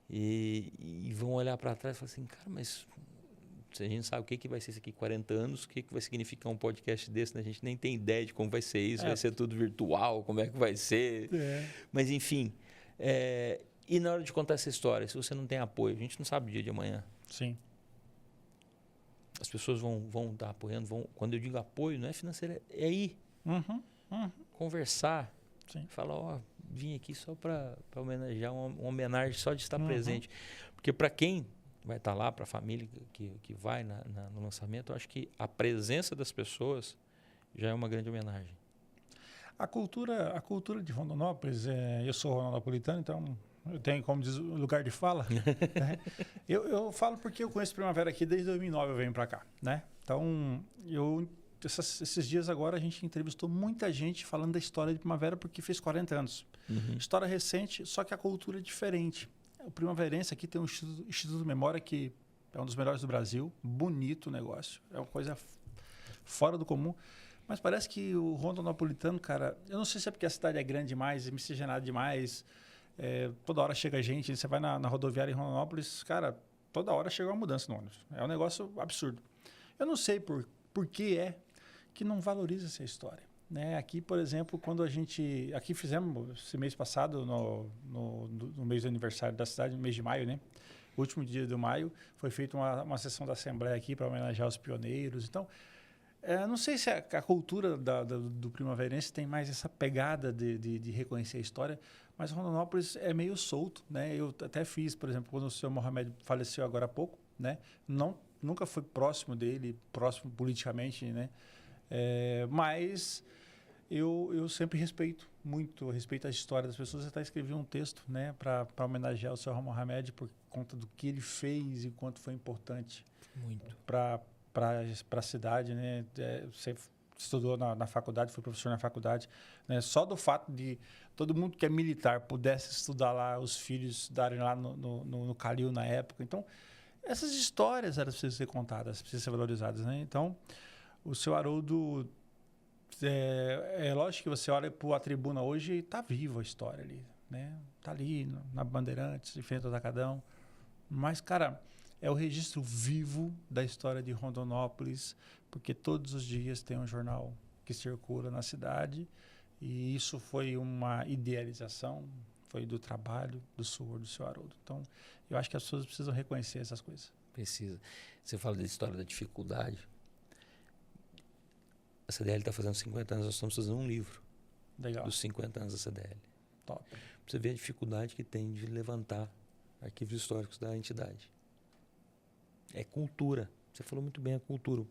E vão olhar para trás e falar assim, cara, mas se a gente sabe o que vai ser isso aqui 40 anos, o que vai significar um podcast desse, né? A gente nem tem ideia de como vai ser isso, vai ser tudo virtual, como é que vai ser. Mas, enfim, e na hora de contar essa história, se você não tem apoio, a gente não sabe o dia de amanhã. Sim. As pessoas vão estar apoiando, quando eu digo apoio, não é financeiro, é ir. Conversar. Sim. Falar, vim aqui só para homenagear, uma homenagem só de estar presente. Porque para quem vai estar lá, para a família que vai no lançamento, eu acho que a presença das pessoas já é uma grande homenagem. A cultura de Rondonópolis, eu sou rondonopolitano, então eu tenho, como diz, lugar de fala. Né? Eu falo porque eu conheço Primavera aqui desde 2009, eu venho para cá. Né? Então, esses dias agora a gente entrevistou muita gente falando da história de Primavera porque fez 40 anos. História recente, só que a cultura é diferente. O primaverense aqui tem um Instituto de Memória que é um dos melhores do Brasil, bonito o negócio, é uma coisa fora do comum. Mas parece que o rondonopolitano, cara, eu não sei se é porque a cidade é grande demais, miscigenada demais, toda hora chega gente, você vai na rodoviária em Rondonópolis, cara, toda hora chega uma mudança no ônibus. É um negócio absurdo. Eu não sei por que que não valoriza essa história. Né? Aqui, por exemplo, quando aqui fizemos, esse mês passado, no mês do aniversário da cidade, no mês de maio, né? O último dia de maio, foi feita uma sessão da Assembleia aqui para homenagear os pioneiros. Então, não sei se a cultura do primaverense tem mais essa pegada de reconhecer a história, mas Rondonópolis é meio solto. Né? Eu até fiz, por exemplo, quando o senhor Mohamed faleceu agora há pouco, né? Nunca fui próximo dele, próximo politicamente, né? Mas eu sempre respeito a história das pessoas. Eu até escrevi um texto, né, para homenagear o Sr. Mohamed por conta do que ele fez e quanto foi importante para a cidade. Né? Você estudou na faculdade, foi professor na faculdade. Né? Só do fato de todo mundo que é militar pudesse estudar lá, os filhos darem lá no Calil na época. Então, essas histórias elas precisam ser contadas, precisam ser valorizadas. Né? Então, o seu Haroldo é lógico que você olha para a tribuna hoje e está viva a história ali, né? Está ali na Bandeirantes, em frente ao Atacadão. Mas, cara, é o registro vivo da história de Rondonópolis, porque todos os dias tem um jornal que circula na cidade e isso foi uma idealização, foi do trabalho, do suor do seu Haroldo. Então, eu acho que as pessoas precisam reconhecer essas coisas. Precisa. Você fala da história da dificuldade. A CDL está fazendo 50 anos, nós estamos fazendo um livro. Legal. Dos 50 anos da CDL. Top. Pra você ver a dificuldade que tem de levantar arquivos históricos da entidade. É cultura. Você falou muito bem a cultura.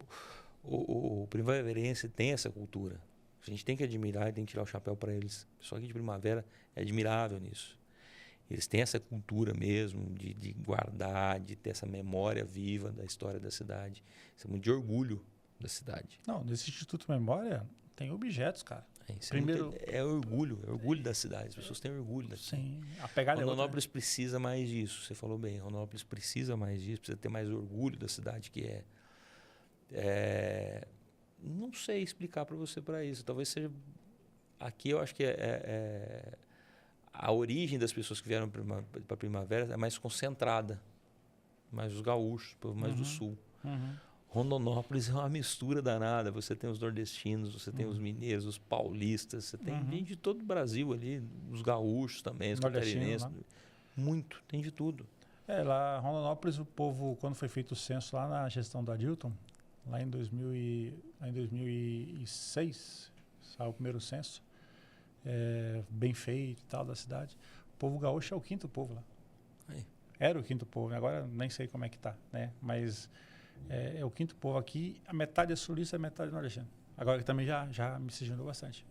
O primaverense tem essa cultura. A gente tem que admirar e tem que tirar o chapéu para eles. O pessoal aqui de Primavera é admirável nisso. Eles têm essa cultura mesmo de guardar, de ter essa memória viva da história da cidade. Isso é muito de orgulho da cidade. Não, nesse Instituto Memória tem objetos, cara. Primeiro, é orgulho da cidade. As pessoas têm orgulho da cidade. Sim, a pegada Rondonópolis precisa mais disso. Você falou bem, Rondonópolis precisa mais disso, precisa ter mais orgulho da cidade que é. Não sei explicar para você para isso. Talvez seja aqui. Eu acho que a origem das pessoas que vieram para Primavera é mais concentrada, mais os gaúchos, mais do sul. Rondonópolis é uma mistura danada. Você tem os nordestinos, você tem os mineiros, os paulistas, você tem gente de todo o Brasil ali, os gaúchos também, os catarinenses. Muito, tem de tudo. Lá Rondonópolis, o povo, quando foi feito o censo lá na gestão do Adilton, lá em 2006, saiu o primeiro censo, bem feito e tal, da cidade. O povo gaúcho é o quinto povo lá. Aí. Era o quinto povo, agora nem sei como é que tá, né? Mas é o quinto povo aqui, a metade é sulista e a metade é nordestino. Agora que também já me miscigenou bastante.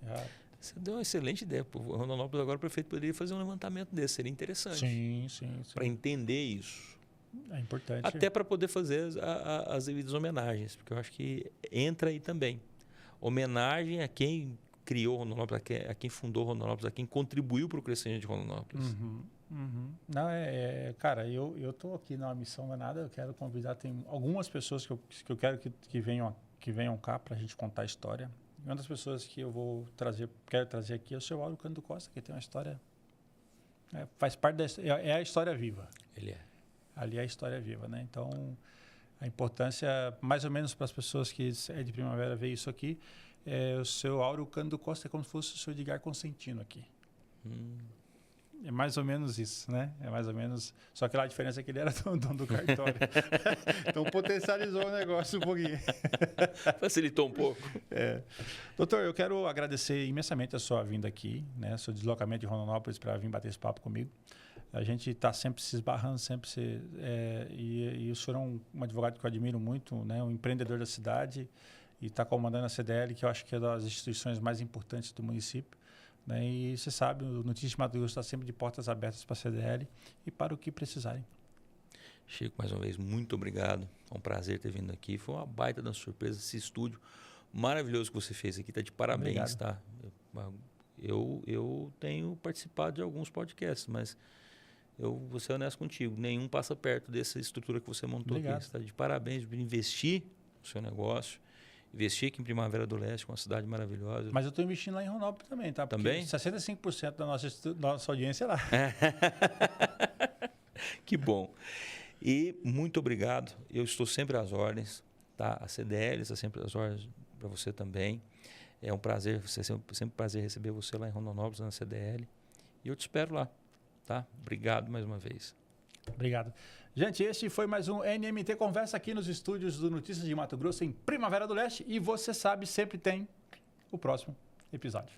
Você deu uma excelente ideia. O Rondonópolis agora o prefeito poderia fazer um levantamento desse, seria interessante. Sim. Para entender isso. É importante. Até para poder fazer as devidas homenagens, porque eu acho que entra aí também. Homenagem a quem criou Rondonópolis, a quem fundou Rondonópolis, a quem contribuiu para o crescimento de Rondonópolis. Não, cara, eu estou aqui numa missão danada, eu quero convidar, tem algumas pessoas que eu quero que venham cá para a gente contar a história. E uma das pessoas que eu quero trazer aqui é o seu Áureo Cândido Costa, que tem uma história, faz parte é a história viva. Ele é. Ali é a história viva, né? Então, a importância, mais ou menos para as pessoas que é de Primavera ver isso aqui, o seu Áureo Cândido Costa é como se fosse o seu Edgar Consentino aqui. É mais ou menos isso, né? É mais ou menos... Só que lá a diferença é que ele era dono do cartório. Então potencializou o negócio um pouquinho. Facilitou um pouco. Doutor, eu quero agradecer imensamente a sua vinda aqui, né? Seu deslocamento de Rondonópolis para vir bater esse papo comigo. A gente está sempre se esbarrando, e o senhor é um advogado que eu admiro muito, né? Um empreendedor da cidade e está comandando a CDL, que eu acho que é das instituições mais importantes do município. Né? E você sabe, o Notícias de Mato Grosso está sempre de portas abertas para a CDL e para o que precisarem. Chico, mais uma vez, muito obrigado. É um prazer ter vindo aqui. Foi uma baita da surpresa esse estúdio maravilhoso que você fez aqui. Está de parabéns, tá? Eu tenho participado de alguns podcasts, mas eu vou ser honesto contigo. Nenhum passa perto dessa estrutura que você montou aqui. Você está de parabéns por investir no seu negócio. Investir aqui em Primavera do Leste, uma cidade maravilhosa. Mas eu estou investindo lá em Rondonópolis também, tá? Porque também? 65% da nossa audiência é lá. Que bom. E muito obrigado. Eu estou sempre às ordens, tá? A CDL está sempre às ordens para você também. É um prazer, sempre um prazer receber você lá em Rondonópolis, na CDL. E eu te espero lá, tá? Obrigado mais uma vez. Obrigado. Gente, este foi mais um NMT Conversa aqui nos estúdios do Notícias de Mato Grosso, em Primavera do Leste. E você sabe, sempre tem o próximo episódio.